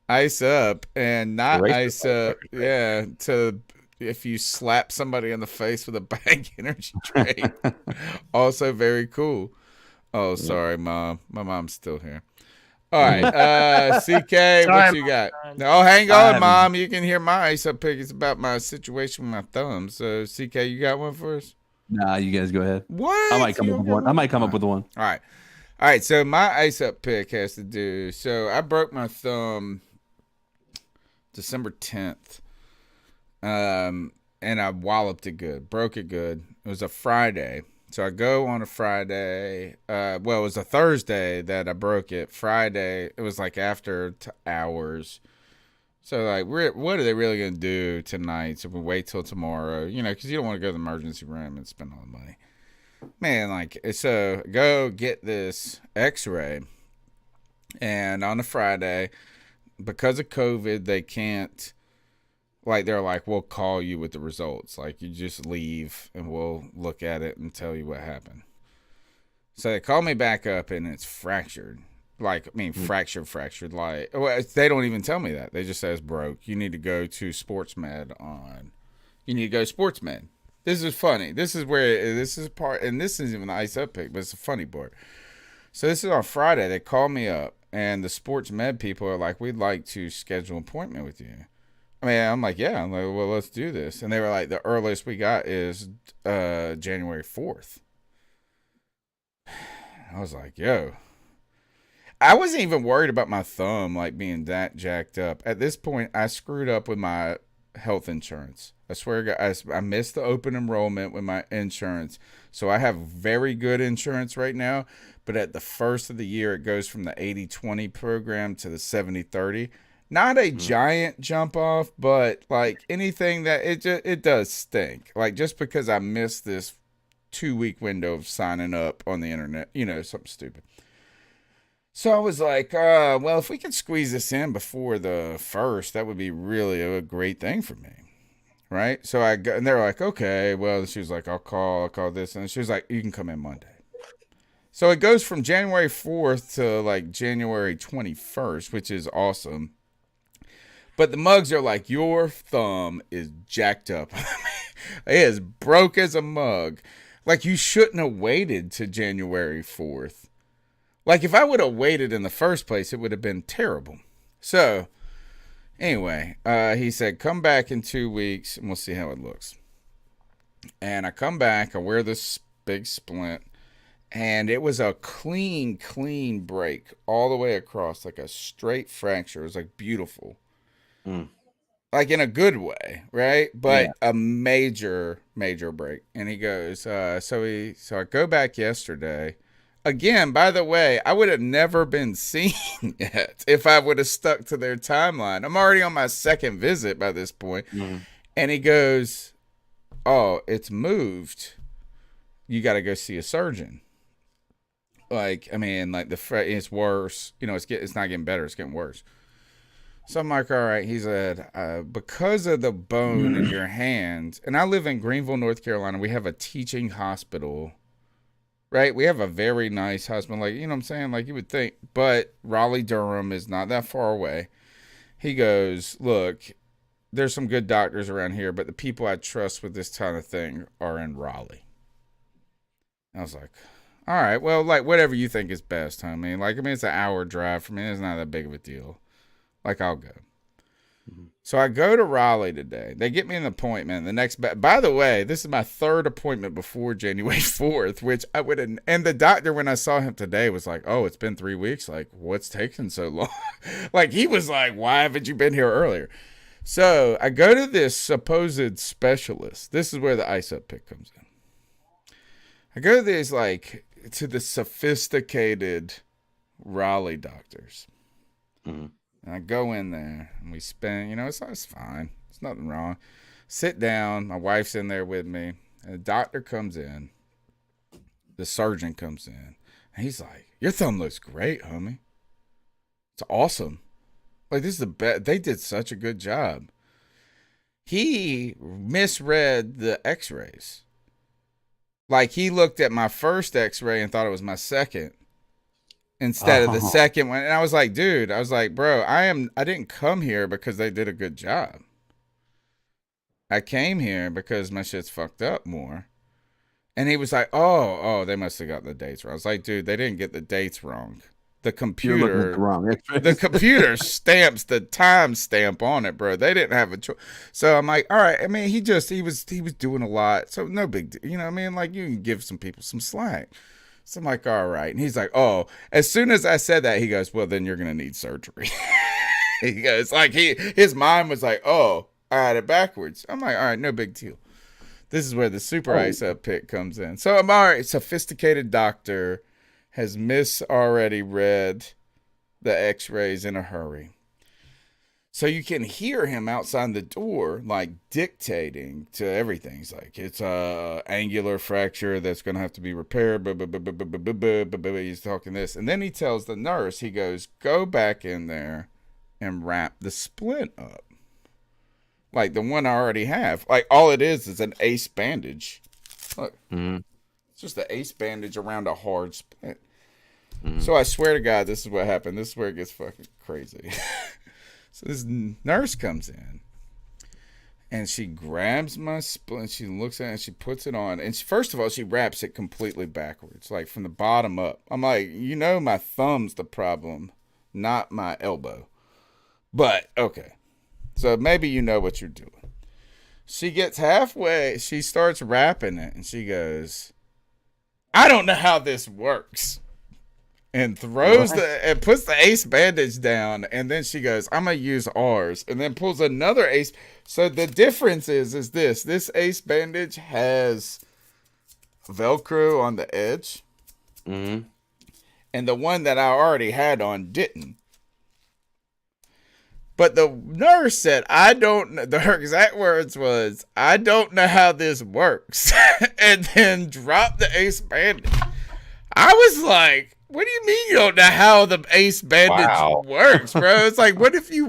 ice up and not ice up. Yeah, to if you slap somebody in the face with a Bang energy drink. Also very cool. Oh, sorry, Mom. My mom's still here. All right, CK, what you got? Oh, hang on, Mom. You can hear my ice up pick. It's about my situation with my thumb. So, CK, you got one for us? Nah, you guys go ahead. What? I might come up with one. I might come up with one. All right. So my ice up pick has to do. So I broke my thumb December 10th, and I walloped it good, broke it good. It was a Friday. So I go on a Friday. It was a Thursday that I broke it. Friday, it was like after hours. So like, what are they really gonna do tonight? So we wait till tomorrow, because you don't want to go to the emergency room and spend all the money. Man, like, so go get this X-ray, and on a Friday, because of COVID, they can't. Like, they're like, we'll call you with the results. Like, you just leave and we'll look at it and tell you what happened. So they call me back up and it's fractured. Like, fractured. Like, they don't even tell me that. They just say it's broke. You need to go to You need to go to Sports Med. This is funny. This is part, and this isn't even the ice up pick, but it's a funny part. So this is on Friday. They call me up and the Sports Med people are like, we'd like to schedule an appointment with you. I'm like, yeah. I'm like, well, let's do this. And they were like, the earliest we got is January 4th. I was like, yo. I wasn't even worried about my thumb, like, being that jacked up. At this point, I screwed up with my health insurance. I swear to God, I missed the open enrollment with my insurance. So I have very good insurance right now. But at the first of the year, it goes from the 80-20 program to the 70-30. Not a giant jump off, but like anything that it does stink. Like, just because I missed this 2-week window of signing up on the internet, something stupid. So I was like, well, if we could squeeze this in before the 1st, that would be really a great thing for me. Right. So I go, and they're like, okay, well, she was like, I'll call this. And she was like, you can come in Monday. So it goes from January 4th to like January 21st, which is awesome. But the mugs are like, your thumb is jacked up. It is broke as a mug. Like, you shouldn't have waited to January 4th. Like, if I would have waited in the first place, it would have been terrible. So, anyway, he said, come back in 2 weeks and we'll see how it looks. And I come back, I wear this big splint, and it was a clean break all the way across, like a straight fracture. It was like beautiful. Like, in a good way, right? But a major break. And he goes, so I go back yesterday. Again, by the way, I would have never been seen yet if I would have stuck to their timeline. I'm already on my second visit by this point. And he goes, oh, it's moved. You got to go see a surgeon. Like, it's worse. It's not getting better. It's getting worse. So I'm like, all right. He said, because of the bone in your hand, and I live in Greenville, North Carolina. We have a teaching hospital, right? We have a very nice hospital. Like, you know what I'm saying? Like, you would think, but Raleigh, Durham is not that far away. He goes, look, there's some good doctors around here, but the people I trust with this kind of thing are in Raleigh. I was like, all right, well, like, whatever you think is best, homie. Like, it's an hour drive for me. It's not that big of a deal. Like, I'll go. So I go to Raleigh today. They get me an appointment. By the way, this is my third appointment before January 4th, which I would have. And the doctor, when I saw him today, was like, oh, it's been 3 weeks. Like, what's taking so long? Like, he was like, why haven't you been here earlier? So I go to this supposed specialist. This is where the ice up pick comes in. I go to these, to the sophisticated Raleigh doctors. And I go in there and we spend, it's fine. It's nothing wrong. Sit down. My wife's in there with me. And the doctor comes in. The surgeon comes in. And he's like, your thumb looks great, homie. It's awesome. Like, this is the best. They did such a good job. he misread the x-rays. Like, he looked at my first x-ray and thought it was my second instead of the second one. And I was like, dude, bro, I didn't come here because they did a good job. I came here because my shit's fucked up more. And he was like, oh, they must have got the dates wrong. I was like, dude, they didn't get the dates wrong. The computer, the computer stamps the time stamp on it, bro. They didn't have a choice. So I'm like, all right. I mean, he was doing a lot. So no big deal. You know what I mean? Like, you can give some people some slack. So I'm like, all right. And he's like, oh, as soon as I said that, he goes, well, then you're going to need surgery. He goes, like, his mind was like, oh, I had it backwards. I'm like, all right, no big deal. This is where the super ice up pick comes in. So I'm all right. Sophisticated doctor has already read the x-rays in a hurry. So you can hear him outside the door, like, dictating to everything. He's like, it's a angular fracture that's going to have to be repaired. He's talking this. And then he tells the nurse, he goes, go back in there and wrap the splint up. Like the one I already have. Like, all it is an ace bandage. Look. It's just an ace bandage around a hard splint. So I swear to God, this is what happened. This is where it gets fucking crazy. So this nurse comes in. And she grabs my splint. She looks at it and she puts it on. And first of all, she wraps it completely backwards. Like from the bottom up. I'm like, my thumb's the problem. Not my elbow. But, okay. So maybe you know what you're doing. She gets halfway. She starts wrapping it. And she goes, I don't know how this works. And puts the ace bandage down. And then she goes, I'm going to use ours. And then pulls another ace. So the difference is this. This ace bandage has Velcro on the edge. And the one that I already had on didn't. But the nurse said, her exact words was, I don't know how this works. And then dropped the ace bandage. I was like, what do you mean you don't know how the ace bandage works, bro? It's like, what if you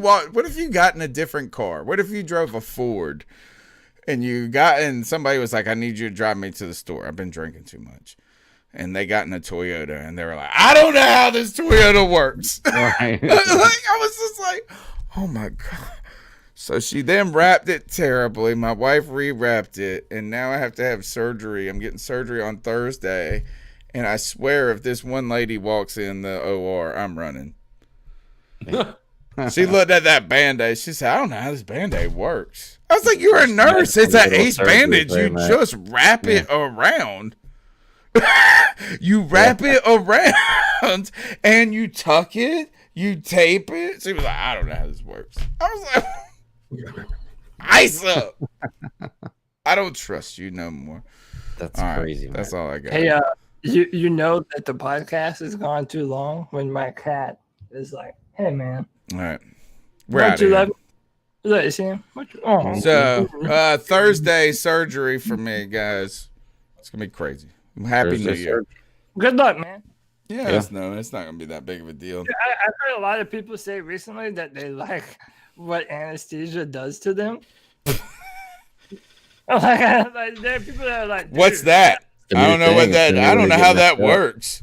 got in a different car? What if you drove a Ford and somebody was like, I need you to drive me to the store. I've been drinking too much. And they got in a Toyota and they were like, I don't know how this Toyota works. Right. I was just like, oh my God. So she then wrapped it terribly. My wife rewrapped it. And now I have to have surgery. I'm getting surgery on Thursday. And I swear if this one lady walks in the OR, I'm running. She looked at that Band-Aid. She said, I don't know how this Band-Aid works. I was like, you're a nurse. It's an ace bandage. You just wrap it around. You wrap it around and you tuck it. You tape it. She was like, I don't know how this works. I was like, ice up. I don't trust you no more. That's crazy, man. That's all I got. Hey, you know that the podcast has gone too long when my cat is like, hey, man. All right. We're out of here. Look, you see him? So, Thursday surgery for me, guys. It's going to be crazy. Happy New Year. Good luck, man. Yeah, it's not going to be that big of a deal. I've heard a lot of people say recently that they like what anesthesia does to them. There are people that are like, what's that? I don't know what that. I don't know how that works.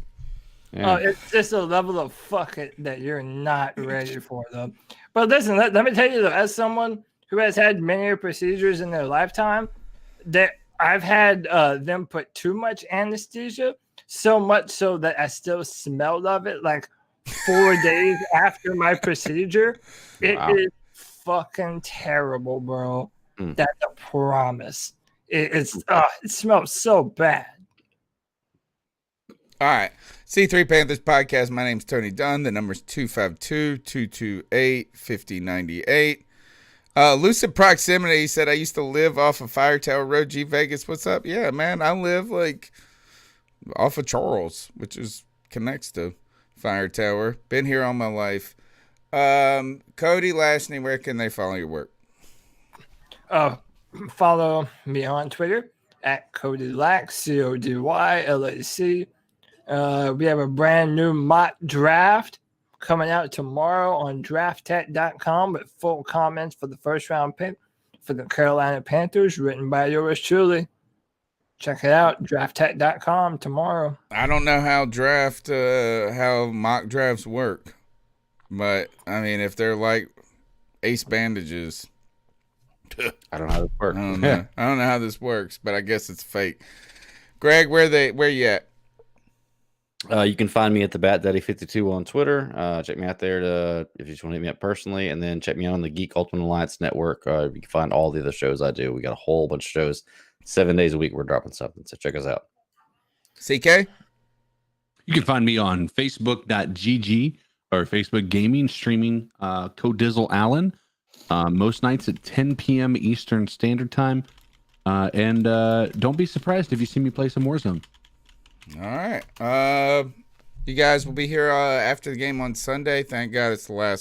Yeah. It's just a level of fuck it that you're not ready for, though. But listen, let me tell you, though, as someone who has had many procedures in their lifetime, that I've had them put too much anesthesia, so much so that I still smelled of it like 4 days after my procedure. It is fucking terrible, bro. That's a promise. It smells so bad. All right. C3 Panthers podcast. My name's Tony Dunn. The number's 252-228-5098. Lucid Proximity said, I used to live off of Fire Tower Road, G Vegas. What's up? Yeah, man. I live like off of Charles, which connects to Fire Tower. Been here all my life. Cody Lashney, where can they follow your work? Follow me on Twitter at Cody Lack, CODYLAC. We have a brand new mock draft coming out tomorrow on drafttech.com with full comments for the first round pick for the Carolina Panthers, written by yours truly. Check it out, drafttech.com tomorrow. I don't know how how mock drafts work, but I mean, if they're like ace bandages, I don't know how this works. I don't know. I don't know how this works, but I guess it's fake. Greg, where you at? You can find me at the BatDaddy52 on Twitter. Check me out there if you just want to hit me up personally, and then check me out on the Geek Ultimate Alliance Network. You can find all the other shows I do. We got a whole bunch of shows. 7 days a week we're dropping something, so check us out. CK? You can find me on Facebook.gg or Facebook Gaming, streaming Codizzle Allen most nights at 10 p.m. Eastern Standard Time. And don't be surprised if you see me play some Warzone. All right. You guys will be here after the game on Sunday. Thank God it's the last